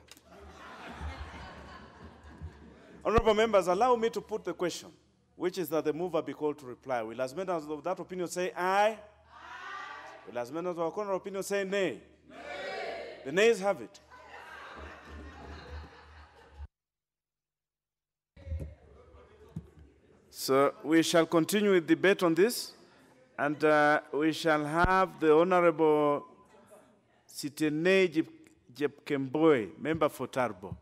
Honorable members, allow me to put the question, which is that the mover be called to reply. Will as many of that opinion say aye? Aye. Will as many of our contrary opinion say nay? Nay. The nays have it. So we shall continue with debate on this, and we shall have the Honorable Sitene Jepkemboi, member for Tarbo.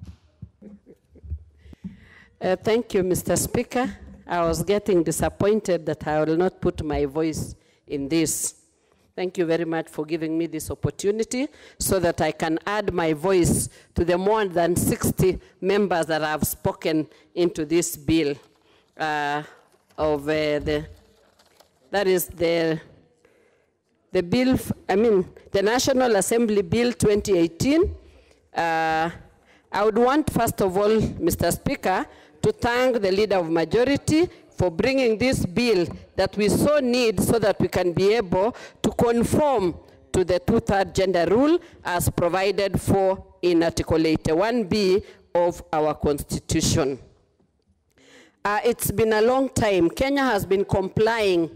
Thank you, Mr. Speaker. I was getting disappointed that I will not put my voice in this. Thank you very much for giving me this opportunity so that I can add my voice to the more than 60 members that have spoken into this bill. That is the bill, the National Assembly Bill 2018. I would want, first of all, Mr. Speaker, to thank the Leader of Majority for bringing this bill that we so need so that we can be able to conform to the 2/3 gender rule as provided for in Article 81B of our Constitution. It's been a long time. Kenya has been complying.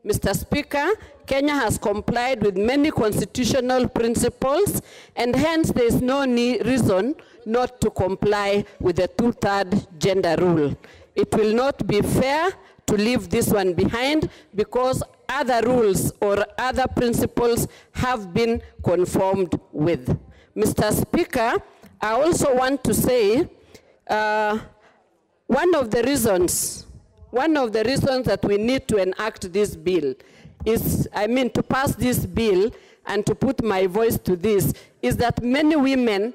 Mr. Speaker, Kenya has complied with many constitutional principles, and hence there is no reason not to comply with the 2/3 gender rule. It will not be fair to leave this one behind because other rules or other principles have been conformed with. Mr. Speaker, I also want to say one of the reasons that we need to enact this bill is, to pass this bill and to put my voice to this, is that many women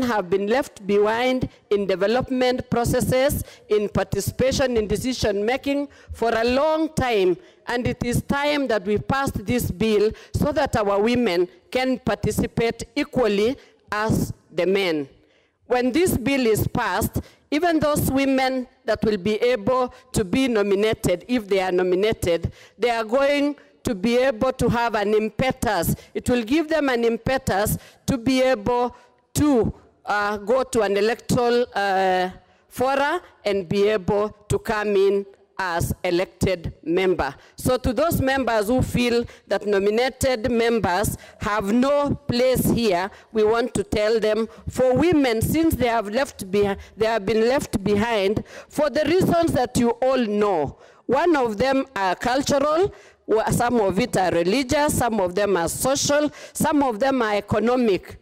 have been left behind in development processes, in participation in decision-making for a long time. And it is time that we pass this bill so that our women can participate equally as the men. When this bill is passed, even those women that will be able to be nominated, if they are nominated, they are going to be able to have an impetus. It will give them an impetus to be able to go to an electoral fora and be able to come in as elected member. So to those members who feel that nominated members have no place here, we want to tell them, for women, since they have been left behind, for the reasons that you all know. One of them are cultural, some of it are religious, some of them are social, some of them are economic.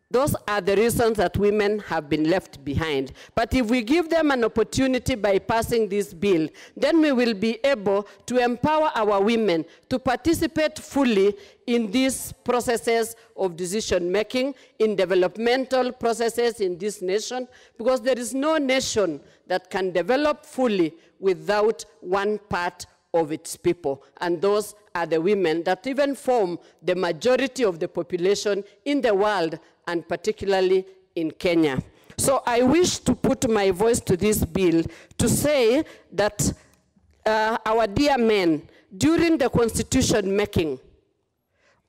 Those are the reasons that women have been left behind. But if we give them an opportunity by passing this bill, then we will be able to empower our women to participate fully in these processes of decision-making, in developmental processes in this nation, because there is no nation that can develop fully without one part of its people. And those are the women that even form the majority of the population in the world, and particularly in Kenya. So I wish to put my voice to this bill to say that our dear men, during the constitution making,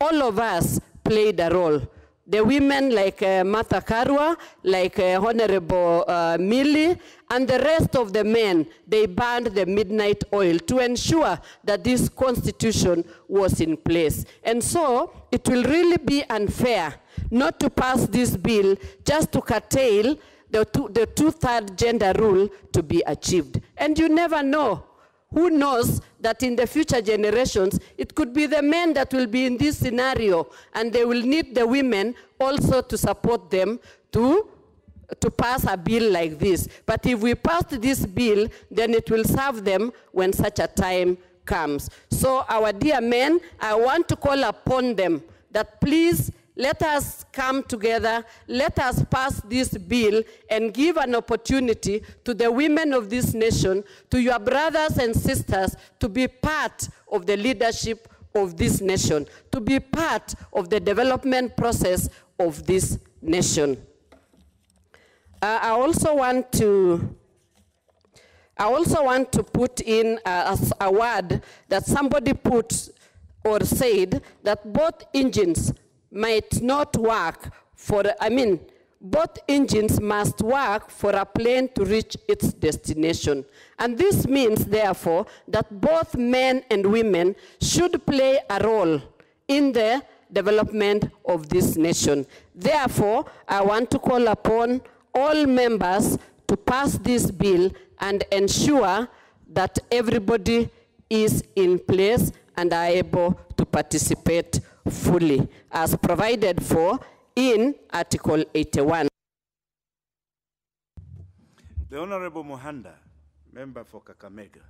all of us played a role. The women like Martha Karua, like Honorable Millie, and the rest of the men, they burned the midnight oil to ensure that this constitution was in place. And so it will really be unfair not to pass this bill just to curtail the two-third gender rule to be achieved. And you never know. Who knows that in the future generations, it could be the men that will be in this scenario, and they will need the women also to support them to pass a bill like this. But if we pass this bill, then it will serve them when such a time comes. So our dear men, I want to call upon them that please let us come together, let us pass this bill and give an opportunity to the women of this nation, to your brothers and sisters, to be part of the leadership of this nation, to be part of the development process of this nation. I also want to put in a word that somebody put or said, that both engines might not work for, both engines must work for a plane to reach its destination. And this means, therefore, that both men and women should play a role in the development of this nation. Therefore, I want to call upon all members to pass this bill and ensure that everybody is in place and are able to participate fully, as provided for in Article 81. The Honorable Mohanda, member for Kakamega.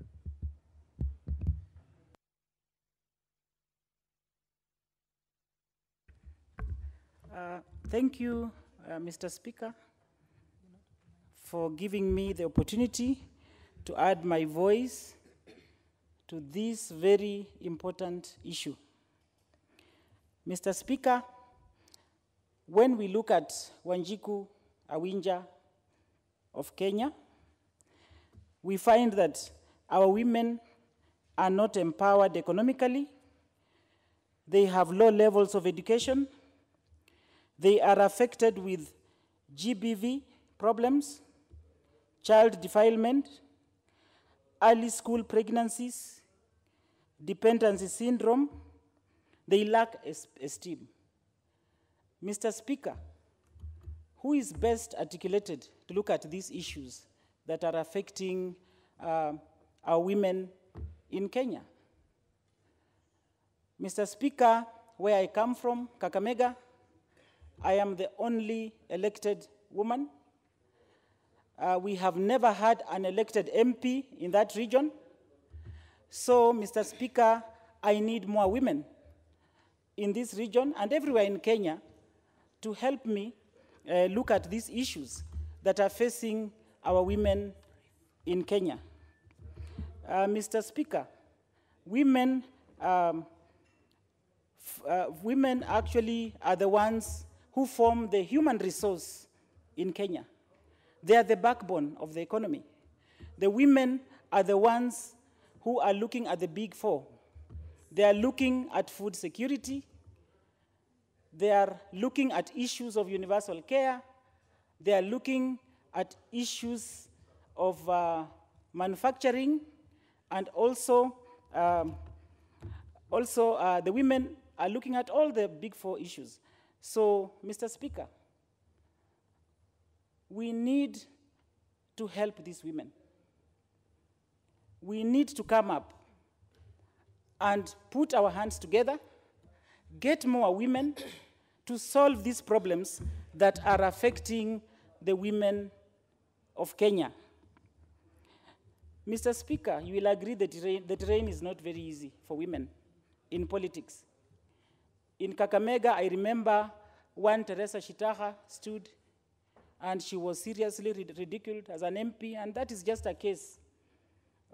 Thank you, Mr. Speaker, for giving me the opportunity to add my voice to this very important issue. Mr. Speaker, when we look at Wanjiku Awinja of Kenya, we find that our women are not empowered economically. They have low levels of education. They are affected with GBV problems, child defilement, early school pregnancies, dependency syndrome. They lack esteem. Mr. Speaker, who is best articulated to look at these issues that are affecting our women in Kenya? Mr. Speaker, where I come from, Kakamega, I am the only elected woman. We have never had an elected MP in that region. So, Mr. Speaker, I need more women in this region and everywhere in Kenya to help me look at these issues that are facing our women in Kenya. Mr. Speaker, women actually are the ones who form the human resource in Kenya. They are the backbone of the economy. The women are the ones who are looking at the big four. They are looking at food security. They are looking at issues of universal care. They are looking at issues of manufacturing, and also the women are looking at all the big four issues. So, Mr. Speaker, we need to help these women. We need to come up and put our hands together, get more women to solve these problems that are affecting the women of Kenya. Mr. Speaker, you will agree that the terrain is not very easy for women in politics. In Kakamega, I remember one Teresa Shitaha stood and she was seriously ridiculed as an MP, and that is just a case,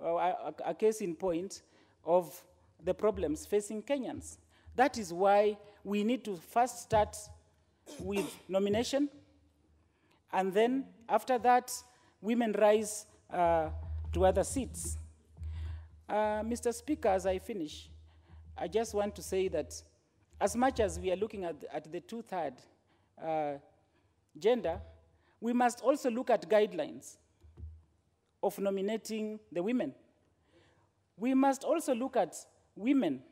a case in point of the problems facing Kenyans. That is why we need to first start with nomination, and then after that, women rise to other seats. Mr. Speaker, as I finish, I just want to say that as much as we are looking at the two-third gender, we must also look at guidelines of nominating the women. We must also look at women,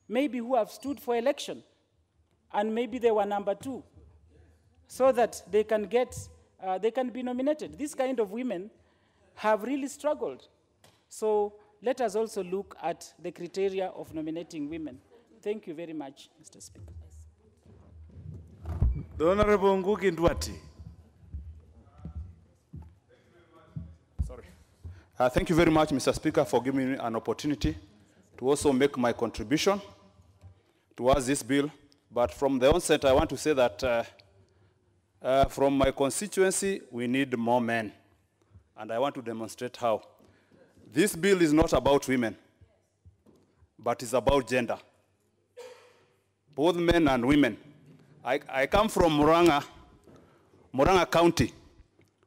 maybe who have stood for election, and maybe they were number 2, so that they can be nominated. These kind of women have really struggled. So let us also look at the criteria of nominating women. Thank you very much, Mr. Speaker. The Honorable Ngugi Ndwati. Thank you very much, Mr. Speaker, for giving me an opportunity to also make my contribution towards this bill. But from the onset, I want to say that from my constituency, we need more men. And I want to demonstrate how. This bill is not about women, but it's about gender. Both men and women. I come from Murang'a County,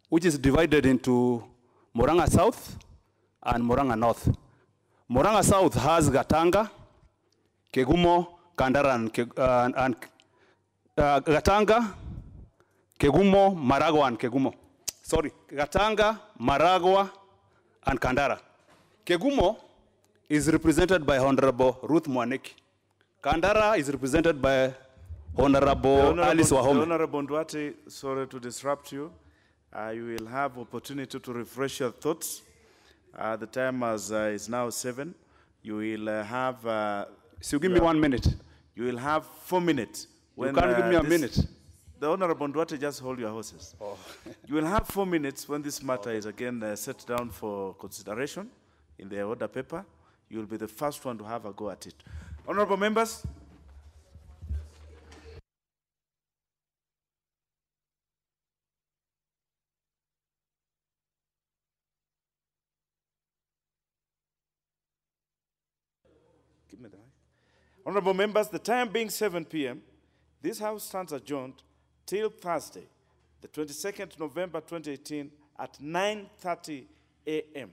which is divided into Murang'a South and Murang'a North. Murang'a South has Gatanga, Kegumo, Kandara, and Gatanga, Kegumo, Maragwa, and Kegumo. Sorry, Gatanga, Maragwa, and Kandara. Kegumo is represented by Honorable Ruth Mwaniki. Kandara is represented by Honorable Alice Wahome. Honorable Ndwati, sorry to disrupt you. You will have opportunity to refresh your thoughts. The time is now 7. You will have... so give me 1 minute. You will have 4 minutes. You can't give me a minute. The Honorable Ndwati, just hold your horses. Oh. You will have 4 minutes when this matter is again set down for consideration in the order paper. You will be the first one to have a go at it. Honorable members. Honorable members, the time being 7 p.m., this House stands adjourned till Thursday, the 22nd November 2018 at 9:30 a.m.